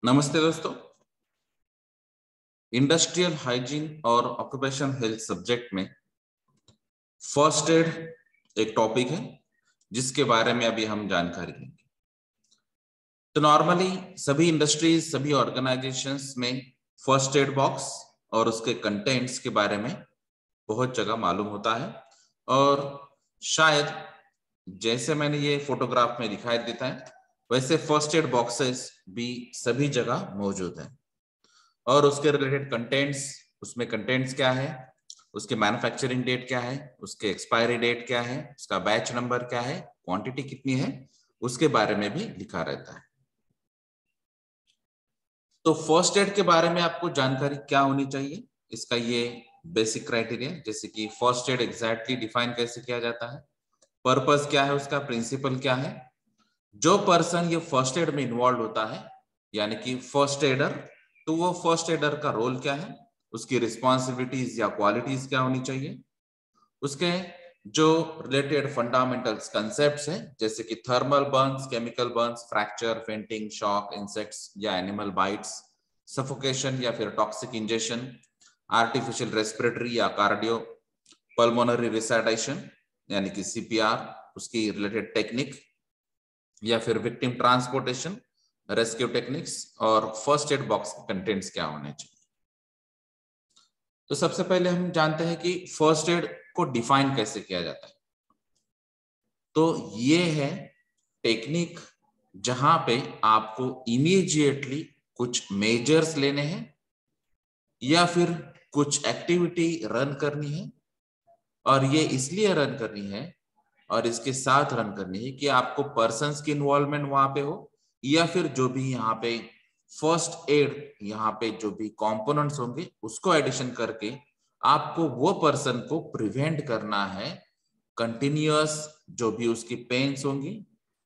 नमस्ते दोस्तों। Industrial hygiene और ऑक्यूपेशन हेल्थ सब्जेक्ट में फर्स्ट एड एक टॉपिक है जिसके बारे में अभी हम जानकारी लेंगे। तो नॉर्मली सभी इंडस्ट्रीज, सभी ऑर्गेनाइजेशंस में फर्स्ट एड बॉक्स और उसके कंटेंट्स के बारे में बहुत जगह मालूम होता है और शायद जैसे मैंने ये फोटोग्राफ में दिखाई देता है वैसे फर्स्ट एड बॉक्सेस भी सभी जगह मौजूद हैं और उसके रिलेटेड कंटेंट्स, उसमें कंटेंट्स क्या है, उसके मैन्युफैक्चरिंग डेट क्या है, उसके एक्सपायरी डेट क्या है, उसका बैच नंबर क्या है, क्वांटिटी कितनी है, उसके बारे में भी लिखा रहता है। तो फर्स्ट एड के बारे में आपको जानकारी क्या होनी चाहिए, इसका ये बेसिक क्राइटेरिया, जैसे कि फर्स्ट एड एग्जैक्टली डिफाइन कैसे किया जाता है, पर्पस क्या है उसका, प्रिंसिपल क्या है, जो पर्सन ये फर्स्ट एड में इन्वॉल्व होता है यानी कि फर्स्ट एडर, तो वो फर्स्ट एडर का रोल क्या है, उसकी रिस्पॉन्सिबिलिटीज या क्वालिटीज क्या होनी चाहिए, उसके जो रिलेटेड फंडामेंटल्स कंसेप्ट्स हैं जैसे कि thermal Burns, chemical Burns, fracture, fainting, shock, insects या एनिमल बाइट्स, सफोकेशन या फिर टॉक्सिक इंजेक्शन, आर्टिफिशियल रेस्पिरेटरी या कार्डियो पल्मोनरी रिसर्डेशन यानी कि सीपीआर, उसकी रिलेटेड टेक्निक या फिर विक्टिम ट्रांसपोर्टेशन, रेस्क्यू टेक्निक्स और फर्स्ट एड बॉक्स के कंटेंट्स क्या होने चाहिए। तो सबसे पहले हम जानते हैं कि फर्स्ट एड को डिफाइन कैसे किया जाता है। तो ये है टेक्निक जहां पे आपको इमीडिएटली कुछ मेजर्स लेने हैं या फिर कुछ एक्टिविटी रन करनी है, और ये इसलिए रन करनी है और इसके साथ रन करनी है कि आपको पर्सन्स की इन्वॉल्वमेंट वहां पे हो या फिर जो भी यहाँ पे फर्स्ट एड यहाँ पे जो भी कंपोनेंट्स होंगे उसको एडिशन करके आपको वो पर्सन को प्रिवेंट करना है कंटिन्यूअस जो भी उसकी पेन्स होंगी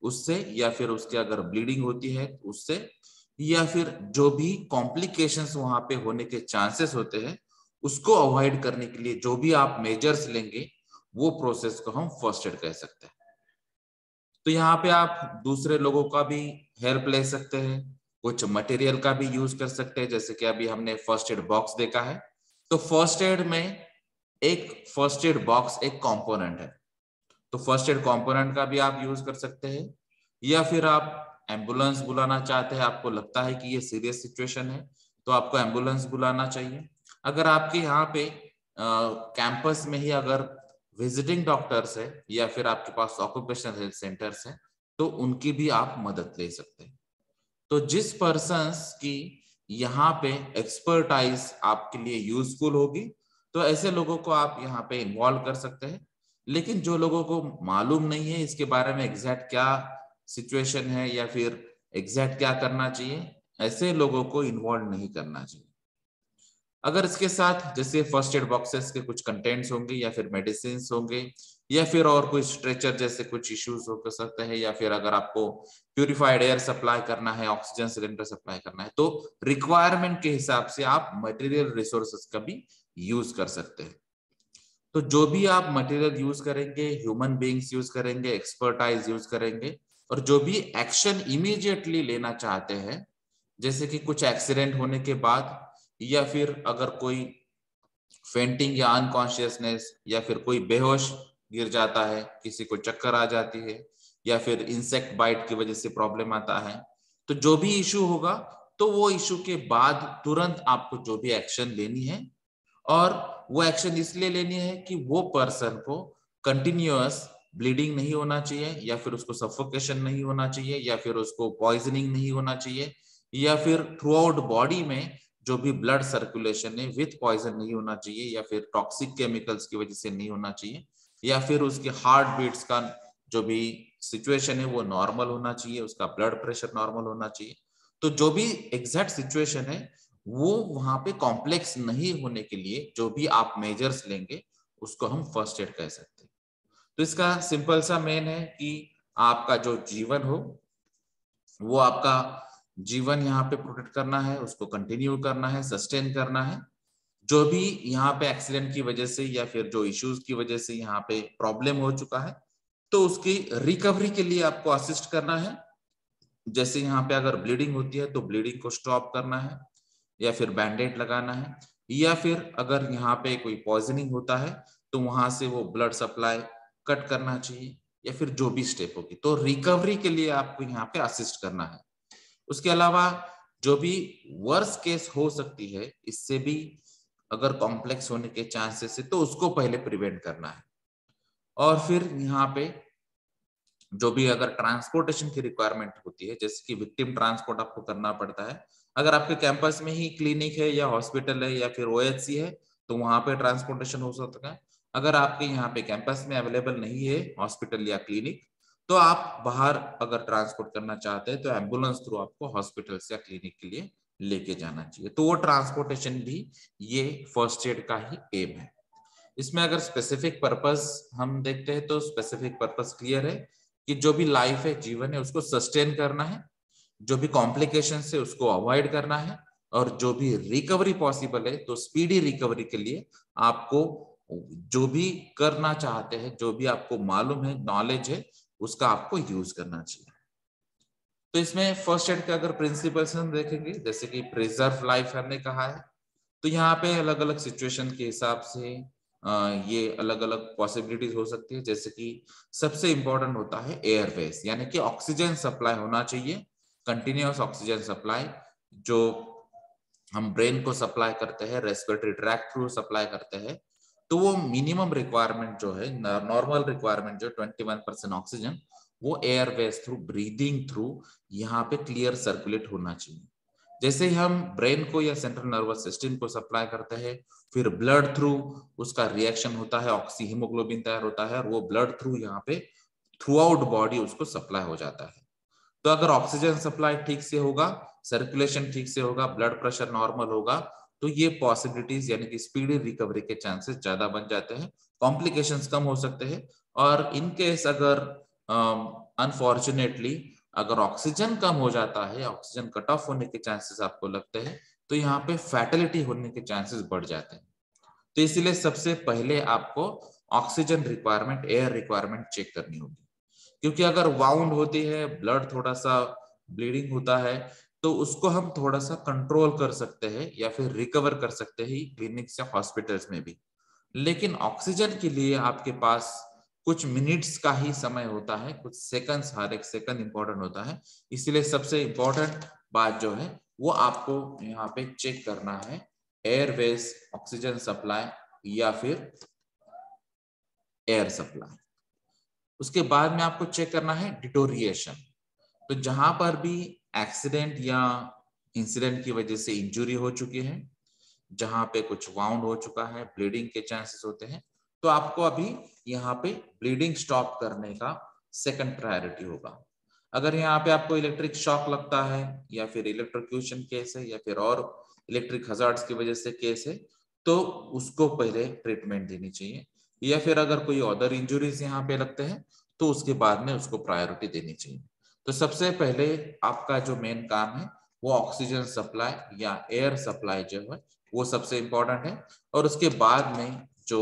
उससे, या फिर उसके अगर ब्लीडिंग होती है उससे, या फिर जो भी कॉम्प्लिकेशंस वहां पे होने के चांसेस होते हैं उसको अवॉइड करने के लिए जो भी आप मेजर्स लेंगे वो प्रोसेस को हम फर्स्ट एड कह सकते हैं। तो यहाँ पे आप दूसरे लोगों का भी हेल्प ले सकते हैं, कुछ मटेरियल का भी यूज कर सकते हैं, जैसे कि अभी हमने फर्स्ट एड बॉक्स देखा है। तो फर्स्ट एड में एक फर्स्ट एड बॉक्स एक कंपोनेंट है, तो फर्स्ट एड कंपोनेंट का भी आप यूज कर सकते हैं, या फिर आप एम्बुलेंस बुलाना चाहते हैं, आपको लगता है कि ये सीरियस सिचुएशन है तो आपको एम्बुलेंस बुलाना चाहिए। अगर आपके यहाँ पे कैंपस में ही अगर विजिटिंग डॉक्टर्स है या फिर आपके पास ऑक्यूपेशनल हेल्थ सेंटर्स है तो उनकी भी आप मदद ले सकते हैं। तो जिस पर्सन्स की यहाँ पे एक्सपर्टाइज आपके लिए यूजफुल होगी तो ऐसे लोगों को आप यहाँ पे इन्वॉल्व कर सकते हैं। लेकिन जो लोगों को मालूम नहीं है इसके बारे में एग्जैक्ट क्या सिचुएशन है या फिर एग्जैक्ट क्या करना चाहिए, ऐसे लोगों को इन्वॉल्व नहीं करना चाहिए। अगर इसके साथ जैसे फर्स्ट एड बॉक्सेस के कुछ कंटेंट्स होंगे या फिर मेडिसिन होंगे या फिर और कोई स्ट्रेचर जैसे कुछ इश्यूज हो सकते हैं, या फिर अगर आपको प्यूरिफाइड एयर सप्लाई करना है, ऑक्सीजन सिलेंडर सप्लाई करना है, तो रिक्वायरमेंट के हिसाब से आप मटेरियल रिसोर्सेस का भी यूज कर सकते हैं। तो जो भी आप मटेरियल यूज करेंगे, ह्यूमन बीइंग्स यूज करेंगे, एक्सपर्टाइज यूज करेंगे, और जो भी एक्शन इमीडिएटली लेना चाहते हैं जैसे कि कुछ एक्सीडेंट होने के बाद, या फिर अगर कोई फेंटिंग या अनकॉन्शियसनेस, या फिर कोई बेहोश गिर जाता है, किसी को चक्कर आ जाती है, या फिर इंसेक्ट बाइट की वजह से प्रॉब्लम आता है, तो जो भी इशू होगा तो वो इशू के बाद तुरंत आपको जो भी एक्शन लेनी है, और वो एक्शन इसलिए लेनी है कि वो पर्सन को कंटिन्यूअस ब्लीडिंग नहीं होना चाहिए, या फिर उसको सफोकेशन नहीं होना चाहिए, या फिर उसको पॉइजनिंग नहीं होना चाहिए, या फिर थ्रू आउट बॉडी में जो भी ब्लड सर्कुलेशन है विथ पॉइजन नहीं होना चाहिए, या फिर टॉक्सिक केमिकल्स की वजह से नहीं होना चाहिए, या फिर उसके हार्ट बीट्स का जो भी सिचुएशन है वो नॉर्मल होना चाहिए, उसका ब्लड प्रेशर नॉर्मल होना चाहिए। तो जो भी एग्जैक्ट सिचुएशन है वो वहां पे कॉम्प्लेक्स नहीं होने के लिए जो भी आप मेजर्स लेंगे उसको हम फर्स्ट एड कह सकते हैं। तो इसका सिंपल सा मेन है कि आपका जो जीवन हो वो आपका जीवन यहाँ पे प्रोटेक्ट करना है, उसको कंटिन्यू करना है, सस्टेन करना है। जो भी यहाँ पे एक्सीडेंट की वजह से या फिर जो इश्यूज की वजह से यहाँ पे प्रॉब्लम हो चुका है तो उसकी रिकवरी के लिए आपको असिस्ट करना है, जैसे यहाँ पे अगर ब्लीडिंग होती है तो ब्लीडिंग को स्टॉप करना है, या फिर बैंडेड लगाना है, या फिर अगर यहाँ पे कोई पॉइजनिंग होता है तो वहां से वो ब्लड सप्लाई कट करना चाहिए, या फिर जो भी स्टेप होगी। तो रिकवरी के लिए आपको यहाँ पे असिस्ट करना है। उसके अलावा जो भी वर्स केस हो सकती है, इससे भी अगर कॉम्प्लेक्स होने के चांसेस है, तो उसको पहले प्रिवेंट करना है। और फिर यहाँ पे जो भी अगर ट्रांसपोर्टेशन की रिक्वायरमेंट होती है, जैसे कि विक्टिम ट्रांसपोर्ट आपको करना पड़ता है, अगर आपके कैंपस में ही क्लिनिक है या हॉस्पिटल है या फिर ओएचसी है तो वहां पे ट्रांसपोर्टेशन हो सकता है। अगर आपके यहाँ पे कैंपस में अवेलेबल नहीं है हॉस्पिटल या क्लिनिक, तो आप बाहर अगर ट्रांसपोर्ट करना चाहते हैं तो एम्बुलेंस थ्रू आपको हॉस्पिटल या क्लिनिक के लिए लेके जाना चाहिए। तो वो ट्रांसपोर्टेशन भी ये फर्स्ट एड का ही एम है। इसमें अगर स्पेसिफिक पर्पस हम देखते हैं तो स्पेसिफिक पर्पस क्लियर है कि जो भी लाइफ है, जीवन है, उसको सस्टेन करना है, जो भी कॉम्प्लिकेशन है उसको अवॉइड करना है, और जो भी रिकवरी पॉसिबल है तो स्पीडी रिकवरी के लिए आपको जो भी करना चाहते हैं, जो भी आपको मालूम है, नॉलेज है, उसका आपको यूज करना चाहिए। तो इसमें फर्स्ट एड के अगर प्रिंसिपल्स हम देखेंगे, जैसे कि प्रिजर्व लाइफ हमने कहा है, तो यहाँ पे अलग अलग सिचुएशन के हिसाब से ये अलग अलग पॉसिबिलिटीज हो सकती है। जैसे कि सबसे इंपॉर्टेंट होता है एयरवेज, यानी कि ऑक्सीजन सप्लाई होना चाहिए, कंटिन्यूअस ऑक्सीजन सप्लाई, जो हम ब्रेन को सप्लाई करते हैं, रेस्पिरेटरी ट्रैक्ट थ्रू सप्लाई करते हैं। तो वो मिनिमम रिक्वायरमेंट जो है, नॉर्मल रिक्वायरमेंट जो 21% ऑक्सीजन, वो एयरवेज थ्रू, ब्रीदिंग थ्रू यहाँ पे क्लियर सर्कुलेट होना चाहिए। जैसे ही हम ब्रेन को या सेंट्रल नर्वस सिस्टम को सप्लाई करते हैं, फिर ब्लड थ्रू उसका रिएक्शन होता है, ऑक्सी हीमोग्लोबिन तैयार होता है, और वो ब्लड थ्रू यहाँ पे थ्रू आउट बॉडी उसको सप्लाई हो जाता है। तो अगर ऑक्सीजन सप्लाई ठीक से होगा, सर्कुलेशन ठीक से होगा, ब्लड प्रेशर नॉर्मल होगा, तो ये पॉसिबिलिटीज यानी कि स्पीडी रिकवरी के चांसेस ज्यादा बन जाते हैं, कॉम्प्लिकेशंस कम हो सकते हैं। और इन केस अगर अनफॉर्चुनेटली अगर ऑक्सीजन कम हो जाता है, ऑक्सीजन कट ऑफ होने के चांसेस आपको लगते हैं, तो यहाँ पे फैटेलिटी होने के चांसेस बढ़ जाते हैं। तो इसीलिए सबसे पहले आपको oxygen requirement, air requirement check करनी होगी। क्योंकि अगर वाउंड होती है, ब्लड थोड़ा सा ब्लीडिंग होता है, तो उसको हम थोड़ा सा कंट्रोल कर सकते हैं या फिर रिकवर कर सकते हैं क्लिनिक्स या हॉस्पिटल्स में भी। लेकिन ऑक्सीजन के लिए आपके पास कुछ मिनट्स का ही समय होता है, कुछ सेकंड्स, हर एक सेकंड इंपॉर्टेंट होता है। इसलिए सबसे इंपॉर्टेंट बात जो है वो आपको यहाँ पे चेक करना है, एयरवेज ऑक्सीजन सप्लाई या फिर एयर सप्लाई। उसके बाद में आपको चेक करना है डिटोरिएशन। तो जहां पर भी एक्सीडेंट या इंसिडेंट की वजह से इंजरी हो चुकी है, जहां पे कुछ वाउंड हो चुका है, ब्लीडिंग के चांसेस होते हैं, तो आपको अभी यहाँ पे ब्लीडिंग स्टॉप करने का सेकंड प्रायोरिटी होगा। अगर यहाँ पे आपको इलेक्ट्रिक शॉक लगता है, या फिर इलेक्ट्रोक्यूशन केस है, या फिर और इलेक्ट्रिक हजार्ड्स की वजह से केस है, तो उसको पहले ट्रीटमेंट देनी चाहिए। या फिर अगर कोई अदर इंजुरीज यहाँ पे लगते हैं तो उसके बाद में उसको प्रायोरिटी देनी चाहिए। तो सबसे पहले आपका जो मेन काम है वो ऑक्सीजन सप्लाई या एयर सप्लाई जो है वो सबसे इंपॉर्टेंट है। और उसके बाद में जो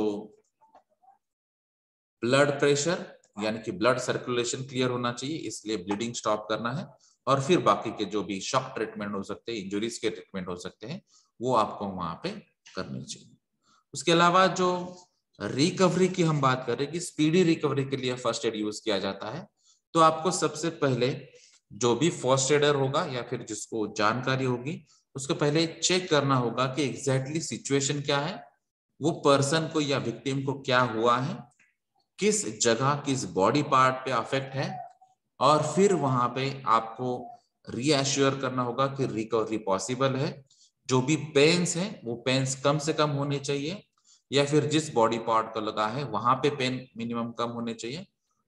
ब्लड प्रेशर यानी कि ब्लड सर्कुलेशन क्लियर होना चाहिए, इसलिए ब्लीडिंग स्टॉप करना है। और फिर बाकी के जो भी शॉक ट्रीटमेंट हो सकते हैं, इंजुरीज के ट्रीटमेंट हो सकते हैं, वो आपको वहां पे करनी चाहिए। उसके अलावा जो रिकवरी की हम बात करें कि स्पीडी रिकवरी के लिए फर्स्ट एड यूज किया जाता है, तो आपको सबसे पहले जो भी फर्स्ट एडर होगा या फिर जिसको जानकारी होगी, उसको पहले चेक करना होगा कि एग्जैक्टली सिचुएशन क्या है, वो पर्सन को या विक्टिम को क्या हुआ है, किस जगह, किस बॉडी पार्ट पे अफेक्ट है, और फिर वहां पे आपको रीएश्योर करना होगा कि रिकवरी पॉसिबल है। जो भी पेन्स है वो पेन्स कम से कम होने चाहिए, या फिर जिस बॉडी पार्ट को लगा है वहां पे पेन मिनिमम कम होने चाहिए।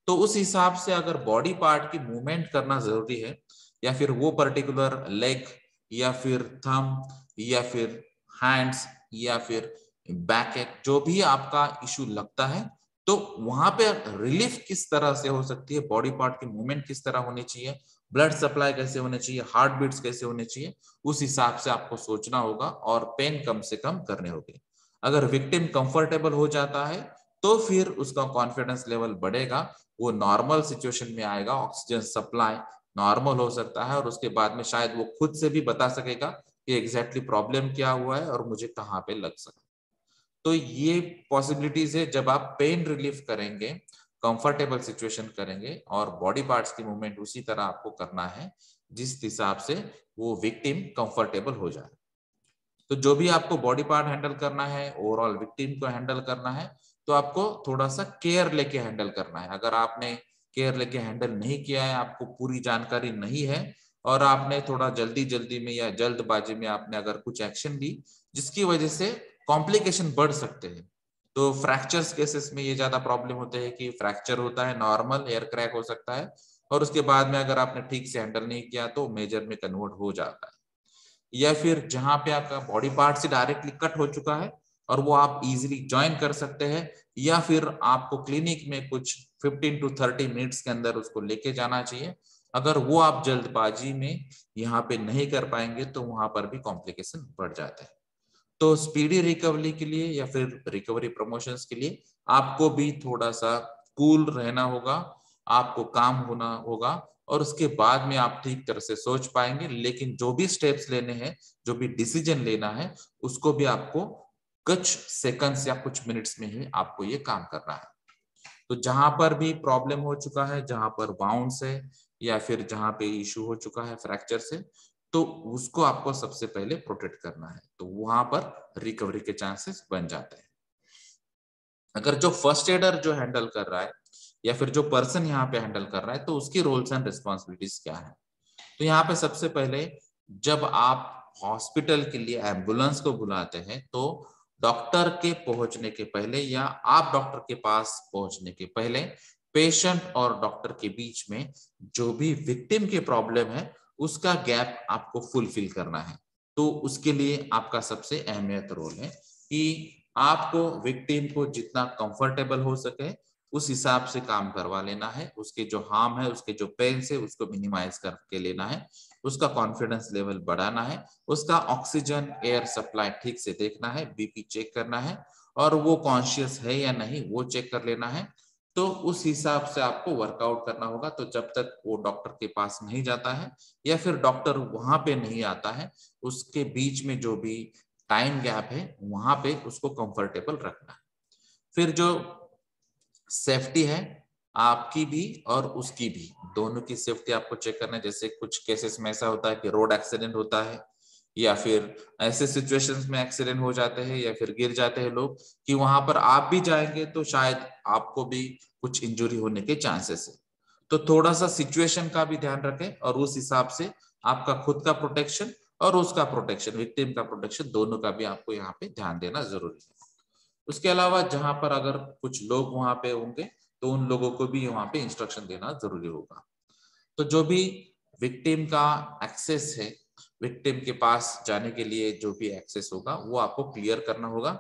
तो उस हिसाब से अगर बॉडी पार्ट की मूवमेंट करना जरूरी है, या फिर वो पर्टिकुलर लेग या फिर थंब या फिर हैंड्स या फिर बैक एक, जो भी आपका इशू लगता है, तो वहां पे रिलीफ किस तरह से हो सकती है, बॉडी पार्ट की मूवमेंट किस तरह होनी चाहिए, ब्लड सप्लाई कैसे होने चाहिए, हार्ट बीट्स कैसे होने चाहिए, उस हिसाब से आपको सोचना होगा और पेन कम से कम करने होंगे। अगर विक्टिम कंफर्टेबल हो जाता है तो फिर उसका कॉन्फिडेंस लेवल बढ़ेगा, वो नॉर्मल सिचुएशन में आएगा, ऑक्सीजन सप्लाई नॉर्मल हो सकता है और उसके बाद में शायद वो खुद से भी बता सकेगा कि एग्जैक्टली प्रॉब्लम क्या हुआ है और मुझे कहाँ पे लग सकता है। तो ये पॉसिबिलिटीज है जब आप पेन रिलीफ करेंगे, कंफर्टेबल सिचुएशन करेंगे और बॉडी पार्ट्स की मूवमेंट उसी तरह आपको करना है जिस हिसाब से वो विक्टिम कंफर्टेबल हो जाए। तो जो भी आपको बॉडी पार्ट हैंडल करना है, ओवरऑल विक्टिम को हैंडल करना है, तो आपको थोड़ा सा केयर लेके हैंडल करना है। अगर आपने केयर लेके हैंडल नहीं किया है, आपको पूरी जानकारी नहीं है और आपने थोड़ा जल्दी जल्दी में या जल्दबाजी में आपने अगर कुछ एक्शन ली जिसकी वजह से कॉम्प्लिकेशन बढ़ सकते हैं, तो फ्रैक्चर्स केसेस में ये ज्यादा प्रॉब्लम होते हैं कि फ्रैक्चर होता है, नॉर्मल एयर क्रैक हो सकता है और उसके बाद में अगर आपने ठीक से हैंडल नहीं किया तो मेजर में कन्वर्ट हो जाता है। या फिर जहां पे आपका बॉडी पार्ट से डायरेक्टली कट हो चुका है और वो आप इजीली ज्वाइन कर सकते हैं, या फिर आपको क्लिनिक में कुछ 15 to 30 मिनट्स के अंदर उसको लेके जाना चाहिए। अगर वो आप जल्दबाजी में यहाँ पे नहीं कर पाएंगे तो वहां पर भी कॉम्प्लिकेशन बढ़ जाते हैं। तो स्पीडी रिकवरी के लिए या फिर रिकवरी प्रमोशंस के लिए आपको भी थोड़ा सा कूल रहना होगा, आपको काम होना होगा और उसके बाद में आप ठीक तरह से सोच पाएंगे। लेकिन जो भी स्टेप्स लेने हैं, जो भी डिसीजन लेना है, उसको भी आपको कुछ सेकंड्स या कुछ मिनट्स में ही आपको ये काम करना है। तो जहां पर भी प्रॉब्लम हो चुका है, जहां पर बाउंस है या फिर जहां पे इशू हो चुका है फ्रैक्चर से, तो उसको आपको सबसे पहले प्रोटेक्ट करना है, तो वहां पर रिकवरी के चांसेस बन जाते हैं। अगर जो फर्स्ट एडर जो हैंडल कर रहा है या फिर जो पर्सन यहाँ पे हैंडल कर रहा है, तो उसकी रोल्स एंड रिस्पॉन्सिबिलिटीज क्या है। तो यहाँ पे सबसे पहले जब आप हॉस्पिटल के लिए एम्बुलेंस को बुलाते हैं, तो डॉक्टर के पहुंचने के पहले या आप डॉक्टर के पास पहुंचने के पहले पेशेंट और डॉक्टर के बीच में जो भी विक्टिम की प्रॉब्लम है उसका गैप आपको फुलफिल करना है। तो उसके लिए आपका सबसे अहमियत रोल है कि आपको विक्टिम को जितना कंफर्टेबल हो सके उस हिसाब से काम करवा लेना है, उसके जो हार्म है, उसके जो पेन है उसको मिनिमाइज करके लेना है, उसका कॉन्फिडेंस लेवल बढ़ाना है, उसका ऑक्सीजन एयर सप्लाई ठीक से देखना है, बीपी चेक करना है और वो कॉन्शियस है या नहीं वो चेक कर लेना है। तो उस हिसाब से आपको वर्कआउट करना होगा। तो जब तक वो डॉक्टर के पास नहीं जाता है या फिर डॉक्टर वहां पे नहीं आता है, उसके बीच में जो भी टाइम गैप है वहां पे उसको कंफर्टेबल रखना है। फिर जो सेफ्टी है आपकी भी और उसकी भी, दोनों की सेफ्टी आपको चेक करना है। जैसे कुछ केसेस में ऐसा होता है कि रोड एक्सीडेंट होता है या फिर ऐसे सिचुएशंस में एक्सीडेंट हो जाते हैं या फिर गिर जाते हैं लोग कि वहां पर आप भी जाएंगे तो शायद आपको भी कुछ इंजरी होने के चांसेस है। तो थोड़ा सा सिचुएशन का भी ध्यान रखें और उस हिसाब से आपका खुद का प्रोटेक्शन और उसका प्रोटेक्शन, विक्टिम का प्रोटेक्शन, दोनों का भी आपको यहाँ पे ध्यान देना जरूरी है। उसके अलावा जहां पर अगर कुछ लोग वहां पे होंगे तो उन लोगों को भी वहां पे इंस्ट्रक्शन देना जरूरी होगा। तो जो भी विक्टिम का एक्सेस है, विक्टिम के पास जाने के लिए जो भी एक्सेस होगा वो आपको क्लियर करना होगा।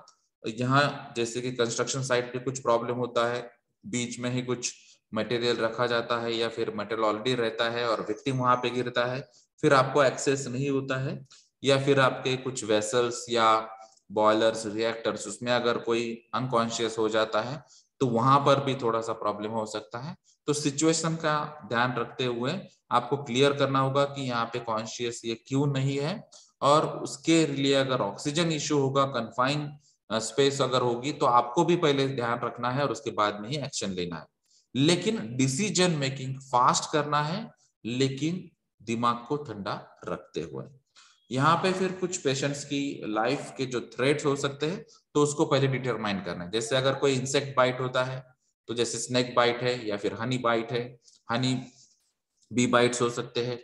यहाँ जैसे कि कंस्ट्रक्शन साइट पे कुछ प्रॉब्लम होता है, बीच में ही कुछ मटेरियल रखा जाता है या फिर मटेरियल ऑलरेडी रहता है और विक्टिम वहां पे गिरता है, फिर आपको एक्सेस नहीं होता है, या फिर आपके कुछ वेसल्स या बॉयलर्स रिएक्टर्स उसमें अगर कोई अनकॉन्शियस हो जाता है तो वहां पर भी थोड़ा सा प्रॉब्लम हो सकता है। तो सिचुएशन का ध्यान रखते हुए आपको क्लियर करना होगा कि यहाँ पे कॉन्शियस ये क्यों नहीं है, और उसके लिए अगर ऑक्सीजन इश्यू होगा, कन्फाइन स्पेस अगर होगी, तो आपको भी पहले ध्यान रखना है और उसके बाद में ही एक्शन लेना है। लेकिन डिसीजन मेकिंग फास्ट करना है, लेकिन दिमाग को ठंडा रखते हुए। यहाँ पे फिर कुछ पेशेंट्स की लाइफ के जो थ्रेट्स हो सकते हैं तो उसको पहले डिटरमाइन करना है। जैसे अगर कोई इंसेक्ट बाइट होता है, तो जैसे स्नेक बाइट है या फिर हनी बाइट है, हनी बी बाइट्स हो सकते हैं,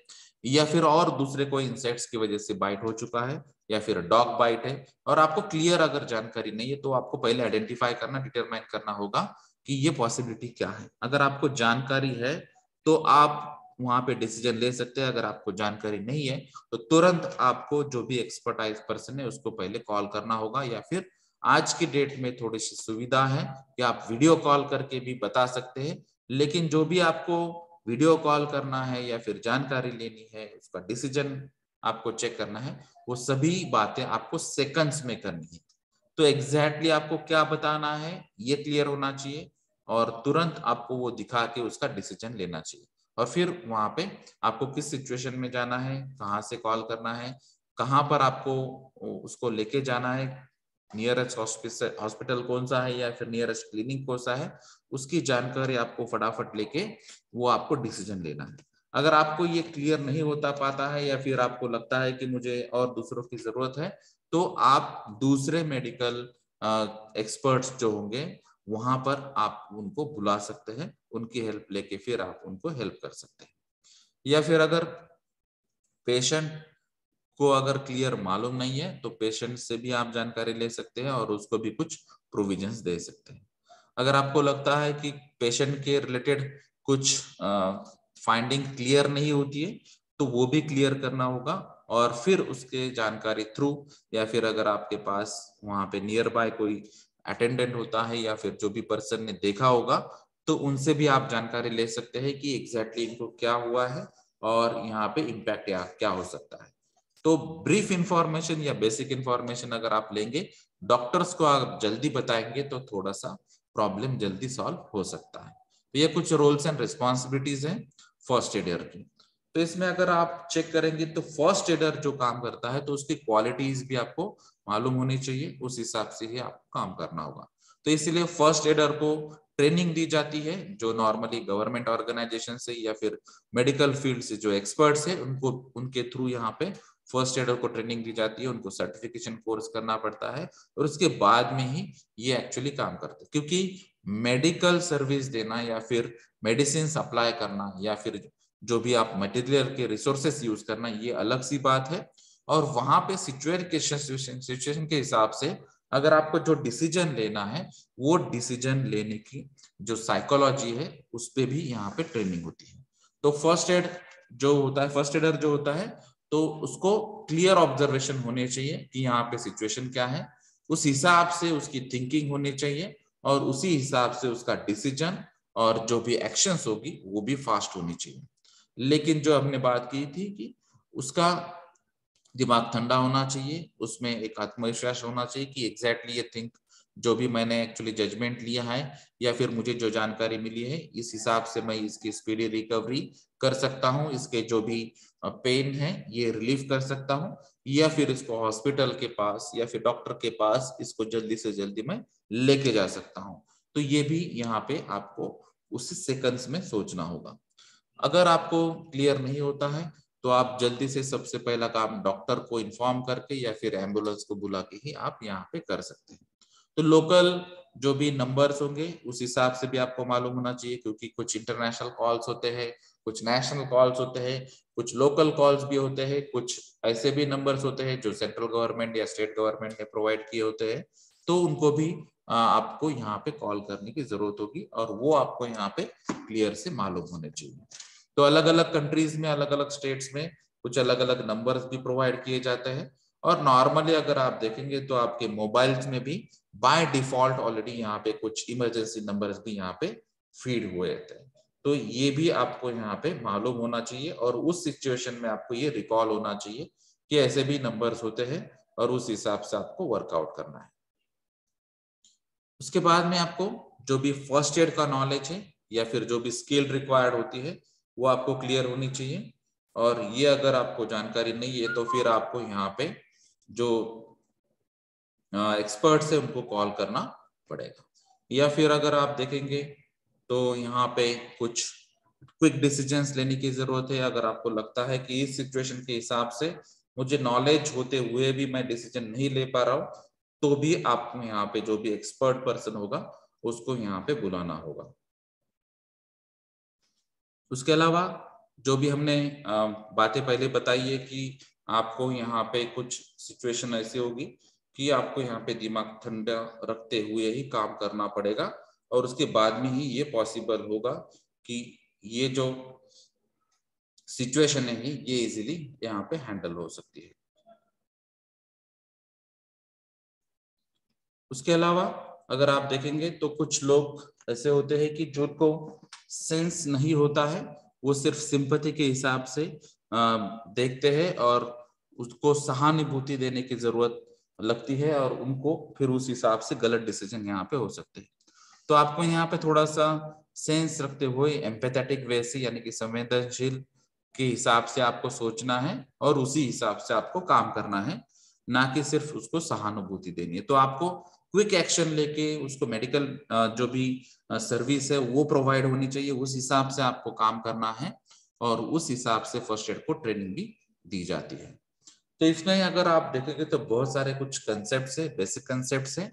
या फिर और दूसरे कोई इंसेक्ट्स की वजह से बाइट हो चुका है, या फिर डॉग बाइट है, और आपको क्लियर अगर जानकारी नहीं है तो आपको पहले आइडेंटिफाई करना, डिटरमाइन करना होगा कि ये पॉसिबिलिटी क्या है। अगर आपको जानकारी है तो आप वहां पे डिसीजन ले सकते हैं, अगर आपको जानकारी नहीं है तो तुरंत आपको जो भी एक्सपर्टाइज पर्सन है उसको पहले कॉल करना होगा, या फिर आज की डेट में थोड़ी सी सुविधा है कि आप वीडियो कॉल करके भी बता सकते हैं। लेकिन जो भी आपको वीडियो कॉल करना है या फिर जानकारी लेनी है, उसका डिसीजन आपको चेक करना है, वो सभी बातें आपको सेकंड्स में करनी है। तो एग्जैक्टली आपको क्या बताना है ये क्लियर होना चाहिए और तुरंत आपको वो दिखा के उसका डिसीजन लेना चाहिए। और फिर वहां पे आपको किस सिचुएशन में जाना है, कहाँ से कॉल करना है, कहाँ पर आपको उसको लेके जाना है, नियरेस्ट हॉस्पिटल कौन सा है या फिर नियरेस्ट क्लिनिक कौन सा है, उसकी जानकारी आपको फटाफट लेके वो आपको डिसीजन लेना है। अगर आपको ये क्लियर नहीं होता पाता है या फिर आपको लगता है कि मुझे और दूसरों की जरूरत है, तो आप दूसरे मेडिकल एक्सपर्ट्स जो होंगे वहां पर आप उनको बुला सकते हैं, उनकी हेल्प लेके फिर आप उनको हेल्प कर सकते हैं। या फिर अगर पेशेंट को अगर क्लियर मालूम नहीं है तो पेशेंट से भी आप जानकारी ले सकते हैं और उसको भी कुछ प्रोविजंस दे सकते हैं। अगर आपको लगता है कि पेशेंट के रिलेटेड कुछ फाइंडिंग क्लियर नहीं होती है तो वो भी क्लियर करना होगा, और फिर उसके जानकारी थ्रू या फिर अगर आपके पास वहां पे नियर बाय कोई अटेंडेंट होता है या फिर जो भी पर्सन ने देखा होगा तो उनसे भी आप जानकारी ले सकते हैं कि एग्जैक्टली इनको क्या हुआ है और यहाँ पे इम्पैक्ट क्या हो सकता है। तो ब्रीफ इंफॉर्मेशन या बेसिक इंफॉर्मेशन अगर आप लेंगे, डॉक्टर्स को आप जल्दी बताएंगे तो थोड़ा सा प्रॉब्लम जल्दी सॉल्व हो सकता है। तो ये कुछ रोल्स एंड रिस्पॉन्सिबिलिटीज हैं फर्स्ट एडर की। तो इसमें अगर आप चेक करेंगे तो फर्स्ट एडर जो काम करता है तो उसकी क्वालिटीज भी आपको मालूम होनी चाहिए, उस हिसाब से ही आपको काम करना होगा। तो इसीलिए फर्स्ट एडर को ट्रेनिंग दी जाती है, जो नॉर्मली गवर्नमेंट ऑर्गेनाइजेशन से या फिर मेडिकल फील्ड से जो एक्सपर्ट्स है उनको उनके थ्रू यहाँ पे फर्स्ट एडर को ट्रेनिंग दी जाती है, उनको सर्टिफिकेशन कोर्स करना पड़ता है और उसके बाद में ही ये एक्चुअली काम करते हैं। क्योंकि मेडिकल सर्विस देना या फिर मेडिसिन सप्लाई करना या फिर जो भी आप मटेरियल के रिसोर्सेस यूज करना ये अलग सी बात है, और वहां पे सिचुएशन के हिसाब से अगर आपको जो डिसीजन लेना है वो डिसीजन लेने की जो साइकोलॉजी है उस पे भी यहाँ पे ट्रेनिंग होती है। तो फर्स्ट एड जो होता है, फर्स्ट एडर जो होता है तो उसको क्लियर ऑब्जर्वेशन होने चाहिए कि यहाँ पे सिचुएशन क्या है, उस हिसाब से उसकी थिंकिंग होनी चाहिए और उसी हिसाब से उसका डिसीजन और जो भी एक्शंस होगी वो भी फास्ट होनी चाहिए। लेकिन जो हमने बात की थी कि उसका दिमाग ठंडा होना चाहिए, उसमें एक आत्मविश्वास होना चाहिए कि एग्जैक्टली ये थिंक जो भी मैंने एक्चुअली जजमेंट लिया है या फिर मुझे जो जानकारी मिली है इस हिसाब से मैं इसकी स्पीडी रिकवरी कर सकता हूँ, इसके जो भी पेन है ये रिलीफ कर सकता हूँ, या फिर इसको हॉस्पिटल के पास या फिर डॉक्टर के पास इसको जल्दी से जल्दी मैं लेके जा सकता हूँ। तो ये भी यहाँ पे आपको उसी सेकंड्स में सोचना होगा। अगर आपको क्लियर नहीं होता है तो आप जल्दी से सबसे पहला काम डॉक्टर को इन्फॉर्म करके या फिर एम्बुलेंस को बुला के ही आप यहाँ पे कर सकते हैं। तो लोकल जो भी नंबर्स होंगे उस हिसाब से भी आपको मालूम होना चाहिए, क्योंकि कुछ इंटरनेशनल कॉल्स होते हैं, कुछ नेशनल कॉल्स होते हैं, कुछ लोकल कॉल्स भी होते हैं, कुछ ऐसे भी नंबर्स होते हैं जो सेंट्रल गवर्नमेंट या स्टेट गवर्नमेंट ने प्रोवाइड किए होते हैं, तो उनको भी आपको यहाँ पे कॉल करने की जरूरत होगी और वो आपको यहाँ पे क्लियर से मालूम होने चाहिए। तो अलग अलग कंट्रीज में, अलग अलग स्टेट्स में कुछ अलग अलग नंबर्स भी प्रोवाइड किए जाते हैं, और नॉर्मली अगर आप देखेंगे तो आपके मोबाइल्स में भी बाय डिफॉल्ट ऑलरेडी यहाँ पे कुछ इमरजेंसी नंबर्स भी यहाँ पे फीड हुए रहते हैं। तो ये भी आपको यहाँ पे मालूम होना चाहिए और उस सिचुएशन में आपको ये रिकॉल होना चाहिए कि ऐसे भी नंबर्स होते हैं और उस हिसाब से आपको वर्कआउट करना है। उसके बाद में आपको जो भी फर्स्ट एड का नॉलेज है या फिर जो भी स्किल रिक्वायर्ड होती है वो आपको क्लियर होनी चाहिए, और ये अगर आपको जानकारी नहीं है तो फिर आपको यहाँ पे जो एक्सपर्ट्स है उनको कॉल करना पड़ेगा। या फिर अगर आप देखेंगे तो यहाँ पे कुछ क्विक डिसीजंस लेने की जरूरत है। अगर आपको लगता है कि इस सिचुएशन के हिसाब से मुझे नॉलेज होते हुए भी मैं डिसीजन नहीं ले पा रहा हूँ, तो भी आपको यहाँ पे जो भी एक्सपर्ट पर्सन होगा उसको यहाँ पे बुलाना होगा। उसके अलावा जो भी हमने बातें पहले बताई है कि आपको यहाँ पे कुछ सिचुएशन ऐसी होगी कि आपको यहाँ पे दिमाग ठंडा रखते हुए ही काम करना पड़ेगा, और उसके बाद में ही ये पॉसिबल होगा कि ये जो सिचुएशन है ये इजीली यहाँ पे हैंडल हो सकती है। उसके अलावा अगर आप देखेंगे तो कुछ लोग ऐसे होते हैं कि जिनको सेंस नहीं होता है, वो सिर्फ सिंपैथी के हिसाब से देखते हैं और उसको सहानुभूति देने की जरूरत लगती है और उनको फिर उस हिसाब से गलत डिसीजन यहाँ पे हो सकते हैं। तो आपको यहाँ पे थोड़ा सा सेंस रखते हुए एम्पैथेटिक वे से यानी कि संवेदनशील के हिसाब से आपको सोचना है और उसी हिसाब से आपको काम करना है, ना कि सिर्फ उसको सहानुभूति देनी है। तो आपको क्विक एक्शन लेके उसको मेडिकल जो भी सर्विस है वो प्रोवाइड होनी चाहिए, उस हिसाब से आपको काम करना है और उस हिसाब से फर्स्ट एड को ट्रेनिंग भी दी जाती है। तो इसमें अगर आप देखेंगे तो बहुत सारे कुछ कंसेप्ट है, बेसिक कंसेप्ट है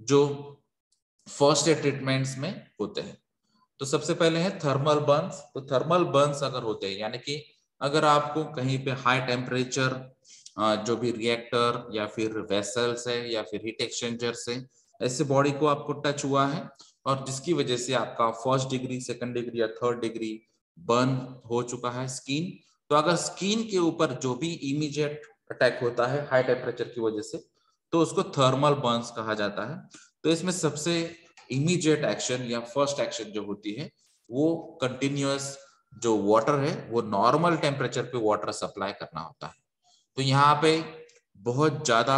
जो फर्स्ट एड ट्रीटमेंट्स में होते हैं। तो सबसे पहले है थर्मल बर्न्स। तो थर्मल बर्न्स अगर होते हैं यानी कि अगर आपको कहीं पे हाई टेम्परेचर जो भी रिएक्टर या फिर वेसल्स है या फिर हीट एक्सचेंजर्स है, ऐसे बॉडी को आपको टच हुआ है और जिसकी वजह से आपका फर्स्ट डिग्री, सेकंड डिग्री या थर्ड डिग्री बर्न हो चुका है स्किन, तो अगर स्किन के ऊपर जो भी इमीडिएट अटैक होता है हाई टेम्परेचर की वजह से, तो उसको थर्मल बर्न्स कहा जाता है। तो इसमें सबसे इमीडिएट एक्शन या फर्स्ट एक्शन जो होती है वो कंटिन्यूअस जो वाटर है वो नॉर्मल टेम्परेचर पे वाटर सप्लाई करना होता है। तो यहाँ पे बहुत ज्यादा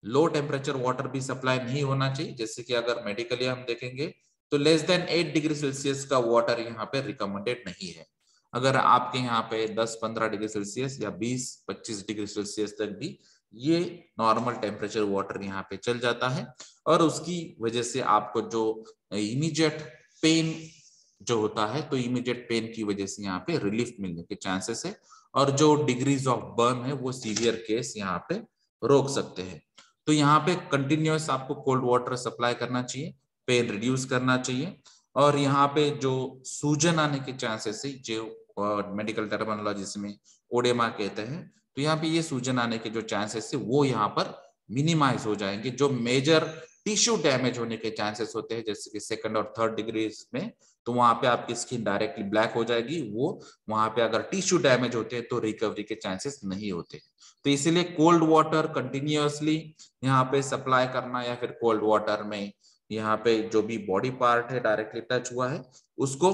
लो टेम्परेचर वाटर भी सप्लाई नहीं होना चाहिए, जैसे कि अगर मेडिकली हम देखेंगे तो लेस देन 8 डिग्री सेल्सियस का वाटर यहाँ पे रिकमेंडेड नहीं है। अगर आपके यहाँ पे 10-15 डिग्री सेल्सियस या 20-25 डिग्री सेल्सियस तक भी ये नॉर्मल टेम्परेचर वाटर यहाँ पे चल जाता है और उसकी वजह से आपको जो इमीडिएट पेन जो होता है, तो इमीडिएट पेन की वजह से यहाँ पे रिलीफ मिलने के चांसेस है और जो डिग्रीज ऑफ बर्न है वो सीवियर केस यहाँ पे रोक सकते हैं। तो यहाँ पे कंटिन्यूअस आपको कोल्ड वाटर सप्लाई करना चाहिए, पेन रिड्यूस करना चाहिए और यहाँ पे जो सूजन आने के चांसेस है जो मेडिकल टर्मिनोलॉजी में ओडेमा कहते हैं, तो यहाँ पे ये सूजन आने के जो चांसेस है वो यहाँ पर मिनिमाइज हो जाएंगे। जो मेजर टिश्यू डैमेज होने के चांसेस होते हैं जैसे कि सेकंड और थर्ड डिग्री में, तो वहां पे आपकी स्किन डायरेक्टली ब्लैक हो जाएगी, वो वहां पे अगर टिश्यू डैमेज होते हैं तो रिकवरी के चांसेस नहीं होते। तो इसीलिए कोल्ड वाटर कंटिन्यूअसली यहाँ पे सप्लाई करना या फिर कोल्ड वाटर में यहाँ पे जो भी बॉडी पार्ट है डायरेक्टली टच हुआ है उसको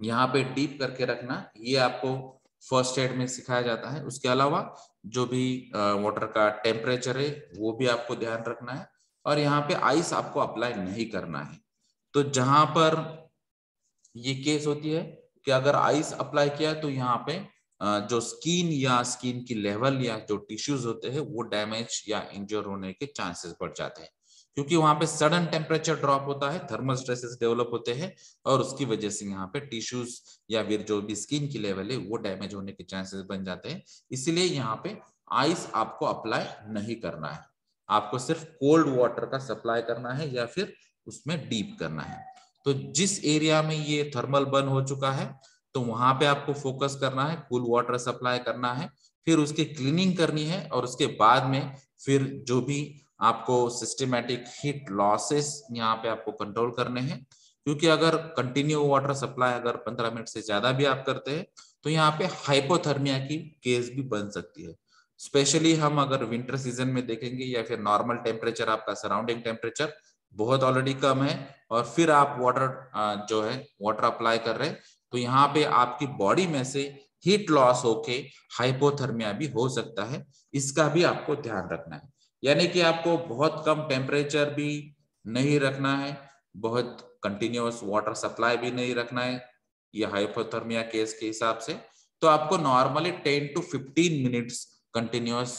यहाँ पे डीप करके रखना, ये आपको फर्स्ट एड में सिखाया जाता है। उसके अलावा जो भी वाटर का टेम्परेचर है वो भी आपको ध्यान रखना है और यहाँ पे आइस आपको अप्लाई नहीं करना है। तो जहां पर ये केस होती है कि अगर आइस अप्लाई किया तो यहाँ पे जो स्किन या स्किन की लेवल या जो टिश्यूज होते हैं वो डैमेज या इंजर होने के चांसेस बढ़ जाते हैं, क्योंकि वहां पे सडन टेम्परेचर ड्रॉप होता है, थर्मल स्ट्रेसेस डेवलप होते हैं और उसकी वजह से यहाँ पे टिश्यूज या फिर जो भी स्किन की लेवल है वो डैमेज होने के चांसेस बन जाते हैं। इसीलिए यहाँ पे आइस आपको अप्लाई नहीं करना है, आपको सिर्फ कोल्ड वाटर का सप्लाई करना है या फिर उसमें डीप करना है। तो जिस एरिया में ये थर्मल बर्न हो चुका है तो वहां पे आपको फोकस करना है, कूल वाटर सप्लाई करना है, फिर उसकी क्लीनिंग करनी है और उसके बाद में फिर जो भी आपको सिस्टमैटिक हीट लॉसेस यहाँ पे आपको कंट्रोल करने हैं, क्योंकि अगर कंटिन्यू वाटर सप्लाई अगर 15 मिनट से ज्यादा भी आप करते हैं तो यहाँ पे हाइपोथर्मिया की केस भी बन सकती है। स्पेशली हम अगर विंटर सीजन में देखेंगे या फिर नॉर्मल टेम्परेचर आपका सराउंडिंग टेम्परेचर बहुत ऑलरेडी कम है और फिर आप वाटर जो है वाटर अप्लाई कर रहे हैं, तो यहाँ पे आपकी बॉडी में से हीट लॉस होके हाइपोथर्मिया भी हो सकता है, इसका भी आपको ध्यान रखना है। यानी कि आपको बहुत कम टेम्परेचर भी नहीं रखना है, बहुत कंटिन्यूअस वाटर सप्लाई भी नहीं रखना है ये हाइपोथर्मिया केस के हिसाब से। तो आपको normally 10 to 15 minutes continuous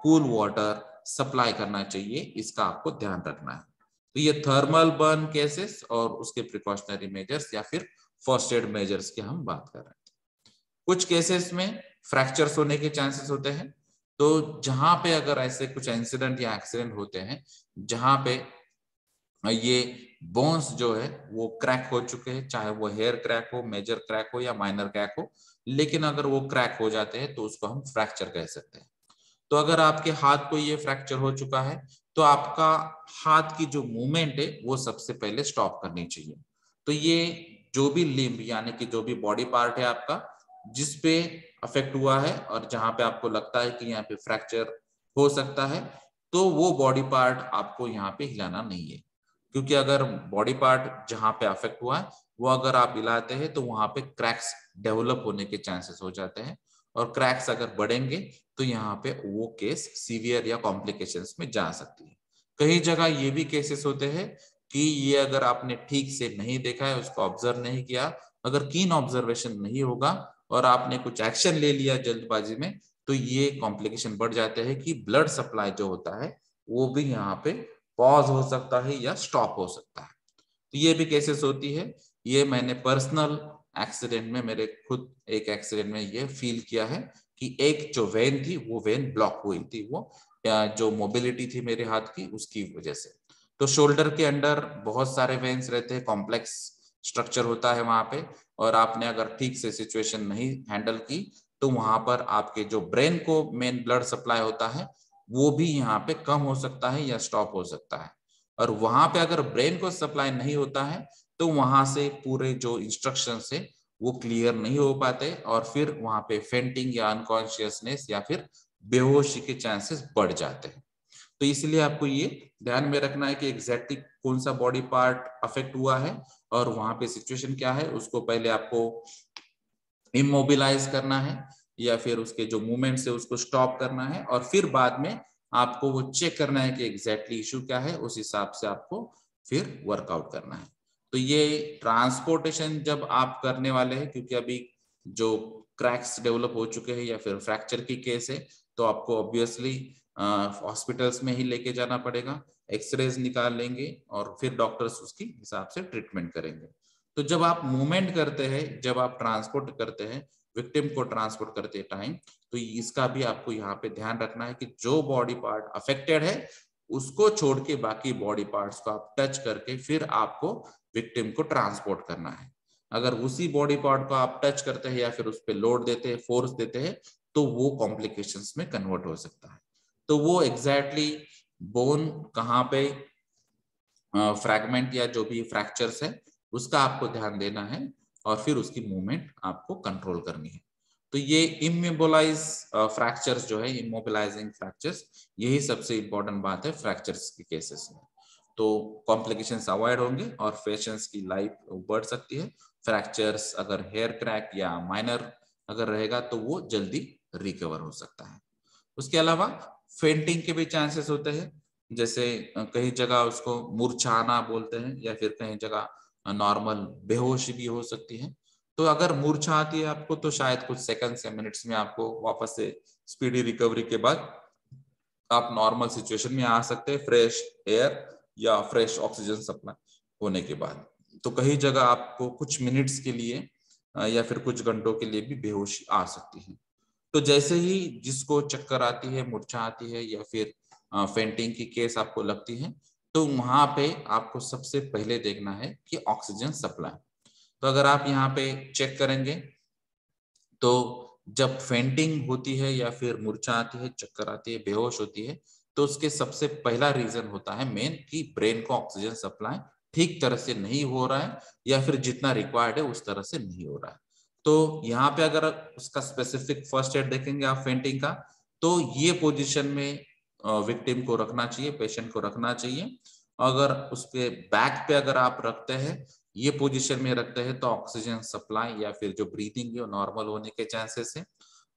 cool water supply करना चाहिए, इसका आपको ध्यान रखना है। तो ये थर्मल बर्न केसेस और उसके प्रिकॉशनरी मेजर्स या फिर फर्स्ट एड मेजर्स की हम बात कर रहे हैं। कुछ केसेस में फ्रैक्चर्स होने के चांसेस होते हैं, तो जहां पे अगर ऐसे कुछ इंसिडेंट या एक्सीडेंट होते हैं जहां पे ये बोन्स जो है वो क्रैक हो चुके हैं, चाहे वो हेयर क्रैक हो, मेजर क्रैक हो या माइनर क्रैक हो, लेकिन अगर वो क्रैक हो जाते हैं तो उसको हम फ्रैक्चर कह सकते हैं। तो अगर आपके हाथ को ये फ्रैक्चर हो चुका है तो आपका हाथ की जो मूवमेंट है वो सबसे पहले स्टॉप करनी चाहिए। तो ये जो भी लिम्ब यानी कि जो भी बॉडी पार्ट है आपका जिस पे अफेक्ट हुआ है और जहां पे आपको लगता है कि यहाँ पे फ्रैक्चर हो सकता है, तो वो बॉडी पार्ट आपको यहाँ पे हिलाना नहीं है, क्योंकि अगर बॉडी पार्ट जहां पे अफेक्ट हुआ है वो अगर आप हिलाते हैं तो वहां पे क्रैक्स डेवलप होने के चांसेस हो जाते हैं और क्रैक्स अगर बढ़ेंगे तो यहाँ पे वो केस सीवियर या कॉम्प्लिकेशंस में जा सकती है। कई जगह ये भी केसेस होते हैं कि ये अगर आपने ठीक से नहीं देखा है, उसको ऑब्जर्व नहीं किया, अगर कीन ऑब्जर्वेशन नहीं होगा और आपने कुछ एक्शन ले लिया जल्दबाजी में, तो ये कॉम्प्लिकेशन बढ़ जाते हैं कि ब्लड सप्लाई जो होता है वो भी यहाँ पे पॉज हो सकता है या स्टॉप हो सकता है। तो ये भी केसेस होती है। ये मैंने पर्सनल एक्सीडेंट में, मेरे खुद एक एक्सीडेंट में ये फील किया है कि एक जो वेन थी वो वेन ब्लॉक हुई थी, वो जो मोबिलिटी थी मेरे हाथ की उसकी वजह से। तो शोल्डर के अंदर बहुत सारे वेन्स रहते हैं, कॉम्प्लेक्स स्ट्रक्चर होता है वहां पे, और आपने अगर ठीक से सिचुएशन नहीं हैंडल की तो वहां पर आपके जो ब्रेन को मेन ब्लड सप्लाई होता है वो भी यहाँ पे कम हो सकता है या स्टॉप हो सकता है। और वहां पे अगर ब्रेन को सप्लाई नहीं होता है तो वहां से पूरे जो इंस्ट्रक्शन है वो क्लियर नहीं हो पाते, और फिर वहां पे फेंटिंग या अनकॉन्शियसनेस या फिर बेहोशी के चांसेस बढ़ जाते हैं। तो इसलिए आपको ये ध्यान में रखना है कि एग्जैक्टली कौन सा बॉडी पार्ट अफेक्ट हुआ है और वहां पे सिचुएशन क्या है, उसको पहले आपको इमोबिलाइज करना है या फिर उसके जो मूवमेंट्स है उसको स्टॉप करना है, और फिर बाद में आपको वो चेक करना है कि एग्जैक्टली इशू क्या है, उस हिसाब से आपको फिर वर्कआउट करना है। तो ये ट्रांसपोर्टेशन जब आप करने वाले हैं, क्योंकि अभी जो क्रैक्स डेवलप हो चुके हैं या फिर फ्रैक्चर की केस है, तो आपको ऑब्वियसली हॉस्पिटल्स में ही लेके जाना पड़ेगा, एक्सरेज निकाल लेंगे और फिर डॉक्टर्स उसकी हिसाब से ट्रीटमेंट करेंगे। तो जब आप मूवमेंट करते हैं, जब आप ट्रांसपोर्ट करते हैं, विक्टिम को ट्रांसपोर्ट करते टाइम, तो इसका भी आपको यहाँ पे ध्यान रखना है कि जो बॉडी पार्ट अफेक्टेड है उसको छोड़ के बाकी बॉडी पार्ट्स को आप टच करके फिर आपको विक्टिम को ट्रांसपोर्ट करना है। अगर उसी बॉडी पार्ट को आप टच करते हैं या फिर उस पर लोड देते हैं, फोर्स देते हैं, तो वो कॉम्प्लिकेशंस में कन्वर्ट हो सकता है। तो वो एग्जैक्टली बोन कहाँ पे फ्रैगमेंट या जो भी फ्रैक्चर्स है उसका आपको ध्यान देना है और फिर उसकी मूवमेंट आपको कंट्रोल करनी है। तो ये इमोबिलाइज फ्रैक्चर्स जो है, इमोबिलाइजिंग फ्रैक्चर्स, यही सबसे इंपॉर्टेंट बात है फ्रैक्चर्स के केसेस में। तो कॉम्प्लिकेशंस अवॉइड होंगे और पेशेंट्स की लाइफ बढ़ सकती है। फ्रैक्चर्स अगर हेयर क्रैक या माइनर अगर रहेगा तो वो जल्दी रिकवर हो सकता है। उसके अलावा फेंटिंग के भी चांसेस होते हैं, जैसे कई जगह उसको मूर्छाना बोलते हैं या फिर कहीं जगह नॉर्मल बेहोशी भी हो सकती है। तो अगर मूर्छा आती है आपको तो शायद कुछ सेकंड्स या मिनट्स में आपको वापस से स्पीडी रिकवरी के बाद आप नॉर्मल सिचुएशन में आ सकते हैं, फ्रेश एयर या फ्रेश ऑक्सीजन सप्लाई होने के बाद। तो कई जगह आपको कुछ मिनट्स के लिए या फिर कुछ घंटों के लिए भी बेहोशी आ सकती है। तो जैसे ही जिसको चक्कर आती है, मूर्छा आती है या फिर फेंटिंग की केस आपको लगती है, तो वहां पे आपको सबसे पहले देखना है कि ऑक्सीजन सप्लाई। तो अगर आप यहाँ पे चेक करेंगे तो जब फेंटिंग होती है या फिर मूर्छा आती है, चक्कर आती है, बेहोश होती है, तो उसके सबसे पहला रीजन होता है मेन कि ब्रेन को ऑक्सीजन सप्लाई ठीक तरह से नहीं हो रहा है या फिर जितना रिक्वायर्ड है उस तरह से नहीं हो रहा है। तो यहाँ पे अगर उसका स्पेसिफिक फर्स्ट एड देखेंगे आप फेंटिंग का, तो ये पोजीशन में विक्टिम को रखना चाहिए, पेशेंट को रखना चाहिए। अगर उसके बैक पे अगर आप रखते हैं, ये पोजीशन में रखते हैं, तो ऑक्सीजन सप्लाई या फिर जो ब्रीथिंग है वो नॉर्मल होने के चांसेस है।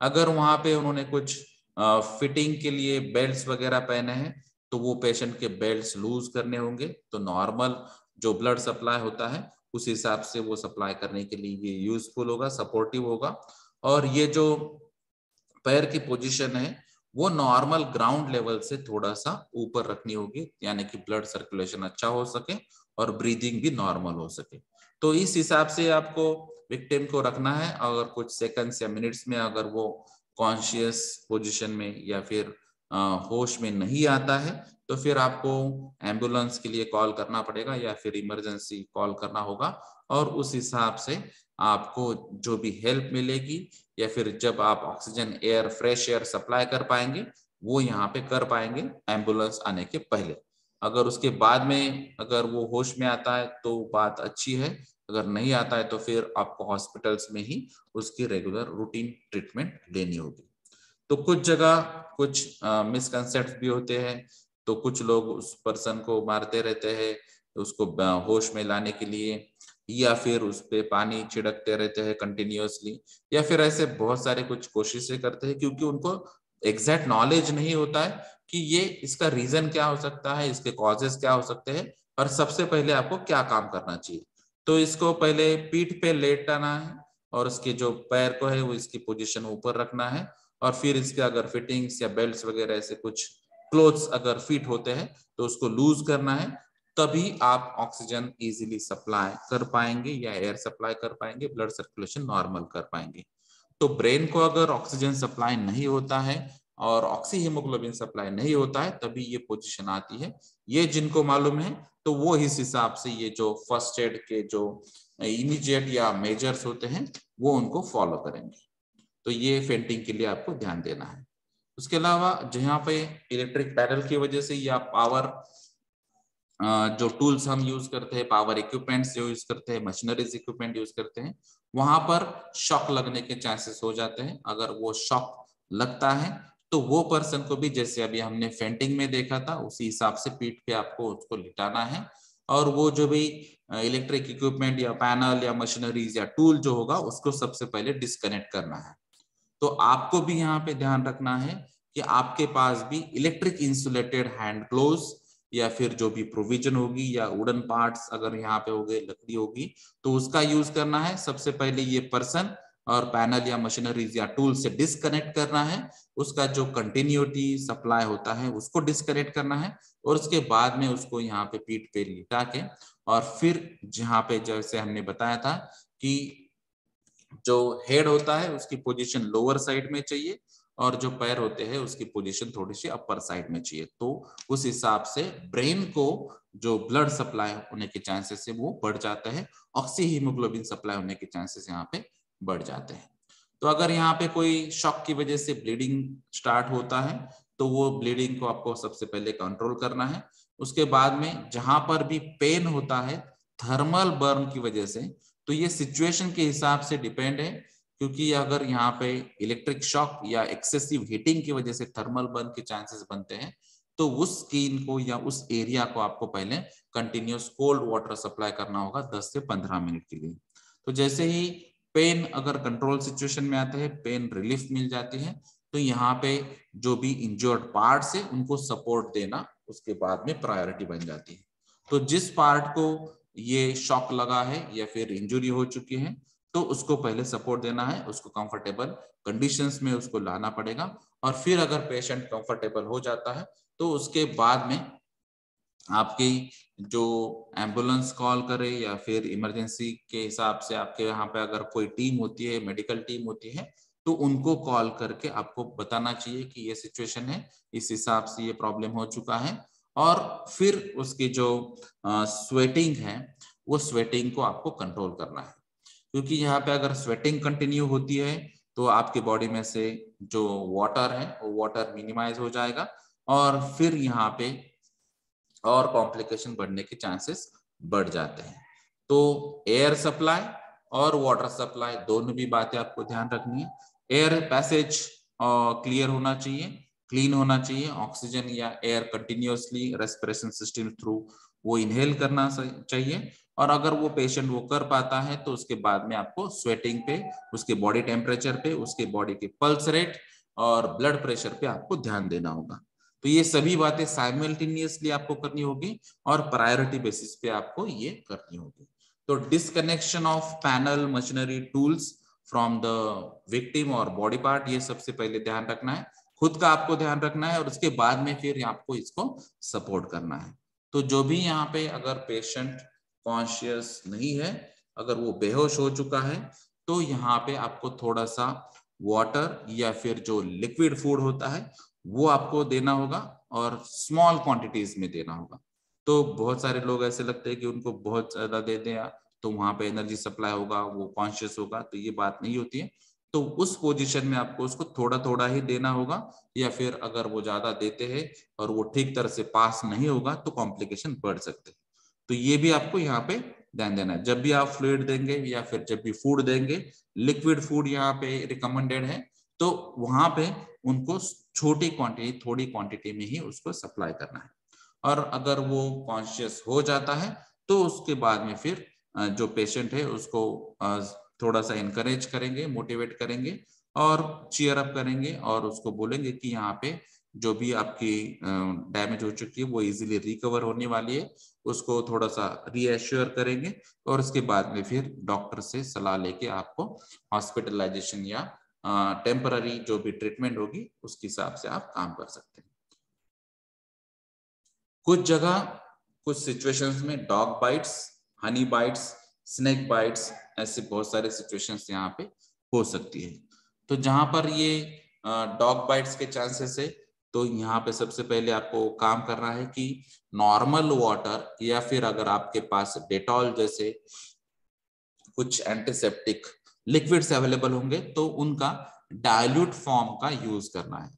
अगर वहां पे उन्होंने कुछ फिटिंग के लिए बेल्ट्स वगैरह पहने हैं तो वो पेशेंट के बेल्ट्स लूज करने होंगे, तो नॉर्मल जो ब्लड सप्लाई होता है उस हिसाब से वो सप्लाई करने के लिए ये यूजफुल होगा, सपोर्टिव होगा। और ये जो पैर की पोजीशन है वो नॉर्मल ग्राउंड लेवल से थोड़ा सा ऊपर रखनी होगी, यानी कि ब्लड सर्कुलेशन अच्छा हो सके और ब्रीदिंग भी नॉर्मल हो सके। तो इस हिसाब से आपको विक्टिम को रखना है। अगर कुछ सेकंड्स या मिनट्स में अगर वो कॉन्शियस पोजीशन में या फिर होश में नहीं आता है तो फिर आपको एम्बुलेंस के लिए कॉल करना पड़ेगा या फिर इमरजेंसी कॉल करना होगा, और उस हिसाब से आपको जो भी हेल्प मिलेगी या फिर जब आप oxygen air, fresh air supply कर पाएंगे वो यहाँ पे कर पाएंगे एम्बुलेंस आने के पहले। अगर उसके बाद में अगर वो होश में आता है तो बात अच्छी है, अगर नहीं आता है तो फिर आपको हॉस्पिटल्स में ही उसकी रेगुलर रूटीन ट्रीटमेंट लेनी होगी। तो कुछ जगह कुछ मिसकंसेप्ट भी होते हैं, तो कुछ लोग उस पर्सन को मारते रहते हैं उसको होश में लाने के लिए, या फिर उस पे पानी छिड़कते रहते हैं कंटिन्यूअसली, या फिर ऐसे बहुत सारे कुछ कोशिशें करते हैं क्योंकि उनको एग्जैक्ट नॉलेज नहीं होता है कि ये इसका रीजन क्या हो सकता है, इसके कॉजेस क्या हो सकते हैं, और सबसे पहले आपको क्या काम करना चाहिए। तो इसको पहले पीठ पे लेटाना है और उसके जो पैर को है वो इसकी पोजीशन ऊपर रखना है, और फिर इसके अगर फिटिंग्स या बेल्ट्स वगैरह ऐसे कुछ क्लोथ्स अगर फिट होते हैं तो उसको लूज करना है, तभी आप ऑक्सीजन इजीली सप्लाई कर पाएंगे या एयर सप्लाई कर पाएंगे, ब्लड सर्कुलेशन नॉर्मल कर पाएंगे। तो ब्रेन को अगर ऑक्सीजन सप्लाई नहीं होता है और ऑक्सी हीमोग्लोबिन सप्लाई नहीं होता है तभी ये पोजीशन आती है। ये जिनको मालूम है तो वो इस हिसाब से ये जो फर्स्ट एड के जो इमीडिएट या मेजर्स होते हैं वो उनको फॉलो करेंगे। तो ये फेंटिंग के लिए आपको ध्यान देना है। उसके अलावा जहाँ पे इलेक्ट्रिक पैनल की वजह से या पावर जो टूल्स हम यूज करते हैं, पावर इक्विपमेंट्स जो यूज करते हैं, मशीनरीज इक्विपमेंट यूज करते हैं, वहां पर शॉक लगने के चांसेस हो जाते हैं। अगर वो शॉक लगता है तो वो पर्सन को भी जैसे अभी हमने फेंटिंग में देखा था उसी हिसाब से पीठ पे आपको उसको लिटाना है, और वो जो भी इलेक्ट्रिक इक्विपमेंट या पैनल या मशीनरीज या टूल जो होगा उसको सबसे पहले डिस्कनेक्ट करना है। तो आपको भी यहाँ पे ध्यान रखना है कि आपके पास भी इलेक्ट्रिक इंसुलेटेड हैंड ग्लोव्स या फिर जो भी प्रोविजन होगी या वुडन पार्ट्स अगर यहाँ पे हो गए, लकड़ी होगी तो उसका यूज करना है। सबसे पहले ये पर्सन और पैनल या मशीनरीज या टूल से डिस्कनेक्ट करना है, उसका जो कंटिन्यूटी सप्लाई होता है उसको डिस्कनेक्ट करना है, और उसके बाद में उसको यहाँ पे पीठ पे लिटा के, और फिर जहाँ पे जैसे हमने बताया था कि जो हेड होता है उसकी पोजीशन लोअर साइड में चाहिए और जो पैर होते हैं उसकी पोजीशन थोड़ी सी अपर साइड में चाहिए, तो उस हिसाब से ब्रेन को जो ब्लड सप्लाई होने के चांसेस है वो बढ़ जाता है, ऑक्सी हीमोग्लोबिन सप्लाई होने के चांसेस यहाँ पे बढ़ जाते हैं। तो अगर यहाँ पे कोई शॉक की वजह से ब्लीडिंग स्टार्ट होता है तो वो ब्लीडिंग को आपको सबसे पहले कंट्रोल करना है। उसके बाद में जहां पर भी पेन होता है थर्मल बर्न की वजह से, तो ये सिचुएशन के हिसाब से डिपेंड है, क्योंकि अगर यहाँ पे इलेक्ट्रिक शॉक या एक्सेसिव हीटिंग की वजह से थर्मल बर्न के चांसेस बनते हैं तो उस स्किन को या उस एरिया को आपको पहले कंटिन्यूस कोल्ड वाटर सप्लाई करना होगा 10 से 15 मिनट के लिए। तो जैसे ही पेन अगर कंट्रोल सिचुएशन में आता है, पेन रिलीफ मिल जाती है, तो यहाँ पे जो भी इंजर्ड पार्ट्स है उनको सपोर्ट देना उसके बाद में प्रायोरिटी बन जाती है। तो जिस पार्ट को ये शॉक लगा है या फिर इंजुरी हो चुकी है तो उसको पहले सपोर्ट देना है, उसको कंफर्टेबल कंडीशंस में उसको लाना पड़ेगा, और फिर अगर पेशेंट कंफर्टेबल हो जाता है तो उसके बाद में आपकी जो एम्बुलेंस कॉल करे या फिर इमरजेंसी के हिसाब से आपके यहाँ पे अगर कोई टीम होती है, मेडिकल टीम होती है, तो उनको कॉल करके आपको बताना चाहिए कि ये सिचुएशन है, इस हिसाब से ये प्रॉब्लम हो चुका है, और फिर उसकी जो स्वेटिंग है वो स्वेटिंग को आपको कंट्रोल करना है। क्योंकि यहाँ पे अगर स्वेटिंग कंटिन्यू होती है तो आपके बॉडी में से जो वाटर है वो वाटर मिनिमाइज हो जाएगा, और फिर यहाँ पे और कॉम्प्लिकेशन बढ़ने के चांसेस बढ़ जाते हैं। तो एयर सप्लाई और वाटर सप्लाई दोनों भी बातें आपको ध्यान रखनी है। एयर पैसेज क्लियर होना चाहिए, क्लीन होना चाहिए, ऑक्सीजन या air continuously respiration system through वो इनहेल करना चाहिए, और अगर वो पेशेंट वो कर पाता है तो उसके बाद में आपको स्वेटिंग पे, उसके बॉडी टेम्परेचर पे, उसके बॉडी के पल्स रेट और ब्लड प्रेशर पे आपको ध्यान देना होगा। तो ये सभी बातें साइमल्टेनियसली आपको करनी होगी और प्रायोरिटी बेसिस पे आपको ये करनी होगी। तो disconnection of panel machinery tools from the victim और बॉडी पार्ट, ये सबसे पहले ध्यान रखना है, खुद का आपको ध्यान रखना है, और उसके बाद में फिर आपको इसको सपोर्ट करना है। तो जो भी यहाँ पे अगर पेशेंट कॉन्शियस नहीं है, अगर वो बेहोश हो चुका है, तो यहाँ पे आपको थोड़ा सा वाटर या फिर जो लिक्विड फूड होता है वो आपको देना होगा, और स्मॉल क्वांटिटीज में देना होगा। तो बहुत सारे लोग ऐसे लगते हैं कि उनको बहुत ज्यादा दे दें तो वहां पे एनर्जी सप्लाई होगा, वो कॉन्शियस होगा, तो ये बात नहीं होती है। तो उस पोजीशन में आपको उसको थोड़ा थोड़ा ही देना होगा, या फिर अगर वो ज्यादा देते हैं और वो ठीक तरह से पास नहीं होगा तो कॉम्प्लिकेशन बढ़ सकते हैं। तो ये भी आपको यहाँ पे ध्यान देना है। जब भी आप फ्लूइड देंगे या फिर जब भी फूड देंगे, लिक्विड फूड यहाँ पे रिकमेंडेड है, तो वहां पे उनको छोटी क्वांटिटी, थोड़ी क्वांटिटी में ही उसको सप्लाई करना है। और अगर वो कॉन्शियस हो जाता है तो उसके बाद में फिर जो पेशेंट है उसको थोड़ा सा इनकरेज करेंगे, मोटिवेट करेंगे और चीयर अप करेंगे, और उसको बोलेंगे कि यहाँ पे जो भी आपकी डैमेज हो चुकी है वो इजीली रिकवर होने वाली है, उसको थोड़ा सा रीएश्योर करेंगे और उसके बाद में फिर डॉक्टर से सलाह लेके आपको हॉस्पिटलाइजेशन या टेम्पररी जो भी ट्रीटमेंट होगी उसके हिसाब से आप काम कर सकते हैं। कुछ जगह कुछ सिचुएशंस में dog bytes, Honey bytes, snake bites, ऐसे बहुत सारे सिचुएशंस यहाँ पे हो सकती है। तो जहां पर ये डॉग बाइट्स के चांसेस है, तो यहाँ पे सबसे पहले आपको काम करना है कि नॉर्मल वाटर या फिर अगर आपके पास डेटॉल जैसे कुछ एंटीसेप्टिक लिक्विड्स अवेलेबल होंगे तो उनका डाइल्यूट फॉर्म का यूज करना है।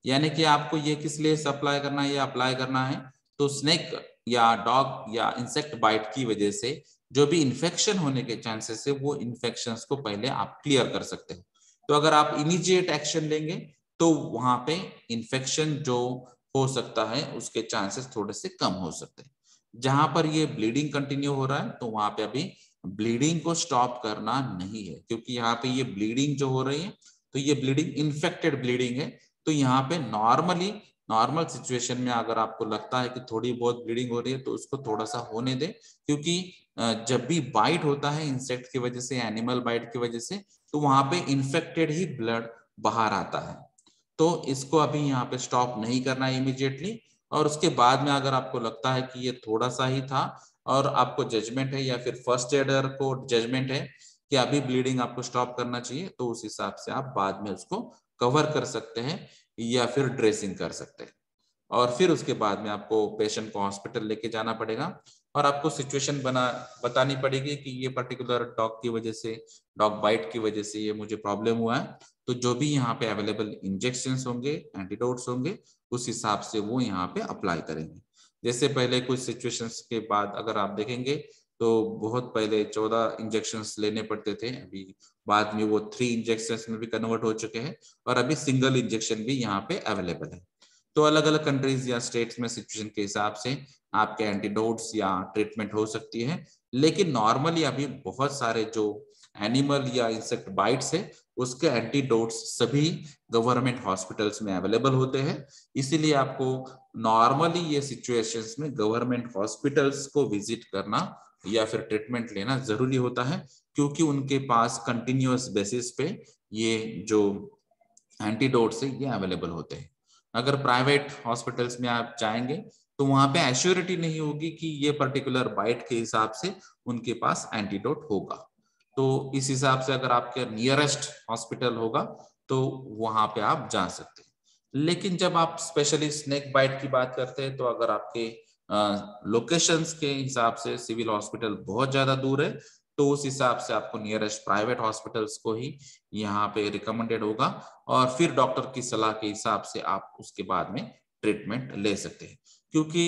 यानी कि आपको ये किस लिए सप्लाई करना है या अप्लाई करना है, तो स्नेक या डॉग या इंसेक्ट बाइट की वजह से जो भी इन्फेक्शन होने के चांसेस है वो इन्फेक्शंस को पहले आप क्लियर कर सकते हैं। तो अगर आप इमीडिएट एक्शन लेंगे तो वहां पे इन्फेक्शन जो हो सकता है उसके चांसेस थोड़े से कम हो सकते हैं। जहां पर ये ब्लीडिंग कंटिन्यू हो रहा है तो वहां पे अभी ब्लीडिंग को स्टॉप करना नहीं है, क्योंकि यहाँ पे ये ब्लीडिंग जो हो रही है तो ये ब्लीडिंग इन्फेक्टेड ब्लीडिंग है। तो यहाँ पे नॉर्मल सिचुएशन में अगर आपको लगता है कि थोड़ी बहुत ब्लीडिंग हो रही है तो उसको थोड़ा सा होने दे, क्योंकि जब भी बाइट होता है इंसेक्ट की वजह से, एनिमल बाइट की वजह से, तो वहां पे इन्फेक्टेड ही ब्लड बाहर आता है। तो इसको अभी यहाँ पे स्टॉप नहीं करना है इमीडिएटली, और उसके बाद में अगर आपको लगता है कि ये थोड़ा सा ही था और आपको जजमेंट है या फिर फर्स्ट एडर को जजमेंट है कि अभी ब्लीडिंग आपको स्टॉप करना चाहिए, तो उस हिसाब से आप बाद में उसको कवर कर सकते हैं या फिर ड्रेसिंग कर सकते हैं। और फिर उसके बाद में आपको पेशेंट को हॉस्पिटल लेके जाना पड़ेगा और आपको सिचुएशन बतानी पड़ेगी कि ये पर्टिकुलर डॉग की वजह से, डॉग बाइट की वजह से ये मुझे प्रॉब्लम हुआ है। तो जो भी यहाँ पे अवेलेबल इंजेक्शंस होंगे, एंटीडोट्स होंगे, उस हिसाब से वो यहाँ पे अप्लाई करेंगे। जैसे पहले कुछ सिचुएशंस के बाद अगर आप देखेंगे तो बहुत पहले 14 इंजेक्शंस लेने पड़ते थे, अभी बाद में वो 3 इंजेक्शंस में भी कन्वर्ट हो चुके हैं और अभी सिंगल इंजेक्शन भी यहाँ पे अवेलेबल है। तो अलग अलग कंट्रीज या स्टेट्स में सिचुएशन के हिसाब से आपके एंटीडोट्स या ट्रीटमेंट हो सकती है, लेकिन नॉर्मली अभी बहुत सारे जो एनिमल या इंसेक्ट बाइट्स है उसके एंटीडोट्स सभी गवर्नमेंट हॉस्पिटल्स में अवेलेबल होते हैं। इसीलिए आपको नॉर्मली ये सिचुएशंस में गवर्नमेंट हॉस्पिटल्स को विजिट करना या फिर ट्रीटमेंट लेना जरूरी होता है, क्योंकि उनके पास कंटिन्यूअस बेसिस पे ये जो एंटीडोट्स है ये अवेलेबल होते हैं। अगर प्राइवेट हॉस्पिटल्स में आप जाएंगे तो वहां पे एश्योरिटी नहीं होगी कि ये पर्टिकुलर बाइट के हिसाब से उनके पास एंटीडोट होगा। तो इस हिसाब से अगर आपके नियरेस्ट हॉस्पिटल होगा तो वहां पे आप जा सकते हैं। लेकिन जब आप स्पेशली स्नेक बाइट की बात करते हैं तो अगर आपके लोकेशंस के हिसाब से सिविल हॉस्पिटल बहुत ज्यादा दूर है तो उस हिसाब से आपको नियरेस्ट प्राइवेट हॉस्पिटल्स को ही यहाँ पे रिकमेंडेड होगा और फिर डॉक्टर की सलाह के हिसाब से आप उसके बाद में ट्रीटमेंट ले सकते हैं। क्योंकि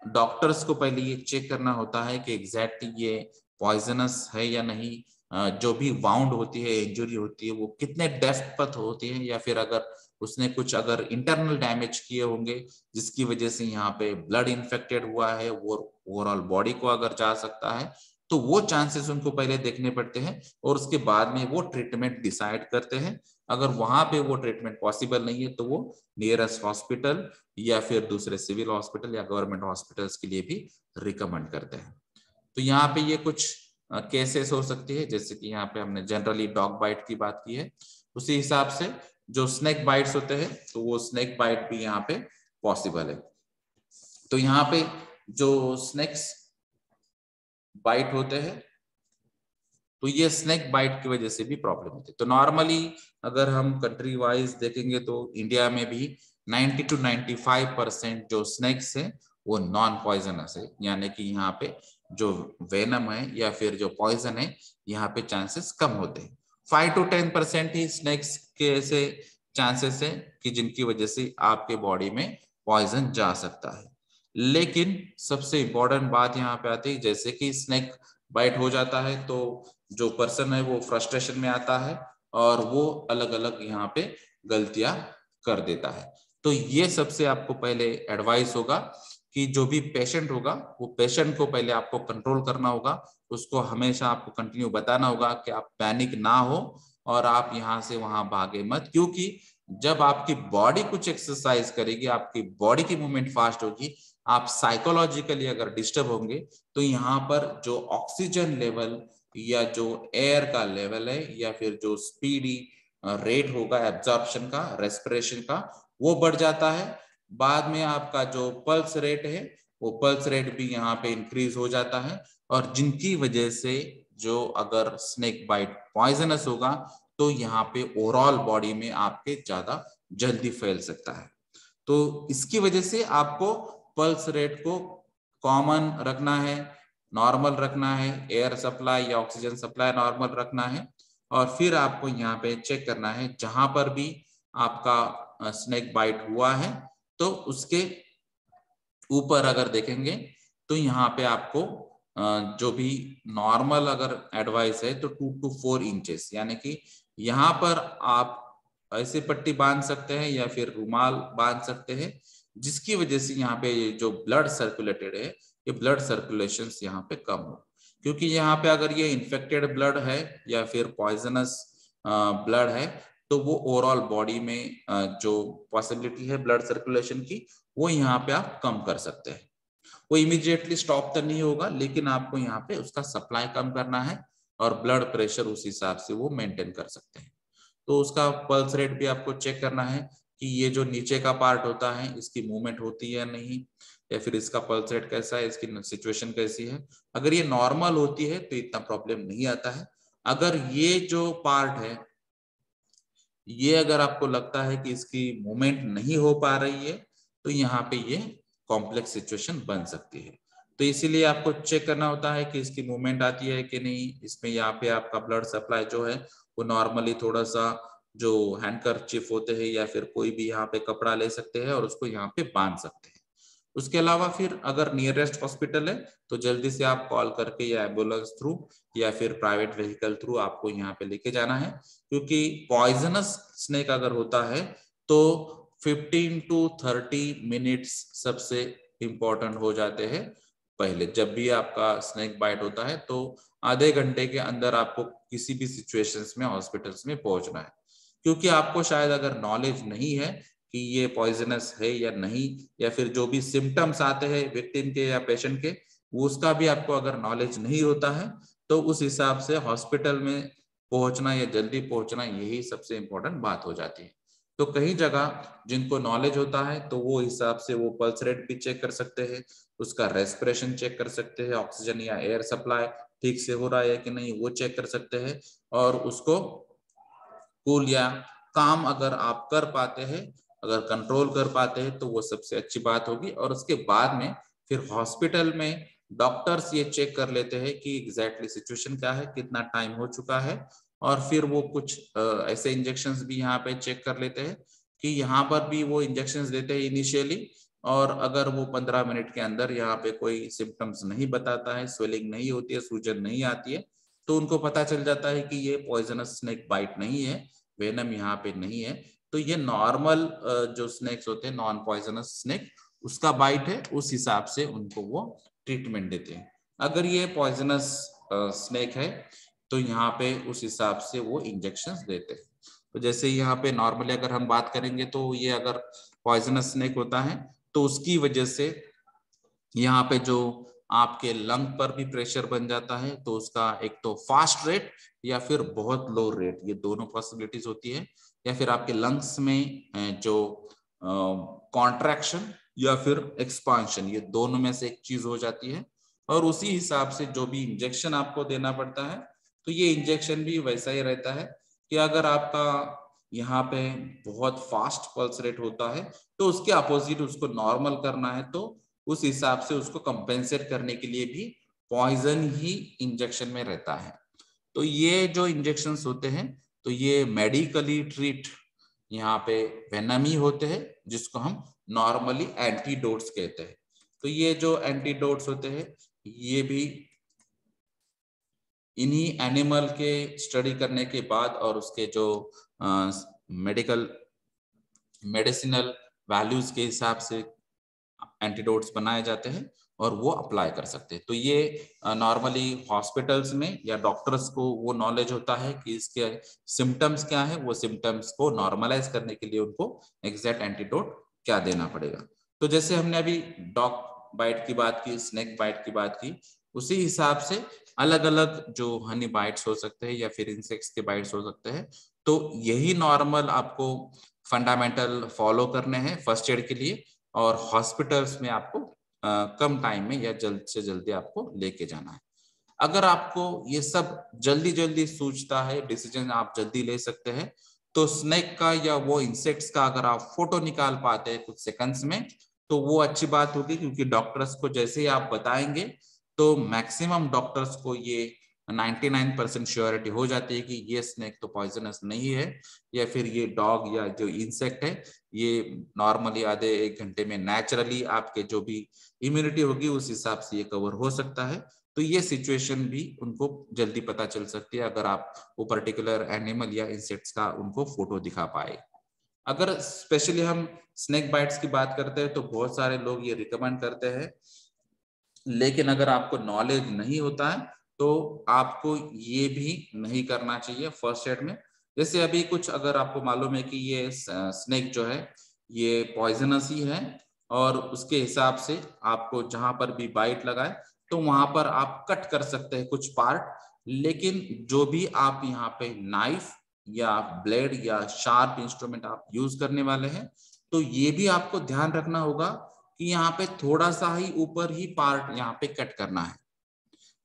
डॉक्टर्स को पहले ये चेक करना होता है कि एग्जैक्टली ये पॉइजनस है या नहीं, जो भी वाउंड होती है, इंजरी होती है, वो कितने डेप्थ पर होती है, या फिर अगर उसने कुछ अगर इंटरनल डैमेज किए होंगे जिसकी वजह से यहाँ पे ब्लड इन्फेक्टेड हुआ है, वो ओवरऑल बॉडी को अगर जा सकता है, तो वो चांसेस उनको पहले देखने पड़ते हैं और उसके बाद में वो ट्रीटमेंट डिसाइड करते हैं। अगर वहां पे वो ट्रीटमेंट पॉसिबल नहीं है तो वो नियरेस्ट हॉस्पिटल या फिर दूसरे सिविल हॉस्पिटल या गवर्नमेंट हॉस्पिटल्स के लिए भी रिकमेंड करते हैं। तो यहाँ पे ये कुछ केसेस हो सकती है, जैसे कि यहाँ पे हमने जनरली डॉग बाइट की बात की है, उसी हिसाब से जो स्नेक बाइट्स होते हैं तो वो स्नेक बाइट भी यहाँ पे पॉसिबल है। तो यहाँ पे जो स्नेक्स बाइट होते हैं तो ये स्नेक बाइट की वजह से भी प्रॉब्लम होती है। तो नॉर्मली अगर हम कंट्री वाइज देखेंगे तो इंडिया में भी 90 to 95% जो स्नेक्स है वो नॉन पॉइजनस है, यानी कि यहाँ पे जो वेनम है या फिर जो पॉइजन है यहाँ पे चांसेस कम होते हैं। 5 to 10% ही स्नेक्स के ऐसे चांसेस है कि जिनकी वजह से आपके बॉडी में पॉइजन जा सकता है। लेकिन सबसे इंपॉर्टेंट बात यहाँ पे आती है, जैसे कि स्नेक बाइट हो जाता है तो जो पर्सन है वो फ्रस्ट्रेशन में आता है और वो अलग अलग यहाँ पे गलतियां कर देता है। तो ये सबसे आपको पहले एडवाइस होगा कि जो भी पेशेंट होगा वो पेशेंट को पहले आपको कंट्रोल करना होगा, उसको हमेशा आपको कंटिन्यू बताना होगा कि आप पैनिक ना हो और आप यहाँ से वहां भागे मत, क्योंकि जब आपकी बॉडी कुछ एक्सरसाइज करेगी, आपकी बॉडी की मूवमेंट फास्ट होगी, आप साइकोलॉजिकली अगर डिस्टर्ब होंगे तो यहाँ पर जो ऑक्सीजन लेवल या जो एयर का लेवल है या फिर जो स्पीडी रेट होगा एब्जॉर्प्शन का, रेस्पिरेशन का, वो बढ़ जाता है। बाद में आपका जो पल्स रेट है वो पल्स रेट भी यहाँ पे इंक्रीज हो जाता है, और जिनकी वजह से जो अगर स्नेक बाइट पॉइजनस होगा तो यहाँ पे ओवरऑल बॉडी में आपके ज्यादा जल्दी फैल सकता है। तो इसकी वजह से आपको पल्स रेट को कॉमन रखना है, नॉर्मल रखना है, एयर सप्लाई या ऑक्सीजन सप्लाई नॉर्मल रखना है, और फिर आपको यहाँ पे चेक करना है जहां पर भी आपका स्नेक बाइट हुआ है तो उसके ऊपर अगर देखेंगे तो यहाँ पे आपको जो भी नॉर्मल अगर एडवाइस है तो 2 to 4 इंचेस, यानी कि यहाँ पर आप ऐसे पट्टी बांध सकते हैं या फिर रुमाल बांध सकते हैं, जिसकी वजह से यहाँ पे जो ब्लड सर्कुलेटेड है ये ब्लड सर्कुलेशन यहाँ पे कम हो। क्योंकि यहाँ पे अगर ये इन्फेक्टेड ब्लड है या फिर पॉइजनस ब्लड है तो वो ओवरऑल बॉडी में जो पॉसिबिलिटी है ब्लड सर्कुलेशन की वो यहाँ पे आप कम कर सकते हैं। वो इमीडिएटली स्टॉप तो नहीं होगा, लेकिन आपको यहाँ पे उसका सप्लाई कम करना है और ब्लड प्रेशर उस हिसाब से वो मेंटेन कर सकते हैं। तो उसका पल्स रेट भी आपको चेक करना है कि ये जो नीचे का पार्ट होता है इसकी मूवमेंट होती है या नहीं, या फिर इसका पल्स रेट कैसा है, इसकी सिचुएशन कैसी है। अगर ये नॉर्मल होती है तो इतना प्रॉब्लम नहीं आता है। अगर ये जो पार्ट है ये अगर आपको लगता है कि इसकी मूवमेंट नहीं हो पा रही है तो यहाँ पे ये कॉम्प्लेक्स सिचुएशन बन सकती है। तो इसीलिए आपको चेक करना होता है कि इसकी मूवमेंट आती है कि नहीं, इसमें यहाँ पे आपका ब्लड सप्लाई जो है वो नॉर्मली थोड़ा सा जो हैंडकरचीफ होते हैं या फिर कोई भी यहाँ पे कपड़ा ले सकते हैं और उसको यहाँ पे बांध सकते हैं। उसके अलावा फिर अगर नियरेस्ट हॉस्पिटल है तो जल्दी से आप कॉल करके या एम्बुलेंस थ्रू या फिर प्राइवेट व्हीकल थ्रू आपको यहाँ पे लेके जाना है। क्योंकि पॉइजनस स्नेक अगर होता है तो 15 to 30 मिनट्स सबसे इंपॉर्टेंट हो जाते हैं। पहले जब भी आपका स्नेक बाइट होता है तो आधे घंटे के अंदर आपको किसी भी सिचुएशंस में हॉस्पिटल्स में पहुंचना है। क्योंकि आपको शायद अगर नॉलेज नहीं है कि ये पॉइजनस है या नहीं, या फिर जो भी सिम्टम्स आते हैं विक्टिम के या पेशेंट के वो उसका भी आपको अगर नॉलेज नहीं होता है तो उस हिसाब से हॉस्पिटल में पहुंचना या जल्दी पहुंचना यही सबसे इंपॉर्टेंट बात हो जाती है। तो कई जगह जिनको नॉलेज होता है तो वो हिसाब से वो पल्स रेट भी चेक कर सकते हैं, उसका रेस्पिरेशन चेक कर सकते हैं, ऑक्सीजन या एयर सप्लाई ठीक से हो रहा है कि नहीं वो चेक कर सकते हैं, और उसको कूल या काम अगर आप कर पाते हैं, अगर कंट्रोल कर पाते हैं तो वो सबसे अच्छी बात होगी। और उसके बाद में फिर हॉस्पिटल में डॉक्टर्स ये चेक कर लेते हैं कि एग्जैक्टली सिचुएशन क्या है, कितना टाइम हो चुका है, और फिर वो कुछ ऐसे इंजेक्शंस भी यहाँ पे चेक कर लेते हैं कि यहाँ पर भी वो इंजेक्शंस देते हैं इनिशियली, और अगर वो 15 मिनट के अंदर यहाँ पे कोई सिम्टम्स नहीं बताता है, स्वेलिंग नहीं होती है, सूजन नहीं आती है, तो उनको पता चल जाता है कि ये पॉइजनस स्नेक बाइट नहीं है, वेनम यहाँ पे नहीं है। तो ये नॉर्मल जो स्नेक्स होते हैं, नॉन पॉइजनस स्नेक, उसका बाइट है, उस हिसाब से उनको वो ट्रीटमेंट देते हैं। अगर ये पॉइजनस स्नेक है तो यहाँ पे उस हिसाब से वो इंजेक्शंस देते हैं। तो जैसे यहाँ पे नॉर्मली अगर हम बात करेंगे तो ये अगर पॉइजनस स्नेक होता है तो उसकी वजह से यहाँ पे जो आपके लंग पर भी प्रेशर बन जाता है, तो उसका एक तो फास्ट रेट या फिर बहुत लो रेट, ये दोनों पॉसिबिलिटीज होती है। या फिर आपके लंग्स में जो कॉन्ट्रैक्शन या फिर एक्सपांशन, ये दोनों में से एक चीज हो जाती है, और उसी हिसाब से जो भी इंजेक्शन आपको देना पड़ता है तो ये इंजेक्शन भी वैसा ही रहता है कि अगर आपका यहाँ पे बहुत फास्ट पल्स रेट होता है तो उसके अपोजिट उसको नॉर्मल करना है, तो उस हिसाब से उसको कंपेंसेट करने के लिए भी पॉइजन ही इंजेक्शन में रहता है। तो ये जो इंजेक्शंस होते हैं तो ये मेडिकली ट्रीट यहाँ पे वेनम ही होते हैं, जिसको हम नॉर्मली एंटीडोट्स कहते हैं। तो ये जो एंटीडोट्स होते हैं ये भी इन्हीं एनिमल के स्टडी करने के बाद और उसके जो मेडिसिनल वैल्यूज के हिसाब से एंटीडोट्स बनाए जाते हैं, और वो अप्लाई कर सकते हैं। तो ये नॉर्मली हॉस्पिटल्स में या डॉक्टर्स को वो नॉलेज होता है कि इसके सिम्टम्स क्या है, वो सिम्टम्स को नॉर्मलाइज करने के लिए उनको एग्जैक्ट एंटीडोट क्या देना पड़ेगा। तो जैसे हमने अभी डॉग बाइट की बात की, स्नेक बाइट की बात की, उसी हिसाब से अलग अलग जो हनी बाइट्स हो सकते हैं या फिर इंसेक्ट्स के बाइट्स हो सकते हैं। तो यही नॉर्मल आपको फंडामेंटल फॉलो करने हैं फर्स्ट एड के लिए, और हॉस्पिटल्स में आपको कम टाइम में या जल्द से जल्दी आपको लेके जाना है। अगर आपको ये सब जल्दी जल्दी सूझता है, डिसीजन आप जल्दी ले सकते हैं, तो स्नेक का या वो इंसेक्ट्स का अगर आप फोटो निकाल पाते हैं कुछ सेकंड्स में, तो वो अच्छी बात होगी, क्योंकि डॉक्टर्स को जैसे ही आप बताएंगे तो मैक्सिमम डॉक्टर्स को ये 99% श्योरिटी हो जाती है कि ये स्नेक तो पॉइजनस नहीं है, या फिर ये डॉग या जो इंसेक्ट है ये नॉर्मली आधे 1 घंटे में नेचुरली आपके जो भी इम्यूनिटी होगी उस हिसाब से ये कवर हो सकता है। तो ये सिचुएशन भी उनको जल्दी पता चल सकती है अगर आप वो पर्टिकुलर एनिमल या इंसेक्ट्स का उनको फोटो दिखा पाए। अगर स्पेशली हम स्नेक बाइट्स की बात करते हैं तो बहुत सारे लोग ये रिकमेंड करते हैं, लेकिन अगर आपको नॉलेज नहीं होता है तो आपको ये भी नहीं करना चाहिए फर्स्ट एड में। जैसे अभी कुछ अगर आपको मालूम है कि ये स्नेक जो है ये पॉइजनस ही है, और उसके हिसाब से आपको जहां पर भी बाइट लगाए तो वहां पर आप कट कर सकते हैं कुछ पार्ट, लेकिन जो भी आप यहाँ पे नाइफ या ब्लेड या शार्प इंस्ट्रूमेंट आप यूज करने वाले हैं, तो ये भी आपको ध्यान रखना होगा कि यहाँ पे थोड़ा सा ही ऊपर ही पार्ट यहाँ पे कट करना है,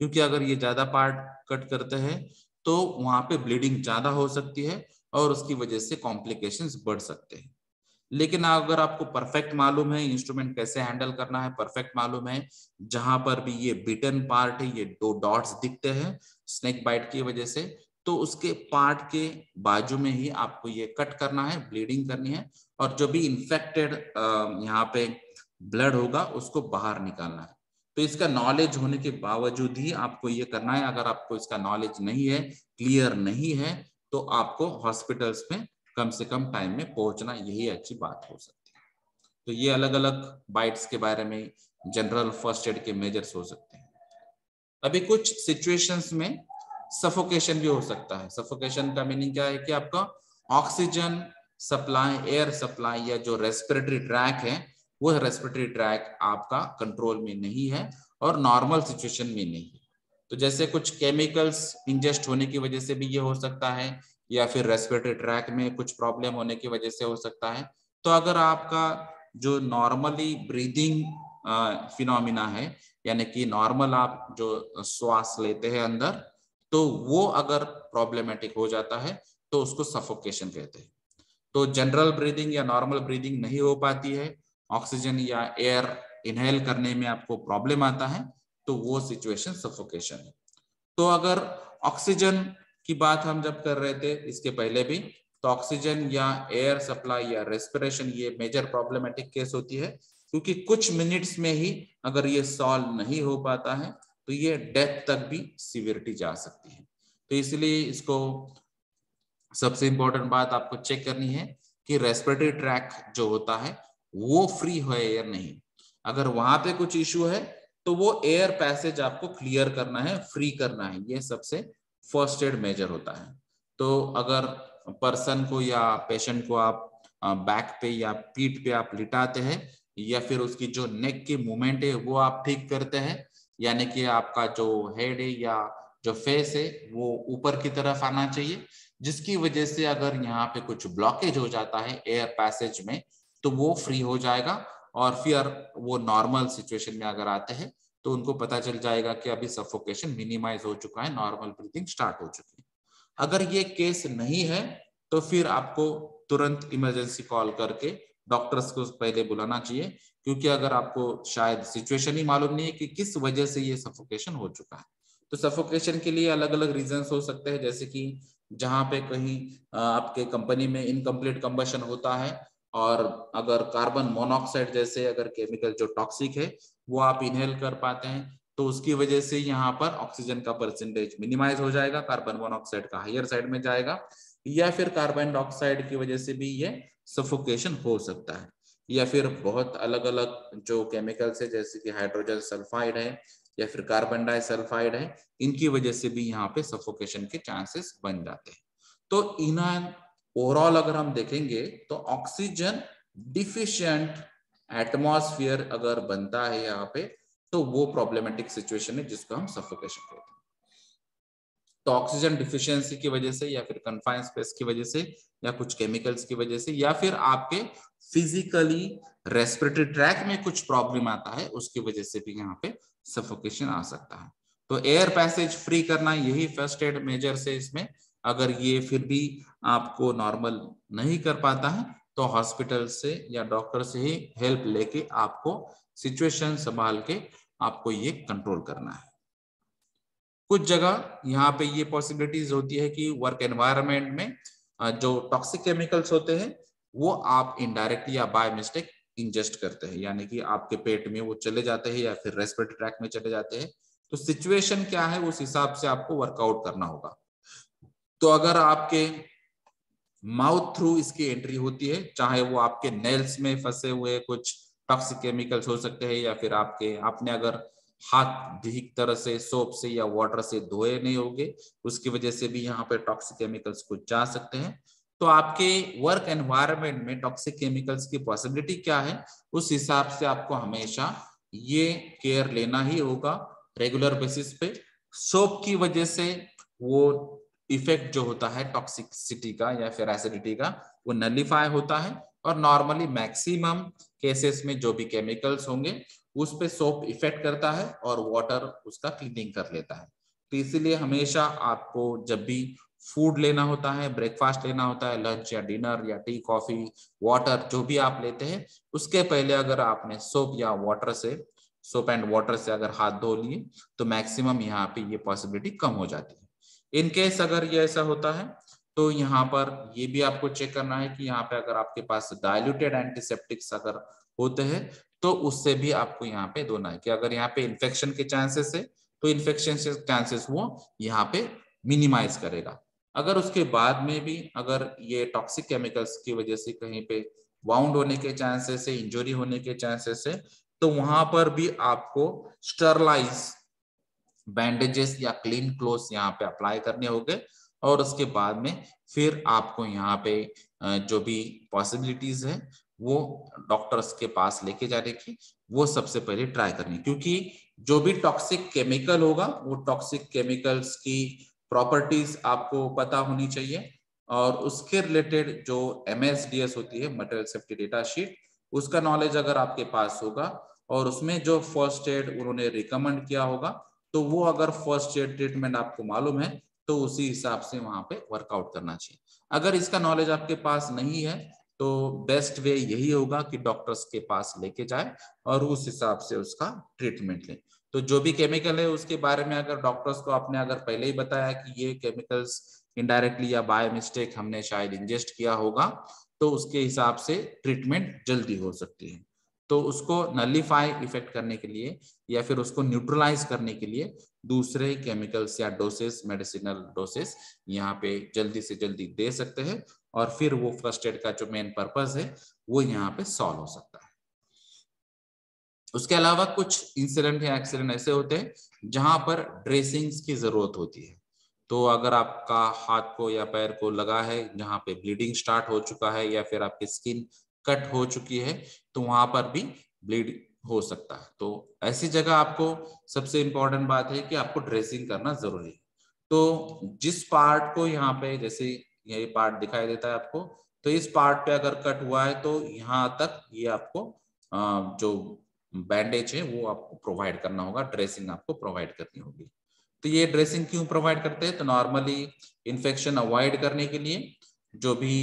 क्योंकि अगर ये ज्यादा पार्ट कट करते हैं तो वहां पे ब्लीडिंग ज्यादा हो सकती है और उसकी वजह से कॉम्प्लिकेशंस बढ़ सकते हैं। लेकिन अगर आपको परफेक्ट मालूम है इंस्ट्रूमेंट कैसे हैंडल करना है, परफेक्ट मालूम है जहां पर भी ये बिटन पार्ट है, ये 2 डॉट्स दिखते हैं स्नेक बाइट की वजह से, तो उसके पार्ट के बाजू में ही आपको ये कट करना है, ब्लीडिंग करनी है, और जो भी इंफेक्टेड यहाँ पे ब्लड होगा उसको बाहर निकालना है। तो इसका नॉलेज होने के बावजूद ही आपको ये करना है। अगर आपको इसका नॉलेज नहीं है, क्लियर नहीं है, तो आपको हॉस्पिटल्स में कम से कम टाइम में पहुंचना यही अच्छी बात हो सकती है। तो ये अलग अलग बाइट्स के बारे में जनरल फर्स्ट एड के मेजर्स हो सकते हैं। अभी कुछ सिचुएशंस में सफोकेशन भी हो सकता है। सफोकेशन का मीनिंग क्या है कि आपका ऑक्सीजन सप्लाई, एयर सप्लाई या जो रेस्पिरेटरी ट्रैक है वो रेस्पिरेटरी ट्रैक आपका कंट्रोल में नहीं है और नॉर्मल सिचुएशन में नहीं है। तो जैसे कुछ केमिकल्स इंजेस्ट होने की वजह से भी ये हो सकता है, या फिर रेस्पिरेटरी ट्रैक में कुछ प्रॉब्लम होने की वजह से हो सकता है। तो अगर आपका जो नॉर्मली ब्रीदिंग फिनोमिना है, यानी कि नॉर्मल आप जो श्वास लेते हैं अंदर, तो वो अगर प्रॉब्लमेटिक हो जाता है तो उसको सफोकेशन कहते हैं। तो जनरल ब्रीदिंग या नॉर्मल ब्रीदिंग नहीं हो पाती है, ऑक्सीजन या एयर इनहेल करने में आपको प्रॉब्लम आता है, तो वो सिचुएशन सफोकेशन है। तो अगर ऑक्सीजन की बात हम जब कर रहे थे इसके पहले भी, तो ऑक्सीजन या एयर सप्लाई या रेस्पिरेशन ये मेजर प्रॉब्लमेटिक केस होती है, क्योंकि कुछ मिनट्स में ही अगर ये सॉल्व नहीं हो पाता है तो ये डेथ तक भी सीवियरिटी जा सकती है। तो इसलिए इसको सबसे इंपॉर्टेंट बात आपको चेक करनी है कि रेस्पिरेटरी ट्रैक जो होता है वो फ्री है या नहीं। अगर वहां पे कुछ इश्यू है तो वो एयर पैसेज आपको क्लियर करना है, फ्री करना है। ये सबसे फर्स्ट एड मेजर होता है। तो अगर पर्सन को या पेशेंट को आप बैक पे या पीठ पे आप लिटाते हैं, या फिर उसकी जो नेक की मूवमेंट है वो आप ठीक करते हैं, यानी कि आपका जो हेड है या जो फेस है वो ऊपर की तरफ आना चाहिए, जिसकी वजह से अगर यहाँ पे कुछ ब्लॉकेज हो जाता है एयर पैसेज में तो वो फ्री हो जाएगा, और फिर वो नॉर्मल सिचुएशन में अगर आते हैं तो उनको पता चल जाएगा कि अभी सफोकेशन मिनिमाइज हो चुका है, नॉर्मल ब्रीथिंग स्टार्ट हो चुकी है। अगर ये केस नहीं है तो फिर आपको तुरंत इमरजेंसी कॉल करके डॉक्टर्स को पहले बुलाना चाहिए, क्योंकि अगर आपको शायद सिचुएशन ही मालूम नहीं है कि किस वजह से ये सफोकेशन हो चुका है। तो सफोकेशन के लिए अलग अलग रीजंस हो सकते हैं, जैसे कि जहां पे कहीं आपके कंपनी में इनकम्प्लीट कंबशन होता है, और अगर कार्बन मोनोऑक्साइड जैसे अगर केमिकल जो टॉक्सिक है वो आप इनहेल कर पाते हैं, तो उसकी वजह से यहाँ पर ऑक्सीजन का परसेंटेज मिनिमाइज हो जाएगा, कार्बन मोनोऑक्साइड का हायर साइड में जाएगा, या फिर कार्बन डाइऑक्साइड की वजह से भी ये सफोकेशन हो सकता है। या फिर बहुत अलग अलग जो केमिकल्स है जैसे कि हाइड्रोजन सल्फाइड है या फिर कार्बन डाइसल्फाइड है, इनकी वजह से भी यहाँ पे सफोकेशन के चांसेस बन जाते हैं। तो इन ओवरऑल अगर हम देखेंगे तो ऑक्सीजन डिफिशिएंट एटमॉस्फेयर अगर बनता है यहाँ पे, तो वो प्रॉब्लमेटिक सिचुएशन है जिसको हम सफोकेशन कहते हैं। तो ऑक्सीजन डिफिशियंसी की वजह से या फिर कन्फाइंड स्पेस की वजह से या कुछ केमिकल्स की वजह से या फिर आपके फिजिकली रेस्पिरेटरी ट्रैक में कुछ प्रॉब्लम आता है, उसकी वजह से भी यहाँ पे सफोकेशन आ सकता है। तो एयर पैसेज फ्री करना यही फर्स्ट एड मेजर से इसमें, अगर ये फिर भी आपको नॉर्मल नहीं कर पाता है तो हॉस्पिटल से या डॉक्टर से ही हेल्प लेके आपको सिचुएशन संभाल के आपको ये कंट्रोल करना है। कुछ जगह यहाँ पे ये पॉसिबिलिटीज होती है कि वर्क एनवायरनमेंट में जो टॉक्सिक केमिकल्स होते हैं वो आप इनडायरेक्टली या बाय मिस्टेक इंजेस्ट करते हैं, यानी कि आपके पेट में वो चले जाते हैं या फिर रेस्पिरेटरी ट्रैक में चले जाते हैं। तो सिचुएशन क्या है उस हिसाब से आपको वर्कआउट करना होगा। तो अगर आपके माउथ थ्रू इसकी एंट्री होती है, चाहे वो आपके नेल्स में फंसे हुए कुछ टॉक्सिक केमिकल्स हो सकते हैं या फिर आपने अगर हाथ ठीक तरह से सोप से या वाटर से धोए नहीं होंगे, उसकी वजह से भी यहाँ पे टॉक्सिक केमिकल्स कुछ जा सकते हैं। तो आपके वर्क एनवायरनमेंट में टॉक्सिक केमिकल्स की पॉसिबिलिटी क्या है, उस हिसाब से आपको हमेशा ये केयर लेना ही होगा रेगुलर बेसिस पे। सोप की वजह से वो इफेक्ट जो होता है टॉक्सिसिटी का या फिर एसिडिटी का, वो नलिफाई होता है और नॉर्मली मैक्सिमम केसेस में जो भी केमिकल्स होंगे उस पे सोप इफेक्ट करता है और वाटर उसका क्लीनिंग कर लेता है। तो इसीलिए हमेशा आपको जब भी फूड लेना होता है, ब्रेकफास्ट लेना होता है, लंच या डिनर या टी कॉफी वाटर जो भी आप लेते हैं, उसके पहले अगर आपने सोप एंड वाटर से अगर हाथ धो लिए तो मैक्सिमम यहाँ पे ये पॉसिबिलिटी कम हो जाती है। इन केस अगर ये ऐसा होता है तो यहाँ पर ये भी आपको चेक करना है कि यहाँ पे अगर आपके पास डाइल्यूटेड एंटीसेप्टिक्स अगर होते हैं तो उससे भी आपको यहाँ पे धोना है कि अगर यहाँ पे इन्फेक्शन के चांसेस है तो इन्फेक्शन के चांसेस वो यहाँ पे मिनिमाइज करेगा। अगर उसके बाद में भी अगर ये टॉक्सिक केमिकल्स की वजह से कहीं पे वाउंड होने के चांसेस है, इंजरी होने के चांसेस है, तो वहां पर भी आपको स्टरलाइज बैंडेजेस या क्लीन क्लोथ्स यहाँ पे अप्लाई करने होंगे और उसके बाद में फिर आपको यहाँ पे जो भी पॉसिबिलिटीज है वो डॉक्टर्स के पास लेके जाने की वो सबसे पहले ट्राई करनी, क्योंकि जो भी टॉक्सिक केमिकल होगा वो टॉक्सिक केमिकल्स की प्रॉपर्टीज आपको पता होनी चाहिए और उसके रिलेटेड जो MSDS होती है मटेरियल सेफ्टी डेटा शीट, उसका नॉलेज अगर आपके पास होगा और उसमें जो फर्स्ट एड उन्होंने रिकमेंड किया होगा तो वो अगर फर्स्ट एड ट्रीटमेंट आपको मालूम है तो उसी हिसाब से वहां पे वर्कआउट करना चाहिए। अगर इसका नॉलेज आपके पास नहीं है तो बेस्ट वे यही होगा कि डॉक्टर्स के पास लेके जाए और उस हिसाब से उसका ट्रीटमेंट लें। तो जो भी केमिकल है उसके बारे में अगर डॉक्टर्स को आपने अगर पहले ही बताया कि ये केमिकल्स इनडायरेक्टली या बाय मिस्टेक हमने शायद इंजेस्ट किया होगा, तो उसके हिसाब से ट्रीटमेंट जल्दी हो सकती है। तो उसको नलिफाई इफेक्ट करने के लिए या फिर उसको न्यूट्रलाइज करने के लिए दूसरे केमिकल्स या डोसेस, मेडिसिनल डोसेस यहाँ पे जल्दी से जल्दी दे सकते हैं और फिर वो फर्स्ट एड का जो मेन पर्पस है वो यहाँ पे सॉल्व हो सकता है। उसके अलावा कुछ इंसिडेंट या एक्सीडेंट ऐसे होते हैं जहां पर ड्रेसिंग्स की जरूरत होती है। तो अगर आपका हाथ को या पैर को लगा है जहां पे ब्लीडिंग स्टार्ट हो चुका है या फिर आपकी स्किन कट हो चुकी है तो वहां पर भी ब्लीड हो सकता है। तो ऐसी जगह आपको सबसे इंपॉर्टेंट बात है कि आपको ड्रेसिंग करना जरूरी है। तो जिस पार्ट को यहाँ पे जैसे ये पार्ट दिखाई देता है आपको, तो इस पार्ट पे अगर कट हुआ है तो यहाँ तक ये आपको जो बैंडेज है वो आपको प्रोवाइड करना होगा, ड्रेसिंग आपको प्रोवाइड करनी होगी। तो ये ड्रेसिंग क्यों प्रोवाइड करते हैं, तो नॉर्मली इन्फेक्शन अवॉइड करने के लिए, जो भी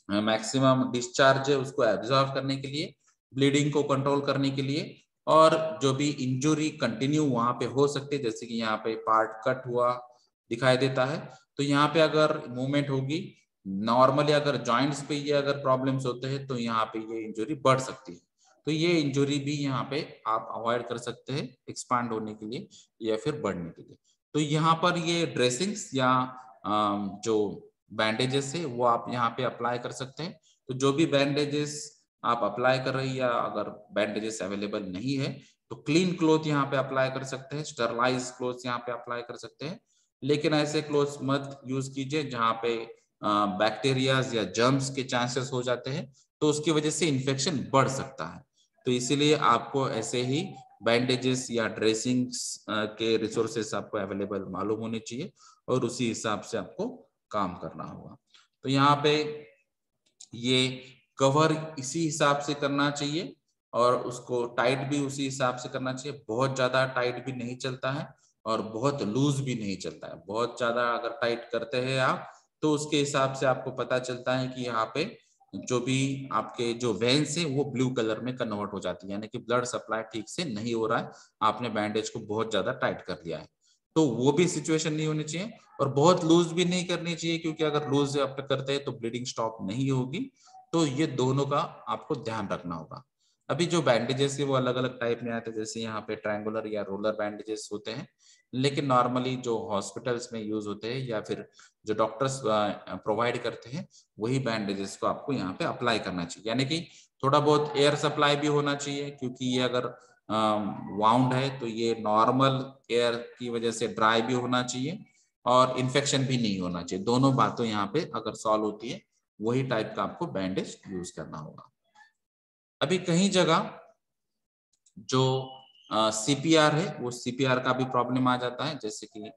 मैक्सिमम डिस्चार्ज है उसको एब्जॉर्ब करने के लिए, ब्लीडिंग को कंट्रोल करने के लिए, और जो भी इंजुरी कंटिन्यू वहां पे हो सकती है, जैसे कि यहाँ पे पार्ट कट हुआ दिखाई देता है तो यहाँ पे अगर मूवमेंट होगी, नॉर्मली अगर जॉइंट्स पे ये अगर प्रॉब्लम्स होते हैं तो यहाँ पे ये इंजुरी बढ़ सकती है। तो ये इंजुरी भी यहाँ पे आप अवॉइड कर सकते हैं एक्सपांड होने के लिए या फिर बढ़ने के लिए। तो यहाँ पर ये ड्रेसिंग्स या जो बैंडेजेस है वो आप यहाँ पे अप्लाई कर सकते हैं। तो जो भी बैंडेजेस आप अप्लाई कर रही, या अगर बैंडेजेस अवेलेबल नहीं है तो क्लीन क्लॉथ यहाँ पे अप्लाई कर सकते हैं, स्टरलाइज क्लॉथ यहाँ पे अप्लाई कर सकते हैं। लेकिन ऐसे क्लॉथ मत यूज कीजिए जहाँ पे बैक्टीरियाज या जर्म्स के चांसेस हो जाते हैं, तो उसकी वजह से इन्फेक्शन बढ़ सकता है। तो इसीलिए आपको ऐसे ही बैंडेजेस या ड्रेसिंग्स के रिसोर्सेस आपको अवेलेबल मालूम होने चाहिए और उसी हिसाब से आपको काम करना होगा। तो यहाँ पे ये कवर इसी हिसाब से करना चाहिए और उसको टाइट भी उसी हिसाब से करना चाहिए। बहुत ज्यादा टाइट भी नहीं चलता है और बहुत लूज भी नहीं चलता है। बहुत ज्यादा अगर टाइट करते हैं आप तो उसके हिसाब से आपको पता चलता है कि यहाँ पे जो भी आपके जो वेन्स है वो ब्लू कलर में कन्वर्ट हो जाती है, यानी कि ब्लड सप्लाई ठीक से नहीं हो रहा है, आपने बैंडेज को बहुत ज्यादा टाइट कर लिया है। तो वो भी सिचुएशन नहीं होनी चाहिए और बहुत लूज भी नहीं करनी चाहिए, क्योंकि अगर लूज आप करते हैं तो ब्लीडिंग स्टॉप नहीं होगी। तो ये दोनों का आपको ध्यान रखना होगा। अभी जो बैंडेजेस है वो अलग अलग टाइप में आते हैं, जैसे यहाँ पे ट्रायंगुलर या रोलर बैंडेजेस होते हैं, लेकिन नॉर्मली जो हॉस्पिटल्स में यूज होते हैं या फिर जो डॉक्टर्स प्रोवाइड करते हैं वही बैंडेजेस को आपको यहाँ पे अप्लाई करना चाहिए। यानी कि थोड़ा बहुत एयर सप्लाई भी होना चाहिए, क्योंकि ये अगर वाउंड है तो ये नॉर्मल एयर की वजह से ड्राई भी होना चाहिए और इन्फेक्शन भी नहीं होना चाहिए। दोनों बातों यहाँ पे अगर सॉल्व होती है वही टाइप का आपको बैंडेज यूज करना होगा। अभी कहीं जगह जो सीपीआर है वो सीपीआर का भी प्रॉब्लम आ जाता है, जैसे कि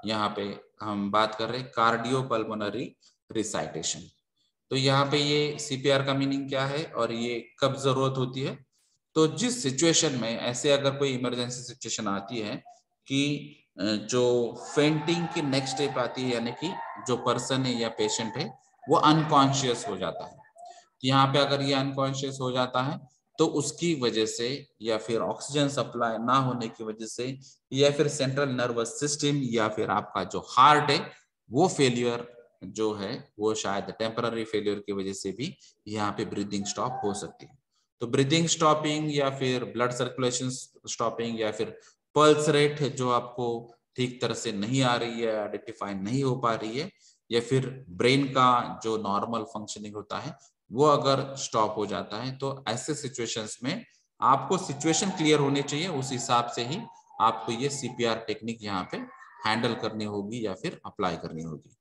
यहाँ पे हम बात कर रहे हैं कार्डियोपल्मोनरी रिसाइटेशन। तो यहाँ पे ये सीपीआर का मीनिंग क्या है और ये कब जरूरत होती है? तो जिस सिचुएशन में ऐसे अगर कोई इमरजेंसी सिचुएशन आती है कि जो फेंटिंग की नेक्स्ट स्टेप आती है, यानी कि जो पर्सन है या पेशेंट है वो अनकॉन्शियस हो जाता है। यहाँ पे अगर ये अनकॉन्शियस हो जाता है तो उसकी वजह से या फिर ऑक्सीजन सप्लाई ना होने की वजह से या फिर सेंट्रल नर्वस सिस्टम या फिर आपका जो हार्ट है वो फेलियर जो है वो शायद टेम्पररी फेलियर की वजह से भी यहाँ पे ब्रीदिंग स्टॉप हो सकती है। तो ब्रीदिंग स्टॉपिंग या फिर ब्लड सर्कुलेशन स्टॉपिंग या फिर पल्स रेट जो आपको ठीक तरह से नहीं आ रही है, आइडेंटिफाई नहीं हो पा रही है, या फिर ब्रेन का जो नॉर्मल फंक्शनिंग होता है वो अगर स्टॉप हो जाता है, तो ऐसे सिचुएशंस में आपको सिचुएशन क्लियर होनी चाहिए, उस हिसाब से ही आपको ये सीपीआर टेक्निक यहाँ पे हैंडल करनी होगी या फिर अप्लाई करनी होगी।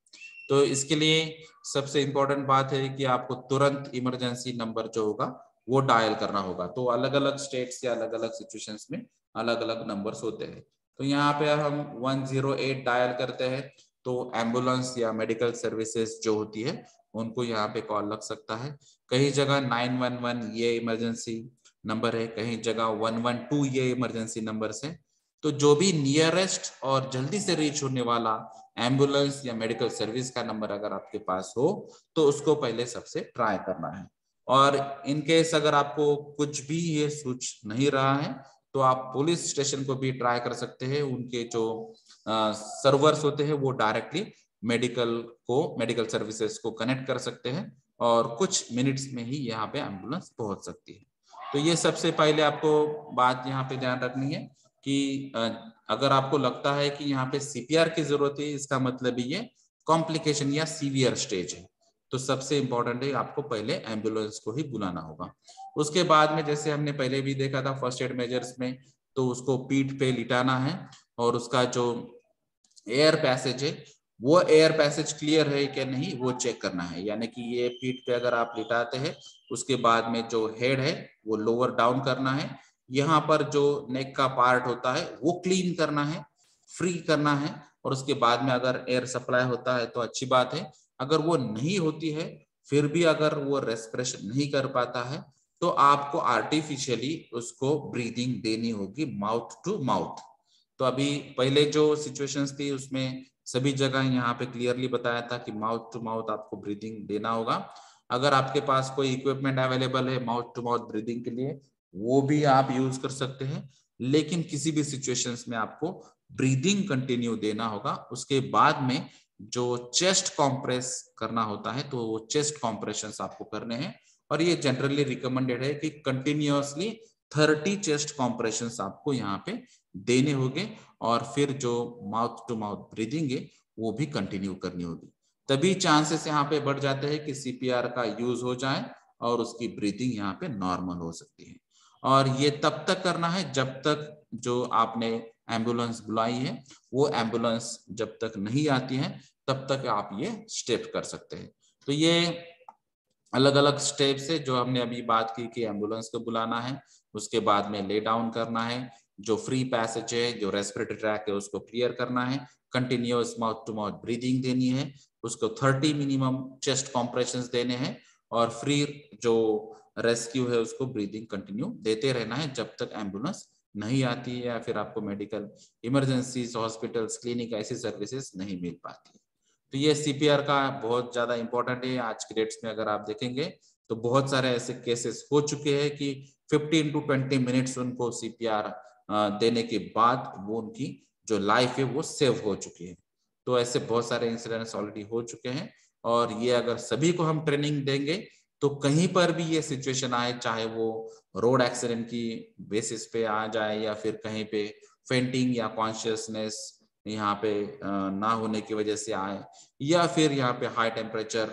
तो इसके लिए सबसे इंपॉर्टेंट बात है कि आपको तुरंत इमरजेंसी नंबर जो होगा वो डायल करना होगा। तो अलग अलग स्टेट्स या अलग अलग सिचुएशंस में अलग अलग नंबर्स होते हैं। तो यहाँ पे हम 108 डायल करते हैं तो एम्बुलेंस या मेडिकल सर्विसेज जो होती है उनको यहाँ पे कॉल लग सकता है। कहीं जगह 911 ये इमरजेंसी नंबर है, कहीं जगह 112 ये इमरजेंसी नंबर है। तो जो भी नियरेस्ट और जल्दी से रीच होने वाला एम्बुलेंस या मेडिकल सर्विस का नंबर अगर आपके पास हो तो उसको पहले सबसे ट्राई करना है। और इन केस अगर आपको कुछ भी ये सूझ नहीं रहा है तो आप पुलिस स्टेशन को भी ट्राई कर सकते हैं। उनके जो सर्वर्स होते हैं वो डायरेक्टली मेडिकल सर्विसेज को कनेक्ट कर सकते हैं और कुछ मिनट्स में ही यहाँ पे एम्बुलेंस पहुंच सकती है। तो ये सबसे पहले आपको बात यहाँ पे ध्यान रखनी है कि अगर आपको लगता है कि यहाँ पे सीपीआर की जरूरत है, इसका मतलब ये कॉम्प्लिकेशन या सीवियर स्टेज है, तो सबसे इंपॉर्टेंट है आपको पहले एम्बुलेंस को ही बुलाना होगा। उसके बाद में जैसे हमने पहले भी देखा था फर्स्ट एड मेजर्स में, तो उसको पीठ पे लिटाना है और उसका जो एयर पैसेज है वो एयर पैसेज क्लियर है कि नहीं वो चेक करना है। यानी कि ये पीठ पे अगर आप लिटाते हैं उसके बाद में जो हेड है वो लोअर डाउन करना है, यहाँ पर जो नेक का पार्ट होता है वो क्लीन करना है, फ्री करना है। और उसके बाद में अगर एयर सप्लाई होता है तो अच्छी बात है, अगर वो नहीं होती है फिर भी अगर वो रेस्पिरेशन नहीं कर पाता है तो आपको आर्टिफिशियली उसको ब्रीदिंग देनी होगी माउथ टू माउथ। तो अभी पहले जो सिचुएशंस थी उसमें सभी जगह यहाँ पे क्लियरली बताया था कि माउथ टू माउथ आपको ब्रीदिंग देना होगा। अगर आपके पास कोई इक्विपमेंट अवेलेबल है माउथ टू माउथ ब्रीदिंग के लिए वो भी आप यूज कर सकते हैं, लेकिन किसी भी सिचुएशंस में आपको ब्रीदिंग कंटिन्यू देना होगा। उसके बाद में जो चेस्ट कॉम्प्रेस करना होता है तो वो चेस्ट कॉम्प्रेशंस आपको करने हैं और ये जनरली रिकमेंडेड है कि कंटिन्यूअसली 30 चेस्ट कॉम्प्रेशंस आपको यहाँ पे देने होंगे और फिर जो माउथ टू माउथ ब्रीदिंग है वो भी कंटिन्यू करनी होगी। तभी चांसेस यहाँ पे बढ़ जाते हैं कि सीपीआर का यूज हो जाए और उसकी ब्रीथिंग यहाँ पे नॉर्मल हो सकती है। और ये तब तक करना है जब तक जो आपने एम्बुलेंस बुलाई है वो एम्बुलेंस जब तक नहीं आती है तब तक आप ये स्टेप कर सकते हैं। तो ये अलग अलग स्टेप्स है जो हमने अभी बात की कि एम्बुलेंस को बुलाना है, उसके बाद में ले डाउन करना है, जो फ्री पैसेज है, जो रेस्पिरेटरी ट्रैक है उसको क्लियर करना है, continuous mouth to mouth breathing देनी है, उसको 30 मिनिमम चेस्ट कॉम्प्रेशंस देने हैं और फ्री जो रेस्क्यू है उसको ब्रीदिंग कंटिन्यू देते रहना है जब तक एम्बुलेंस नहीं आती है या फिर आपको मेडिकल इमरजेंसीज, हॉस्पिटल्स, क्लिनिक ऐसी सर्विसेज नहीं मिल पाती है। तो ये सीपीआर का बहुत ज्यादा इंपॉर्टेंट है। आज के डेट्स में अगर आप देखेंगे तो बहुत सारे ऐसे केसेस हो चुके हैं कि 15 to 20 मिनट्स उनको सीपीआर देने के बाद वो उनकी जो लाइफ है वो सेव हो चुकी है। तो ऐसे बहुत सारे इंसिडेंट्स ऑलरेडी हो चुके हैं और ये अगर सभी को हम ट्रेनिंग देंगे तो कहीं पर भी ये सिचुएशन आए, चाहे वो रोड एक्सीडेंट की बेसिस पे आ जाए या फिर कहीं पे फेंटिंग या कॉन्शियसनेस यहाँ पे ना होने की वजह से आए या फिर यहाँ पे हाई टेम्परेचर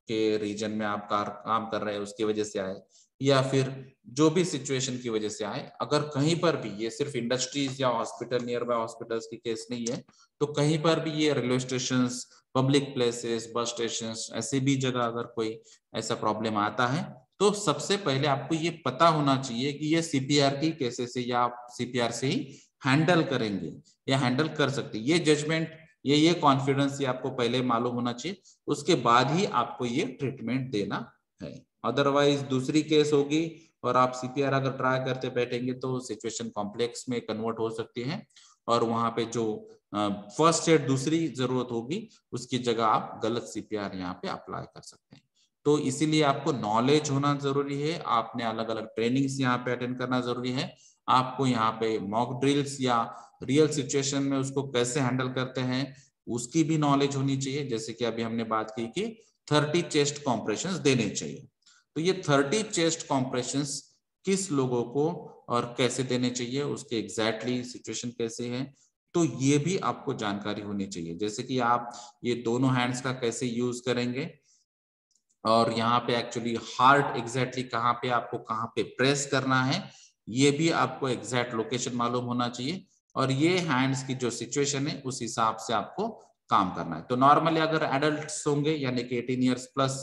के रीजन में आप काम कर रहे हैं उसकी वजह से आए या फिर जो भी सिचुएशन की वजह से आए, अगर कहीं पर भी ये सिर्फ इंडस्ट्रीज या हॉस्पिटल, नियर बाय हॉस्पिटल्स की केस नहीं है, तो कहीं पर भी ये railway station, public places, bus station, ऐसी भी जगह अगर कोई ऐसा प्रॉब्लम आता है तो सबसे पहले आपको ये पता होना चाहिए कि ये सीपीआर की केसेस से या आप सीपीआर से ही हैंडल करेंगे या हैंडल कर सकते, ये जजमेंट, ये कॉन्फिडेंस ये आपको पहले मालूम होना चाहिए, उसके बाद ही आपको ये ट्रीटमेंट देना है। अदरवाइज दूसरी केस होगी और आप सीपीआर अगर ट्राई करते बैठेंगे तो सिचुएशन कॉम्प्लेक्स में कन्वर्ट हो सकती है और वहां पे जो फर्स्ट एड दूसरी जरूरत होगी उसकी जगह आप गलत सीपीआर यहाँ पे अप्लाई कर सकते हैं। तो इसीलिए आपको नॉलेज होना जरूरी है, आपने अलग अलग ट्रेनिंग्स यहाँ पे अटेंड करना जरूरी है, आपको यहाँ पे मॉक ड्रिल्स या रियल सिचुएशन में उसको कैसे हैंडल करते हैं उसकी भी नॉलेज होनी चाहिए। जैसे कि अभी हमने बात की कि 30 चेस्ट कॉम्प्रेशंस देने चाहिए, तो ये 30 चेस्ट कॉम्प्रेशंस किस लोगों को और कैसे देने चाहिए, उसके एग्जैक्टली सिचुएशन कैसे है, तो ये भी आपको जानकारी होनी चाहिए। जैसे कि आप ये दोनों हैंड्स का कैसे यूज करेंगे और यहाँ पे एक्चुअली हार्ट एग्जैक्टली कहाँ पे आपको कहाँ पे प्रेस करना है, ये भी आपको एग्जैक्ट लोकेशन मालूम होना चाहिए और ये हैंड्स की जो सिचुएशन है उस हिसाब से आपको काम करना है। तो नॉर्मली अगर एडल्ट्स होंगे यानी कि 18 ईयर्स प्लस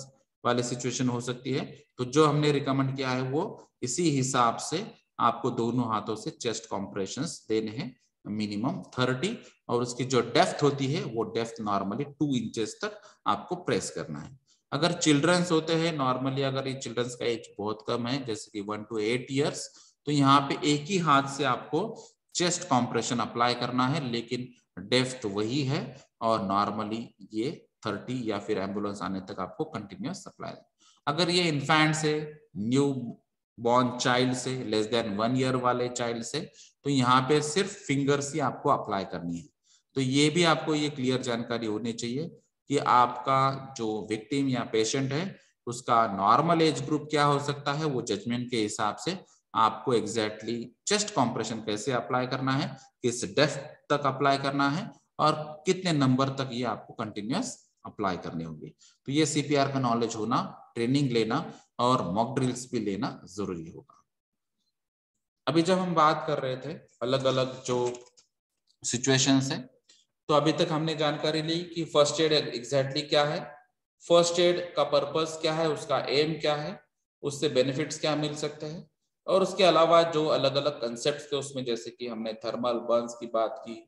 वाली सिचुएशन हो सकती है, तो जो हमने रिकमेंड किया है वो इसी हिसाब से आपको दोनों हाथों से चेस्ट कॉम्प्रेशंस देने हैं मिनिमम 30 और उसकी जो डेप्थ होती है वो डेप्थ नॉर्मली 2 इंचेस तक आपको प्रेस करना है। अगर चिल्ड्रंस होते हैं नॉर्मली, अगर ये चिल्ड्रंस का एज बहुत कम है जैसे कि 1 to 8 ईयर्स, तो यहाँ पे एक ही हाथ से आपको चेस्ट कॉम्प्रेशन अप्लाई करना है लेकिन डेप्थ वही है और नॉर्मली ये 30 या फिर एम्बुलेंस आने तक आपको कंटिन्यूअस अप्लाई। अगर ये इन्फेंट से, न्यू बॉर्न चाइल्ड से, लेस देन 1 ईयर वाले चाइल्ड से, तो यहाँ पे सिर्फ फिंगर्स ही आपको अप्लाई करनी है। तो ये भी आपको ये क्लियर जानकारी होनी चाहिए कि आपका जो विक्टिम या पेशेंट है उसका नॉर्मल एज ग्रुप क्या हो सकता है, वो जजमेंट के हिसाब से आपको एग्जैक्टली चेस्ट कॉम्प्रेशन कैसे अप्लाई करना है, किस डेप्थ तक अप्लाई करना है और कितने नंबर तक ये आपको कंटिन्यूअस अप्लाई करनी होगी। तो ये सीपीआर का नॉलेज होना, ट्रेनिंग लेना और मॉक ड्रिल्स भी लेना जरूरी होगा। अभी जब हम बात कर रहे थे अलग अलग जो सिचुएशंस है, तो अभी तक हमने जानकारी ली कि फर्स्ट एड एग्जैक्टली क्या है, फर्स्ट एड का पर्पस क्या है, उसका एम क्या है, उससे बेनिफिट्स क्या मिल सकते हैं और उसके अलावा जो अलग अलग कंसेप्ट थे उसमें जैसे कि हमने थर्मल बर्न्स की बात की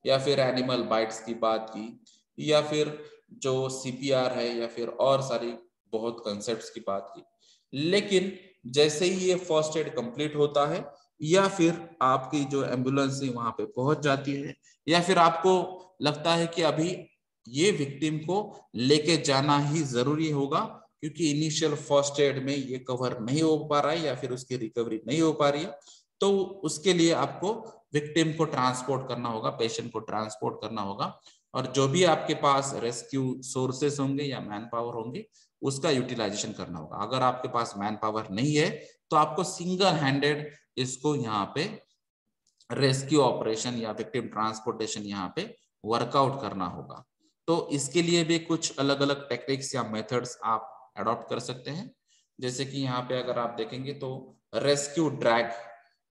या फिर एनिमल बाइट्स की बात की या फिर जो सीपीआर है या फिर और सारी बहुत कंसेप्ट्स की बात की। लेकिन जैसे ही ये फर्स्ट एड कंप्लीट होता है या फिर आपकी जो एम्बुलेंस है वहां पे पहुंच जाती है या फिर आपको लगता है कि अभी ये विक्टिम को लेके जाना ही जरूरी होगा क्योंकि इनिशियल फर्स्ट एड में ये कवर नहीं हो पा रहा है या फिर उसकी रिकवरी नहीं हो पा रही है, तो उसके लिए आपको विक्टिम को ट्रांसपोर्ट करना होगा, पेशेंट को ट्रांसपोर्ट करना होगा और जो भी आपके पास रेस्क्यू सोर्सेस होंगे या मैन पावर होंगे उसका यूटिलाइजेशन करना होगा। अगर आपके पास मैन पावर नहीं है तो आपको सिंगल हैंडेड इसको यहाँ पे रेस्क्यू ऑपरेशन या विक्टिम ट्रांसपोर्टेशन यहाँ पे वर्कआउट करना होगा। तो इसके लिए भी कुछ अलग अलग टेक्निक्स या मेथड्स आप अडॉप्ट कर सकते हैं। जैसे कि यहाँ पे अगर आप देखेंगे तो रेस्क्यू ड्रैग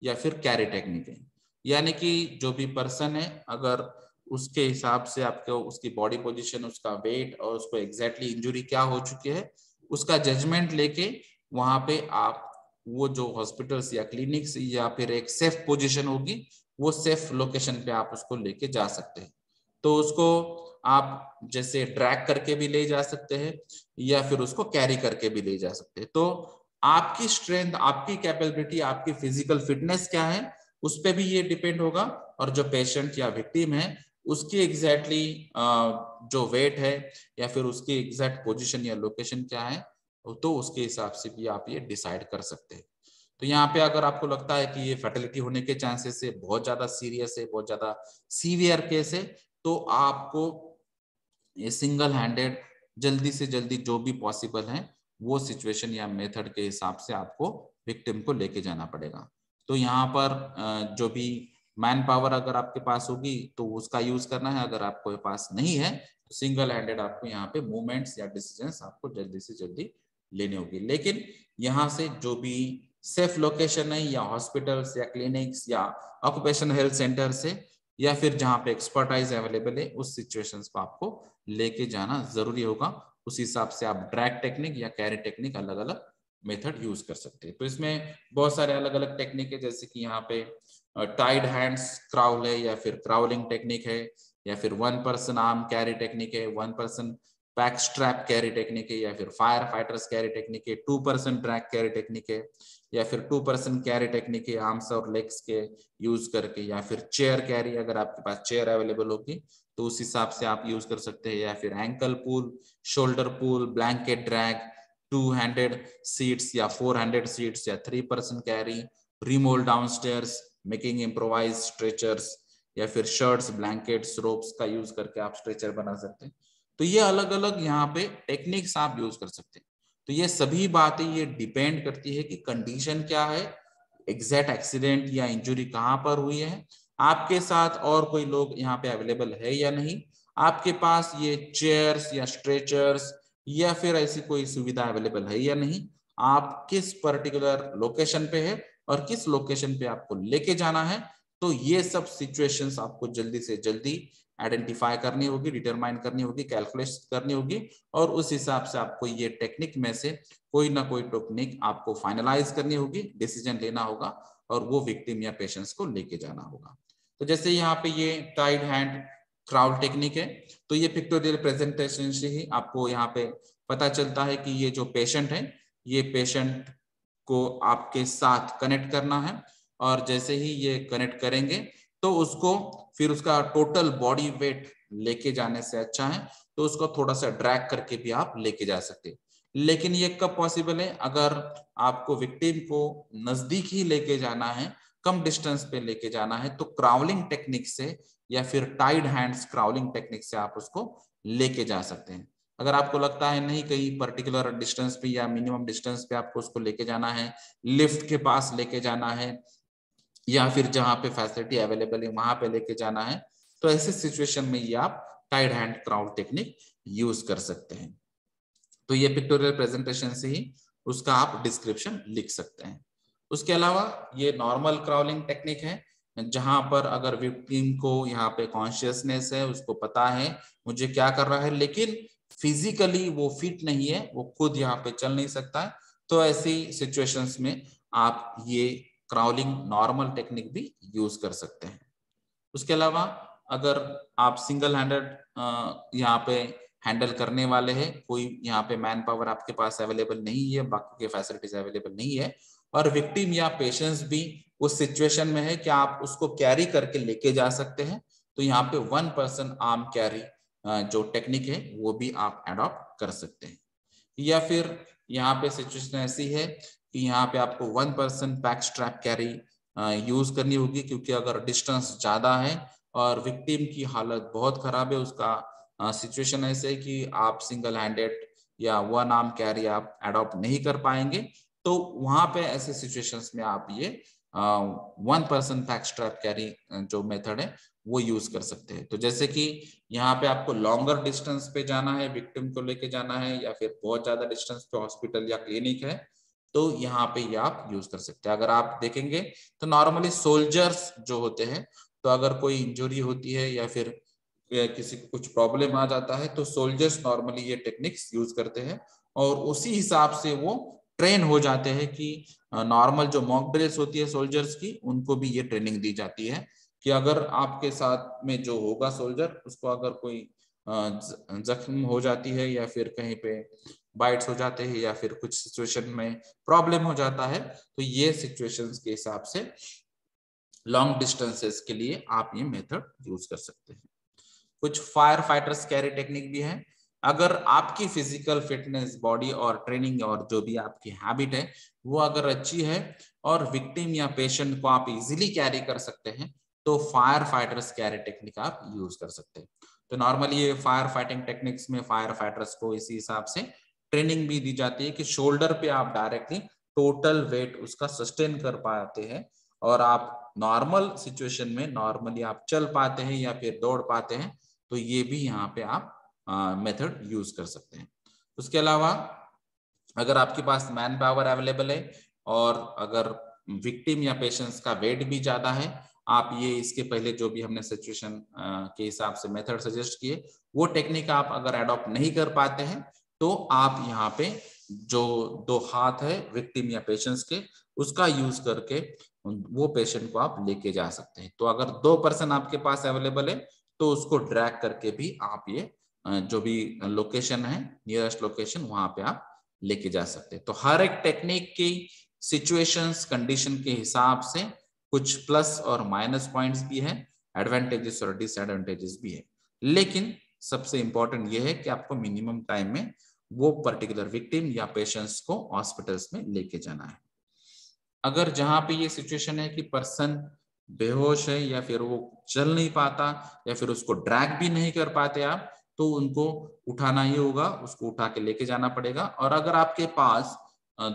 या फिर कैरी टेक्निक है, यानी कि जो भी पर्सन है अगर उसके हिसाब से आपको उसकी बॉडी पोजीशन, उसका वेट और उसको एग्जैक्टली इंजुरी क्या हो चुकी है उसका जजमेंट लेके वहां पे आप वो जो हॉस्पिटल्स या क्लिनिक्स या फिर एक सेफ पोजीशन होगी वो सेफ लोकेशन पे आप उसको लेके जा सकते हैं। तो उसको आप जैसे ड्रैग करके भी ले जा सकते हैं या फिर उसको कैरी करके भी ले जा सकते हैं। तो आपकी स्ट्रेंथ, आपकी कैपेबिलिटी, आपकी फिजिकल फिटनेस क्या है उस पर भी ये डिपेंड होगा, और जो पेशेंट या विक्टिम है उसकी एग्जैक्टली जो वेट है या फिर उसकी एग्जैक्ट पोजीशन या लोकेशन क्या है, तो उसके हिसाब से भी आप ये डिसाइड कर सकते हैं। तो यहाँ पे अगर आपको लगता है कि ये फर्टिलिटी होने के चांसेस है, बहुत ज्यादा सीरियस है, बहुत ज्यादा सीवियर केस है, तो आपको ये सिंगल हैंडेड जल्दी से जल्दी जो भी पॉसिबल है वो सिचुएशन या मेथड के हिसाब से आपको विक्टिम को लेके जाना पड़ेगा। तो यहाँ पर जो भी मैन पावर अगर आपके पास होगी तो उसका यूज करना है, अगर आपके पास नहीं है तो सिंगल हैंडेड आपको यहाँ पे मूवमेंट्स या डिसीजंस आपको जल्दी से जल्दी लेने होगी। लेकिन यहाँ से जो भी सेफ लोकेशन है या हॉस्पिटल्स या क्लिनिक्स या ऑक्यूपेशन हेल्थ सेंटर से या फिर जहाँ पे एक्सपर्टाइज अवेलेबल है उस सिचुएशंस को आपको लेके जाना जरूरी होगा। उस हिसाब से आप ड्रैग टेक्निक या कैरी टेक्निक अलग अलग मेथड यूज कर सकते हैं। तो इसमें बहुत सारे अलग अलग टेक्निक है, जैसे कि यहाँ पे टाइड हैंड्स क्राउल है या फिर क्राउलिंग टेक्निक है या फिर one person arm carry technique है, one person back strap carry technique है या फिर फायर फाइटर्स कैरी टेक्निक है, 2% ड्रैग कैरी टेक्निक है या फिर 2% कैरी टेक्निक है आर्म्स और लेग्स के यूज करके, या फिर चेयर कैरी अगर आपके पास चेयर अवेलेबल होगी तो उस हिसाब से आप यूज कर सकते हैं, या फिर एंकल पुल, शोल्डर पुल, ब्लैंकेट ड्रैग, 200 सीट्स या 400 सीट्स या 3% carry, removal downstairs, making improvise stretchers या फिर शर्ट्स, ब्लैंकेट्स, रोप्स का यूज करके आप स्ट्रेचर बना सकते हैं। तो ये अलग अलग यहाँ पे टेक्निक्स आप यूज कर सकते हैं। तो ये सभी बातें ये डिपेंड करती है कि कंडीशन क्या है, एग्जैक्ट एक्सीडेंट या इंजुरी कहाँ पर हुई है, आपके साथ और कोई लोग यहाँ पे अवेलेबल है या नहीं, आपके पास ये चेयर्स या स्ट्रेचर्स या फिर ऐसी कोई सुविधा अवेलेबल है या नहीं, आप किस पर्टिकुलर लोकेशन पे है और किस लोकेशन पे आपको लेके जाना है। तो ये सब सिचुएशंस आपको जल्दी से जल्दी आइडेंटिफाई करनी होगी, डिटरमाइन करनी होगी, कैलकुलेट करनी होगी, और उस हिसाब से आपको ये टेक्निक में से कोई ना कोई टेक्निक आपको फाइनलाइज करनी होगी, डिसीजन लेना होगा और वो विक्टिम या पेशेंट्स को लेके जाना होगा। तो जैसे यहाँ पे ये टाइड हैंड क्राउल टेक्निक है, तो ये पिक्टोरियल प्रेजेंटेशन से ही आपको यहाँ पे पता चलता है कि ये जो पेशेंट है, ये पेशेंट को आपके साथ कनेक्ट करना है, और जैसे ही ये कनेक्ट करेंगे तो उसको फिर उसका टोटल बॉडी वेट लेके जाने से अच्छा है तो उसको थोड़ा सा ड्रैग करके भी आप लेके जा सकते हैं। लेकिन ये कब पॉसिबल है, अगर आपको विक्टिम को नजदीक ही लेके जाना है, कम डिस्टेंस पे लेके जाना है, तो क्राउलिंग टेक्निक से या फिर टाइड हैंड्स क्राउलिंग टेक्निक से आप उसको लेके जा सकते हैं। अगर आपको लगता है नहीं कहीं पर्टिकुलर डिस्टेंस पे या मिनिमम डिस्टेंस पे आपको उसको लेके जाना है, लिफ्ट के पास लेके जाना है या फिर जहां पे फैसिलिटी अवेलेबल है वहां पे लेके जाना है, तो ऐसे सिचुएशन में ये आप tied hand crawl technique use कर सकते हैं। तो ये पिक्टोरियल प्रेजेंटेशन से ही उसका आप डिस्क्रिप्शन लिख सकते हैं। उसके अलावा ये नॉर्मल क्राउलिंग टेक्निक है, जहां पर अगर विक्टिम को यहाँ पे कॉन्शियसनेस है, उसको पता है मुझे क्या कर रहा है, लेकिन फिजिकली वो फिट नहीं है, वो खुद यहाँ पे चल नहीं सकता है, तो ऐसी सिचुएशंस में आप ये क्राउलिंग नॉर्मल टेक्निक भी यूज कर सकते हैं। उसके अलावा अगर आप सिंगल हैंडेड यहाँ पे हैंडल करने वाले हैं, कोई यहाँ पे मैन पावर आपके पास अवेलेबल नहीं है, बाकी के फैसिलिटीज अवेलेबल नहीं है, और विक्टिम या पेशेंट्स भी उस सिचुएशन में है कि आप उसको कैरी करके लेके जा सकते हैं, तो यहाँ पे 1% आर्म कैरी जो टेक्निक है वो भी आप अडॉप्ट कर सकते हैं। या फिर यहाँ पे सिचुएशन ऐसी है कि यहाँ पे आपको 1% बैक स्ट्रैप कैरी यूज करनी होगी, क्योंकि अगर डिस्टेंस ज्यादा है और विक्टिम की हालत बहुत खराब है, उसका सिचुएशन ऐसे है कि आप सिंगल हैंडेड या वन आर्म कैरी आप अडॉप्ट नहीं कर पाएंगे, तो वहां पे ऐसे सिचुएशंस में आप ये 1% बैक स्ट्रैप कैरी जो मेथड है वो यूज कर सकते हैं। तो जैसे कि यहाँ पे आपको लॉन्गर डिस्टेंस पे जाना है, विक्टिम को लेके जाना है, या फिर बहुत ज्यादा डिस्टेंस पे हॉस्पिटल या क्लिनिक है, तो यहाँ पे ये आप यूज कर सकते हैं। अगर आप देखेंगे तो नॉर्मली सोल्जर्स जो होते हैं, तो अगर कोई इंजरी होती है या फिर किसी को कुछ प्रॉब्लम आ जाता है, तो सोल्जर्स नॉर्मली ये टेक्निक्स यूज करते हैं और उसी हिसाब से वो ट्रेन हो जाते हैं कि नॉर्मल जो मॉक ड्रिल्स होती है सोल्जर्स की, उनको भी ये ट्रेनिंग दी जाती है कि अगर आपके साथ में जो होगा सोल्जर, उसको अगर कोई जख्म हो जाती है या फिर कहीं पे बाइट्स हो जाते हैं या फिर कुछ सिचुएशन में प्रॉब्लम हो जाता है, तो ये सिचुएशंस के हिसाब से लॉन्ग डिस्टेंसेस के लिए आप ये मेथड यूज कर सकते हैं। कुछ फायर फाइटर्स कैरी टेक्निक भी है। अगर आपकी फिजिकल फिटनेस, बॉडी और ट्रेनिंग और जो भी आपकी हैबिट है वो अगर अच्छी है और विक्टिम या पेशेंट को आप इजीली कैरी कर सकते हैं, तो फायर फाइटर्स कैरी टेक्निक आप यूज कर सकते हैं। तो नॉर्मली ये फायर फाइटिंग टेक्निक्स में फायर फाइटर्स को इसी हिसाब से ट्रेनिंग भी दी जाती है कि शोल्डर पे आप डायरेक्टली टोटल वेट उसका सस्टेन कर पाते हैं और आप नॉर्मल सिचुएशन में नॉर्मली आप चल पाते हैं या फिर दौड़ पाते हैं, तो ये भी यहाँ पे आप मेथड यूज कर सकते हैं। उसके अलावा अगर आपके पास मैन पावर अवेलेबल है और अगर विक्टिम या पेशेंट्स का वेट भी ज्यादा है, आप ये इसके पहले जो भी हमने सिचुएशन के हिसाब से मेथड सजेस्ट किए, वो टेक्निक आप अगर अडॉप्ट नहीं कर पाते हैं, तो आप यहाँ पे जो 2 हाथ है विक्टिम या पेशेंट्स के, उसका यूज करके वो पेशेंट को आप लेके जा सकते हैं। तो अगर 2 पर्सन आपके पास अवेलेबल है, तो उसको ड्रैग करके भी आप ये जो भी लोकेशन है, नियरेस्ट लोकेशन, वहां पे आप लेके जा सकते हैं। तो हर एक टेक्निक की सिचुएशंस, कंडीशन के हिसाब से कुछ प्लस और माइनस पॉइंट्स भी है, एडवांटेजेस और डिसएडवांटेजेस भी है, लेकिन सबसे इंपॉर्टेंट ये है कि आपको मिनिमम टाइम में वो पर्टिकुलर विक्टिम या पेशेंट्स को हॉस्पिटल्स में लेके जाना है। अगर जहां पे ये सिचुएशन है कि पर्सन बेहोश है या फिर वो चल नहीं पाता या फिर उसको ड्रैग भी नहीं कर पाते आप, तो उनको उठाना ही होगा, उसको उठा के लेके जाना पड़ेगा। और अगर आपके पास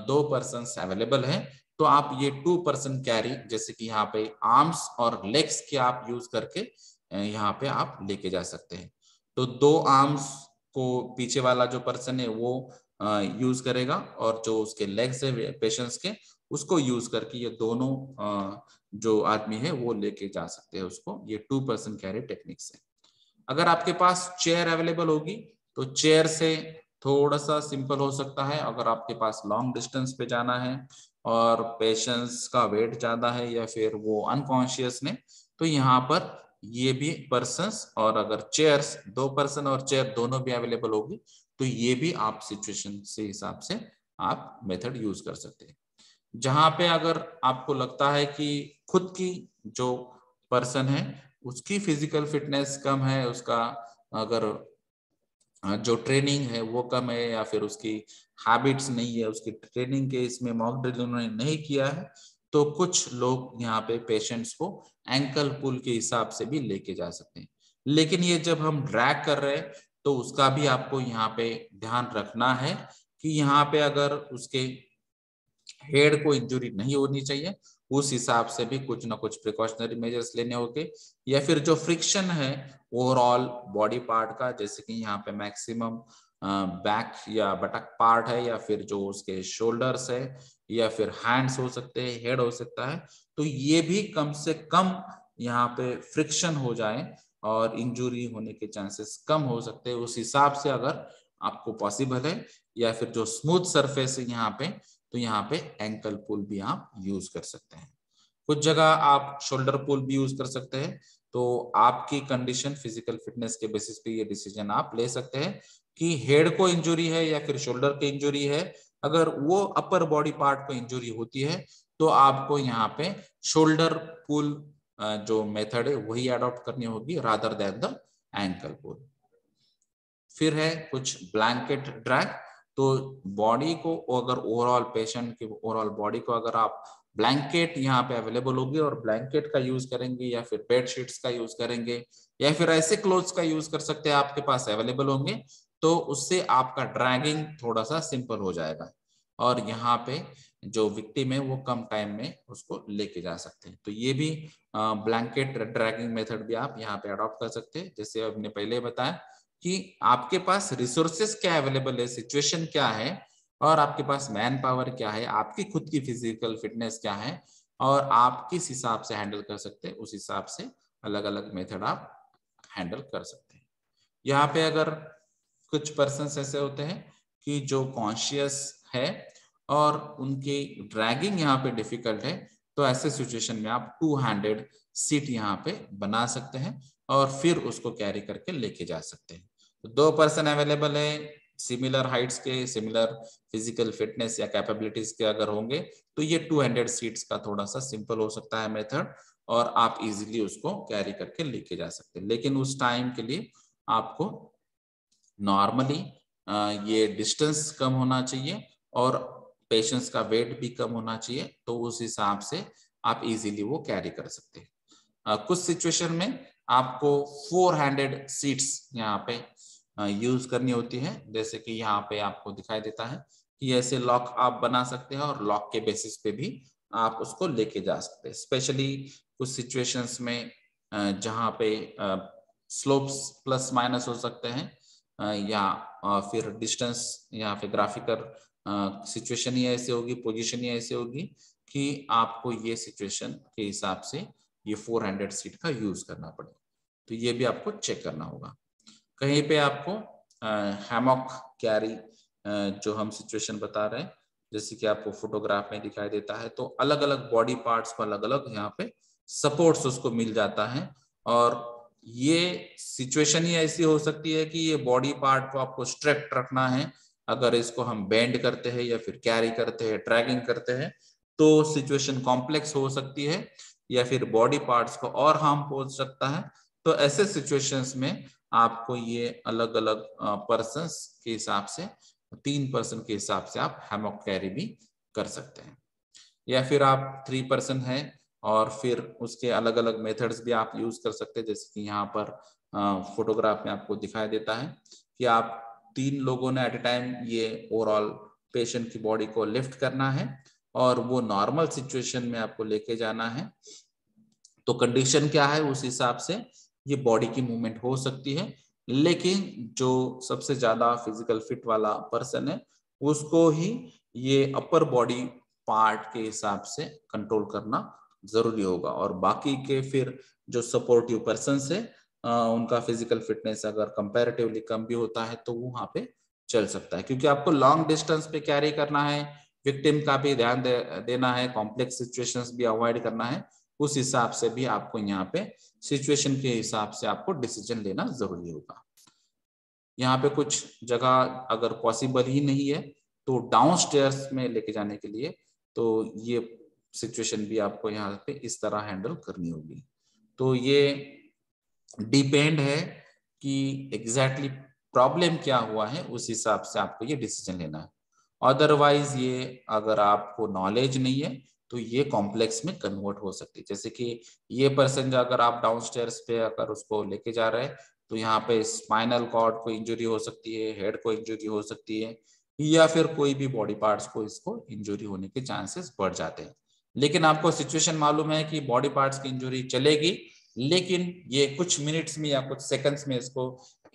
2 पर्सन अवेलेबल है, तो आप ये 2 पर्सन कैरी, जैसे कि यहाँ पे आर्म्स और लेग्स के आप यूज करके यहाँ पे आप लेके जा सकते हैं। तो 2 आर्म्स को पीछे वाला जो पर्सन है वो यूज करेगा और जो उसके लेग्स है पेशेंट्स के, उसको यूज करके ये दोनों जो आदमी है वो लेके जा सकते हैं उसको। ये 2 पर्सन कैरी टेक्निक्स है। अगर आपके पास चेयर अवेलेबल होगी, तो चेयर से थोड़ा सा सिंपल हो सकता है। अगर आपके पास लॉन्ग डिस्टेंस पे जाना है और पेशेंट्स का वेट ज्यादा है या फिर वो अनकॉन्शियस ने, तो यहाँ पर ये भी पर्सन्स, और अगर चेयर्स 2 पर्सन और चेयर दोनों भी अवेलेबल होगी, तो ये भी आप सिचुएशन से हिसाब से आप मेथड यूज कर सकते हैं। जहां पे अगर आपको लगता है कि खुद की जो पर्सन है उसकी फिजिकल फिटनेस कम है, उसका अगर जो ट्रेनिंग है वो कम है या फिर उसकी हैबिट्स नहीं है, उसकी ट्रेनिंग के इसमें मॉक ड्रिल उन्होंने नहीं किया है, तो कुछ लोग यहाँ पे पेशेंट्स को एंकल पुल के हिसाब से भी लेके जा सकते हैं। लेकिन ये जब हम ड्रैग कर रहे हैं, तो उसका भी आपको यहाँ पे ध्यान रखना है कि यहाँ पे अगर उसके हेड को इंजुरी नहीं होनी चाहिए, उस हिसाब से भी कुछ ना कुछ प्रिकॉशनरी मेजर्स लेने होंगे। या फिर जो फ्रिक्शन है ओवरऑल बॉडी पार्ट का, जैसे कि यहाँ पे मैक्सिमम बैक या बटक पार्ट है या फिर जो उसके शोल्डर्स है या फिर हैंड्स हो सकते हैं, हेड हो सकता है, तो ये भी कम से कम यहाँ पे फ्रिक्शन हो जाए और इंजुरी होने के चांसेस कम हो सकते हैं। उस हिसाब से अगर आपको पॉसिबल है या फिर जो स्मूथ सरफेस है यहाँ पे, तो यहाँ पे एंकल पुल भी आप यूज कर सकते हैं। कुछ जगह आप शोल्डर पुल भी यूज कर सकते हैं। तो आपकी कंडीशन, फिजिकल फिटनेस के बेसिस पे ये डिसीजन आप ले सकते हैं कि हेड को इंजुरी है या फिर शोल्डर को इंजुरी है। अगर वो अपर बॉडी पार्ट को इंजुरी होती है, तो आपको यहाँ पे शोल्डर पुल जो मेथड है वही अडॉप्ट करनी होगी रादर देन द एंकल पुल। फिर है कुछ ब्लैंकेट ड्रैग। तो बॉडी को अगर ओवरऑल पेशेंट की ओवरऑल बॉडी को अगर आप ब्लैंकेट यहाँ पे अवेलेबल होगी और ब्लैंकेट का यूज करेंगे या फिर बेड शीट्स का यूज करेंगे या फिर ऐसे क्लोथ्स का यूज कर सकते हैं आपके पास अवेलेबल होंगे, तो उससे आपका ड्रैगिंग थोड़ा सा सिंपल हो जाएगा और यहाँ पे जो विक्टिम है वो कम टाइम में उसको लेके जा सकते हैं। तो ये भी ब्लैंकेट ड्रैगिंग मेथड भी आप यहाँ पे अडॉप्ट कर सकते हैं। जैसे हमने पहले बताया कि आपके पास रिसोर्सेस क्या अवेलेबल है, सिचुएशन क्या है, और आपके पास मैन पावर क्या है, आपकी खुद की फिजिकल फिटनेस क्या है, और आप किस हिसाब से हैंडल कर सकते हैं, उस हिसाब से अलग अलग मेथड आप हैंडल कर सकते हैं। यहाँ पे अगर कुछ पर्सन्स ऐसे होते हैं कि जो कॉन्शियस है और उनकी ड्रैगिंग यहाँ पे डिफिकल्ट है, तो ऐसे सिचुएशन में आप 2 हैंडेड सीट यहाँ पे बना सकते हैं और फिर उसको कैरी करके लेके जा सकते हैं। तो 2 पर्सन अवेलेबल है, सिमिलर हाइट्स के, सिमिलर फिजिकल फिटनेस या कैपेबिलिटीज के अगर होंगे, तो ये 200 सीट्स का थोड़ा सा सिंपल हो सकता है मेथड, और आप इजीली उसको कैरी करके लेके जा सकते हैं। लेकिन उस टाइम के लिए आपको नॉर्मली ये डिस्टेंस कम होना चाहिए और पेशेंट्स का वेट भी कम होना चाहिए, तो उस हिसाब से आप इजीली वो कैरी कर सकते हैं। कुछ सिचुएशन में आपको 400 सीट्स यहाँ पे यूज करनी होती है, जैसे कि यहाँ पे आपको दिखाई देता है कि ऐसे लॉक आप बना सकते हैं और लॉक के बेसिस पे भी आप उसको लेके जा सकते हैं। स्पेशली कुछ सिचुएशंस में जहाँ पे स्लोप्स प्लस माइनस हो सकते हैं, या फिर डिस्टेंस या फिर ग्राफिकल सिचुएशन ही ऐसे होगी, पोजीशन ही ऐसे होगी कि आपको ये सिचुएशन के हिसाब से ये 400 सीट का यूज करना पड़े, तो ये भी आपको चेक करना होगा। कहीं पे आपको हैमॉक कैरी जो हम सिचुएशन बता रहे हैं, जैसे कि आपको फोटोग्राफ में दिखाई देता है, तो अलग अलग बॉडी पार्ट्स को अलग अलग यहाँ पे सपोर्ट्स उसको मिल जाता है, और ये सिचुएशन ही ऐसी हो सकती है कि ये बॉडी पार्ट को आपको स्ट्रेक्ट रखना है। अगर इसको हम बेंड करते हैं या फिर कैरी करते हैं, ड्रैगिंग करते हैं, तो सिचुएशन कॉम्प्लेक्स हो सकती है या फिर बॉडी पार्ट्स को और हार्म पहुंच सकता है। तो ऐसे सिचुएशंस में आपको ये अलग अलग पर्सन्स के हिसाब से, 3 पर्सन के हिसाब से आप हैमॉक कैरी भी कर सकते हैं, या फिर आप 3 पर्सन है और फिर उसके अलग अलग मेथड्स भी आप यूज कर सकते हैं। जैसे कि यहाँ पर फोटोग्राफ में आपको दिखाई देता है कि आप 3 लोगों ने एट ए टाइम ये ओवरऑल पेशेंट की बॉडी को लिफ्ट करना है और वो नॉर्मल सिचुएशन में आपको लेके जाना है। तो कंडीशन क्या है, उस हिसाब से ये बॉडी की मूवमेंट हो सकती है, लेकिन जो सबसे ज्यादा फिजिकल फिट वाला पर्सन है उसको ही ये अपर बॉडी पार्ट के हिसाब से कंट्रोल करना जरूरी होगा, और बाकी के फिर जो सपोर्टिव पर्सन्स है उनका फिजिकल फिटनेस अगर कंपैरेटिवली कम भी होता है तो वहां पे चल सकता है, क्योंकि आपको लॉन्ग डिस्टेंस पे कैरी करना है, विक्टिम का भी ध्यान देना है, कॉम्प्लेक्स सिचुएशंस भी अवॉइड करना है। उस हिसाब से भी आपको यहाँ पे सिचुएशन के हिसाब से आपको डिसीजन लेना जरूरी होगा। यहाँ पे कुछ जगह अगर पॉसिबल ही नहीं है तो डाउन स्टेयर्स में लेके जाने के लिए, तो ये सिचुएशन भी आपको यहाँ पे इस तरह हैंडल करनी होगी। तो ये डिपेंड है कि एग्जैक्टली प्रॉब्लम क्या हुआ है, उस हिसाब से आपको ये डिसीजन लेना है। अदरवाइज ये अगर आपको नॉलेज नहीं है तो ये कॉम्प्लेक्स में कन्वर्ट हो सकती है। जैसे कि ये पर्सन अगर आप डाउन स्टेयर्स पे अगर उसको लेके जा रहे हैं तो यहाँ पे स्पाइनल कॉर्ड को इंजरी हो सकती है, हेड को इंजरी हो सकती है, या फिर कोई भी बॉडी पार्ट्स को इसको इंजरी होने के चांसेस बढ़ जाते हैं। लेकिन आपको सिचुएशन मालूम है कि बॉडी पार्ट्स की इंजरी चलेगी, लेकिन ये कुछ मिनट्स में या कुछ सेकंड्स में इसको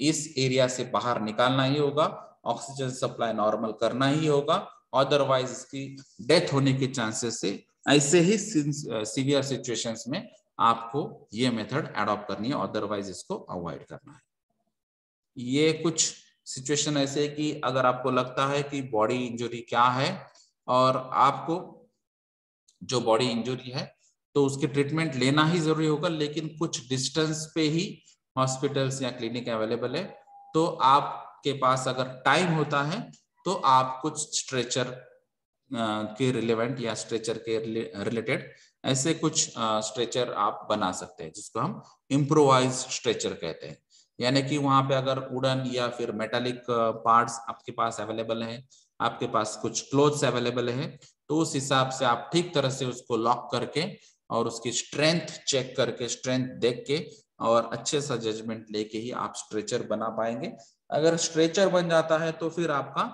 इस एरिया से बाहर निकालना ही होगा, ऑक्सीजन सप्लाई नॉर्मल करना ही होगा, अदरवाइज इसकी डेथ होने के चांसेस से ऐसे ही सीवियर सिचुएशंस में आपको ये मेथड अडॉप्ट करनी है, अदरवाइज इसको अवॉइड करना है। ये कुछ सिचुएशन ऐसे है कि अगर आपको लगता है कि बॉडी इंजरी क्या है और आपको जो बॉडी इंजरी है तो उसके ट्रीटमेंट लेना ही जरूरी होगा, लेकिन कुछ डिस्टेंस पे ही हॉस्पिटल्स या क्लिनिक अवेलेबल है, तो आपके पास अगर टाइम होता है तो आप कुछ स्ट्रेचर के रिलेवेंट या स्ट्रेचर के रिलेटेड ऐसे कुछ स्ट्रेचर आप बना सकते हैं, जिसको हम इम्प्रोवाइज स्ट्रेचर कहते हैं। यानी कि वहां पे अगर वुडन या फिर मेटालिक पार्ट्स आपके पास अवेलेबल है, आपके पास कुछ क्लोथ्स अवेलेबल है, तो उस हिसाब से आप ठीक तरह से उसको लॉक करके और उसकी स्ट्रेंथ चेक करके, स्ट्रेंथ देख के और अच्छे सा जजमेंट लेके ही आप स्ट्रेचर बना पाएंगे। अगर स्ट्रेचर बन जाता है तो फिर आपका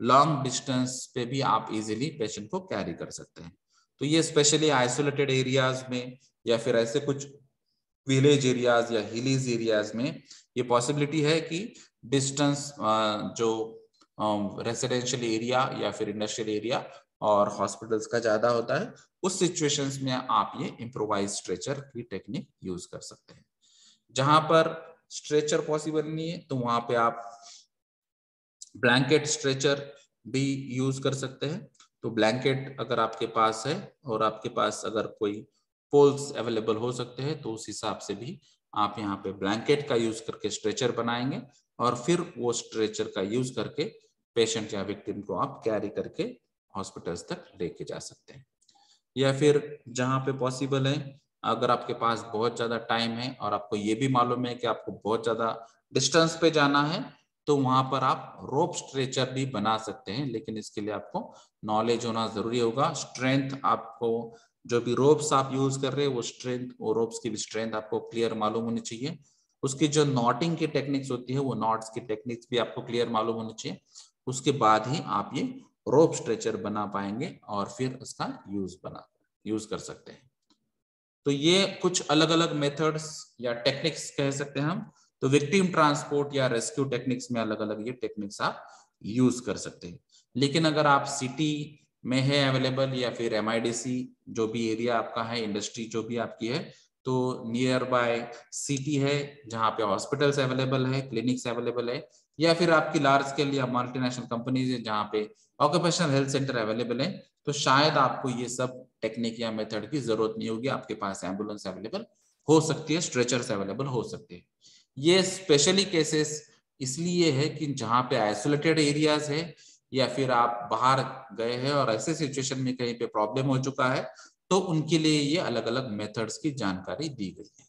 लॉन्ग डिस्टेंस पे भी आप इजीली पेशेंट को कैरी कर सकते हैं। तो ये स्पेशली आइसोलेटेड एरियाज में या फिर ऐसे कुछ विलेज एरियाज या हिलीज एरियाज में ये पॉसिबिलिटी है कि डिस्टेंस जो रेसिडेंशियल एरिया या फिर इंडस्ट्रियल एरिया और हॉस्पिटल्स का ज्यादा होता है, उस सिचुएशंस में आप ये इम्प्रोवाइज स्ट्रेचर की टेक्निक यूज कर सकते हैं। जहां पर स्ट्रेचर पॉसिबल नहीं है तो वहां पे आप ब्लैंकेट स्ट्रेचर भी यूज कर सकते हैं। तो ब्लैंकेट अगर आपके पास है और आपके पास अगर कोई पोल्स अवेलेबल हो सकते हैं तो उस हिसाब से भी आप यहाँ पे ब्लैंकेट का यूज करके स्ट्रेचर बनाएंगे और फिर वो स्ट्रेचर का यूज करके पेशेंट या विक्टिम को आप कैरी करके हॉस्पिटल्स तक लेके जा सकते हैं। या फिर जहाँ पे पॉसिबल है, अगर आपके पास बहुत ज्यादा टाइम है और आपको ये भी मालूम है कि आपको बहुत ज्यादा डिस्टेंस पे जाना है, तो वहां पर आप रोप स्ट्रेचर भी बना सकते हैं, लेकिन इसके लिए आपको नॉलेज होना जरूरी होगा। स्ट्रेंथ आपको, जो भी रोप्स आप यूज कर रहे हैं वो स्ट्रेंथ, वो रोप्स की भी स्ट्रेंथ आपको क्लियर मालूम होनी चाहिए। उसकी जो नॉटिंग की टेक्निक्स होती है वो नॉट्स की टेक्निक्स भी आपको क्लियर मालूम होनी चाहिए। उसके बाद ही आप ये रोप स्ट्रेचर बना पाएंगे और फिर उसका यूज कर सकते हैं। तो ये कुछ अलग अलग मेथड्स या टेक्निक्स कह सकते हैं हम। तो विक्टिम ट्रांसपोर्ट या रेस्क्यू टेक्निक्स में अलग अलग ये टेक्निक्स आप यूज कर सकते हैं। लेकिन अगर आप सिटी में है अवेलेबल या फिर एमआईडीसी जो भी एरिया आपका है, इंडस्ट्री जो भी आपकी है, तो नियर बाय सिटी है जहाँ पे हॉस्पिटल्स अवेलेबल है, क्लिनिक्स अवेलेबल है, या फिर आपकी लार्ज स्केल या मल्टीनेशनल कंपनीज है जहाँ पे ऑक्यूपेशनल हेल्थ सेंटर अवेलेबल है, तो शायद आपको ये सब टेक्निक या मेथड की जरूरत नहीं होगी। आपके पास एम्बुलेंस अवेलेबल हो सकती है, स्ट्रेचर्स अवेलेबल हो सकते हैं। ये स्पेशली केसेस इसलिए है कि जहाँ पे आइसोलेटेड एरियाज है या फिर आप बाहर गए हैं और ऐसे सिचुएशन में कहीं पे प्रॉब्लम हो चुका है, तो उनके लिए ये अलग अलग मेथड्स की जानकारी दी गई है।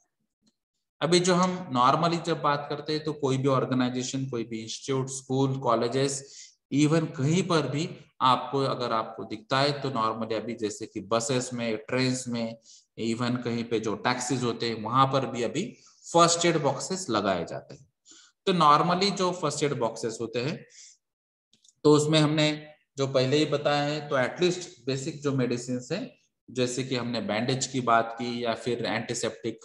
अभी जो हम नॉर्मली जब बात करते हैं तो कोई भी ऑर्गेनाइजेशन, कोई भी इंस्टीट्यूट, स्कूल, कॉलेजेस, इवन कहीं पर भी आपको अगर आपको दिखता है तो नॉर्मली अभी जैसे कि बसेस में, ट्रेन में, इवन कहीं पे जो टैक्सीज होते हैं वहां पर भी अभी फर्स्ट एड बॉक्सेस लगाए जाते हैं। तो नॉर्मली जो फर्स्ट एड बॉक्सेस होते हैं तो उसमें हमने जो पहले ही बताया है, तो एटलीस्ट बेसिक जो मेडिसिन है, जैसे कि हमने बैंडेज की बात की या फिर एंटीसेप्टिक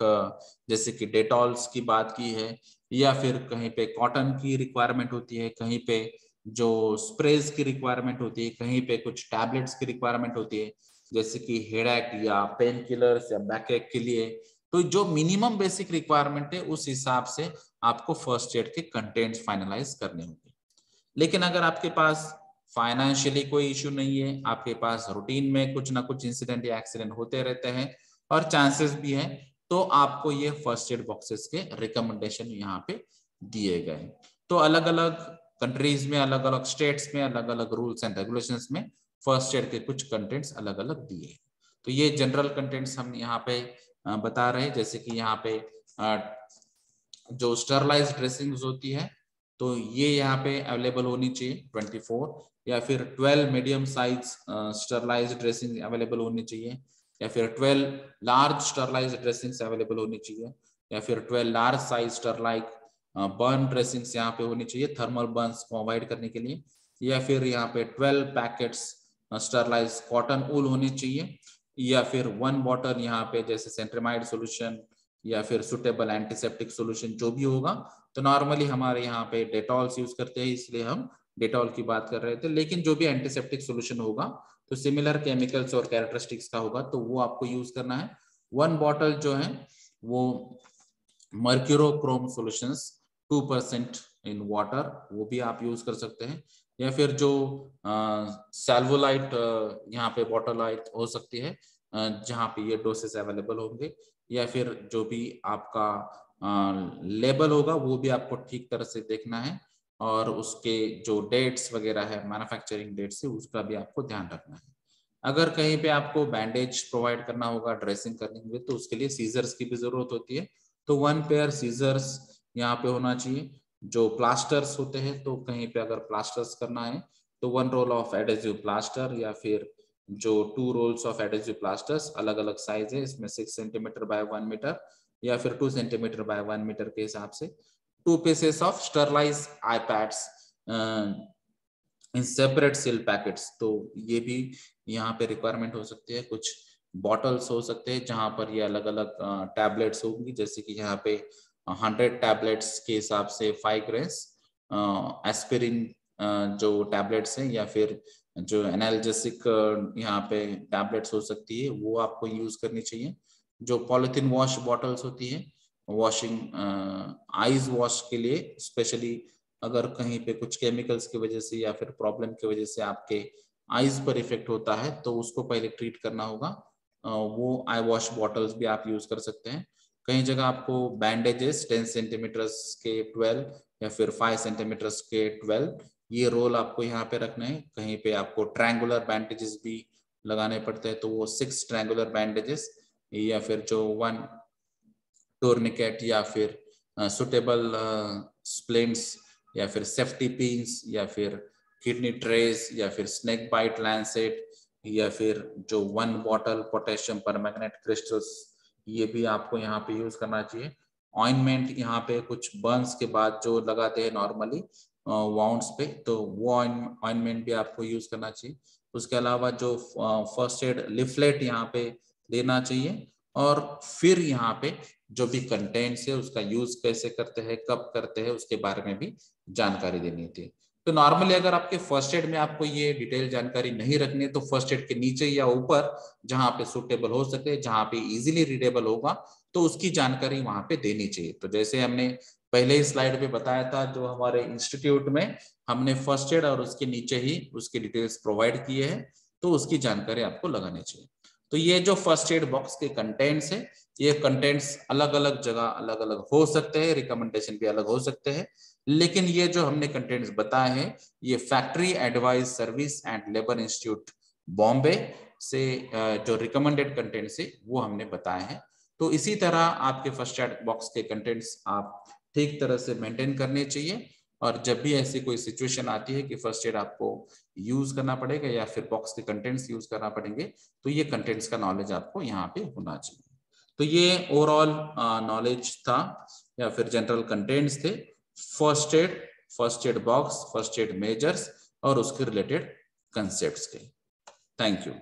जैसे कि डेटॉल्स की बात की है, या फिर कहीं पे कॉटन की रिक्वायरमेंट होती है, कहीं पे जो स्प्रेज की रिक्वायरमेंट होती है, कहीं पे कुछ टैबलेट्स की रिक्वायरमेंट होती है जैसे कि हेडेक या पेन किलर्स या बैक के लिए। तो जो मिनिमम बेसिक रिक्वायरमेंट है उस हिसाब से आपको फर्स्ट एड के कंटेंट्स फाइनलाइज करने होंगे। लेकिन अगर आपके पास फाइनेंशियली कोई इश्यू नहीं है, आपके पास रूटीन में कुछ ना कुछ इंसिडेंट या एक्सीडेंट होते रहते हैं और चांसेस भी है, तो आपको ये फर्स्ट एड बॉक्सेस के रिकमेंडेशन यहाँ पे दिए गए। तो अलग अलग कंट्रीज में, अलग अलग स्टेट्स में अलग अलग रूल्स एंड रेगुलेशंस में फर्स्ट एड के कुछ कंटेंट्स अलग अलग दिए। तो ये जनरल कंटेंट्स हम यहाँ पे बता रहे हैं, जैसे कि यहाँ पे जो स्टरलाइज्ड ड्रेसिंग्स होती है तो ये यहाँ पे अवेलेबल होनी चाहिए 24, या फिर 12 medium size sterilised dressing available होनी चाहिए, या फिर 12 लार्ज स्टरलाइज्ड ड्रेसिंग्स अवेलेबल होनी चाहिए, या फिर 12 large size sterilize burn dressings यहाँ पे होनी चाहिए थर्मल बर्न्स को अवॉइड करने के लिए, या फिर यहाँ पे 12 पैकेट्स स्टरलाइज कॉटन वूल होनी चाहिए, या फिर 1 बॉटल यहाँ पे जैसे सेंट्रीमाइड सोल्यूशन या फिर सुटेबल एंटीसेप्टिक सोल्यूशन जो भी होगा। तो नॉर्मली हमारे यहाँ पे डेटॉल्स यूज करते हैं इसलिए हम डेटॉल की बात कर रहे थे, लेकिन जो भी एंटीसेप्टिक सोल्यूशन होगा तो सिमिलर केमिकल्स और कैरेक्टरिस्टिक्स का होगा तो वो आपको यूज करना है। 1 बॉटल जो है वो मर्क्यूरोक्रोम सॉल्यूशंस 2% इन वाटर, वो भी आप यूज कर सकते हैं, या फिर जो सैल्वोलाइट यहाँ पे बॉटलाइट हो सकती है जहाँ पे ये डोसेस अवेलेबल होंगे, या फिर जो भी आपका लेबल होगा वो भी आपको ठीक तरह से देखना है, और उसके जो डेट्स वगैरह है, मैन्युफैक्चरिंग डेट्स है, उसका भी आपको ध्यान रखना है। अगर कहीं पे आपको बैंडेज प्रोवाइड करना होगा, ड्रेसिंग करनी होगी, तो उसके लिए सीजर्स की भी जरूरत होती है। तो 1 पेयर सीजर्स यहाँ पे होना चाहिए। जो प्लास्टर्स होते हैं तो कहीं पे अगर प्लास्टर्स करना है तो 1 रोल ऑफ एडेसिव प्लास्टर, या फिर जो 2 रोल्स ऑफ एडेसिव प्लास्टर्स, अलग अलग साइज है इसमें 6 सेंटीमीटर बाय 1 मीटर या फिर 2 सेंटीमीटर बाय 1 मीटर के हिसाब से। 2 pieces of sterilize eye pads in separate seal packets, तो ये भी यहाँ पे रिक्वायरमेंट हो सकती है। कुछ बॉटल्स हो सकते हैं जहां पर ये अलग अलग टैबलेट्स होंगी, जैसे कि यहाँ पे 100 टैबलेट्स के हिसाब से 5 ग्रेन्स एस्पिरिन जो टैबलेट्स हैं या फिर जो एनाल्जेसिक यहाँ पे टैबलेट्स हो सकती है वो आपको यूज करनी चाहिए। जो पॉलिथीन वॉश बॉटल्स होती है वॉशिंग आईज वॉश के लिए, स्पेशली अगर कहीं पे कुछ केमिकल्स की वजह से या फिर प्रॉब्लम की वजह से आपके आईज पर इफेक्ट होता है तो उसको पहले ट्रीट करना होगा। वो आई वॉश बॉटल्स भी आप यूज कर सकते हैं। कई जगह आपको बैंडेजेस 10 सेंटीमीटर्स के 12 या फिर 5 सेंटीमीटर्स के 12 ये रोल आपको यहाँ पे रखना है। कहीं पे आपको ट्रायंगुलर बैंडेजेस भी लगाने पड़ते हैं तो वो 6 ट्रायंगुलर बैंडेजेस या फिर जो 1 टूर्निकेट या फिर सुटेबल स्प्लिंट्स या फिर सेफ्टी पिन्स या फिर किडनी ट्रेस या फिर स्नेक बाइट लैंसेट या फिर जो 1 बॉटल पोटेशियम परमैंगनेट क्रिस्टल्स ये भी आपको यहाँ पे यूज करना चाहिए। ऑइंटमेंट यहाँ पे कुछ बर्न्स के बाद जो लगाते हैं नॉर्मली वाउंड्स पे तो वो ऑइंटमेंट भी आपको यूज करना चाहिए। उसके अलावा जो फर्स्ट एड लिफलेट यहाँ पे देना चाहिए और फिर यहाँ पे जो भी कंटेंट्स है उसका यूज कैसे करते हैं कब करते हैं उसके बारे में भी जानकारी देनी थी। तो नॉर्मली अगर आपके फर्स्ट एड में आपको ये डिटेल जानकारी नहीं रखनी है तो फर्स्ट एड के नीचे या ऊपर जहां पे सुटेबल हो सके जहां पे इजीली रीडेबल होगा तो उसकी जानकारी वहां पे देनी चाहिए। तो जैसे हमने पहले ही स्लाइड पे बताया था जो हमारे इंस्टीट्यूट में हमने फर्स्ट एड और उसके नीचे ही उसकी डिटेल्स प्रोवाइड किए हैं तो उसकी जानकारी आपको लगानी चाहिए। तो ये जो फर्स्ट एड बॉक्स के कंटेंट्स है ये कंटेंट्स अलग अलग जगह अलग अलग हो सकते हैं, रिकमेंडेशन भी अलग हो सकते हैं, लेकिन ये जो हमने कंटेंट्स बताए हैं ये factory advice service and labour institute Bombay से जो रिकमेंडेड कंटेंट्स है वो हमने बताए हैं। तो इसी तरह आपके फर्स्ट एड बॉक्स के कंटेंट्स आप ठीक तरह से मेंटेन करने चाहिए और जब भी ऐसी कोई सिचुएशन आती है कि फर्स्ट एड आपको यूज करना पड़ेगा या फिर बॉक्स के कंटेंट्स यूज करना पड़ेंगे तो ये कंटेंट्स का नॉलेज आपको यहाँ पे होना चाहिए। तो ये ओवरऑल नॉलेज था या फिर जनरल कंटेंट्स थे first aid box, first aid measures और उसके रिलेटेड कंसेप्ट्स के। Thank you.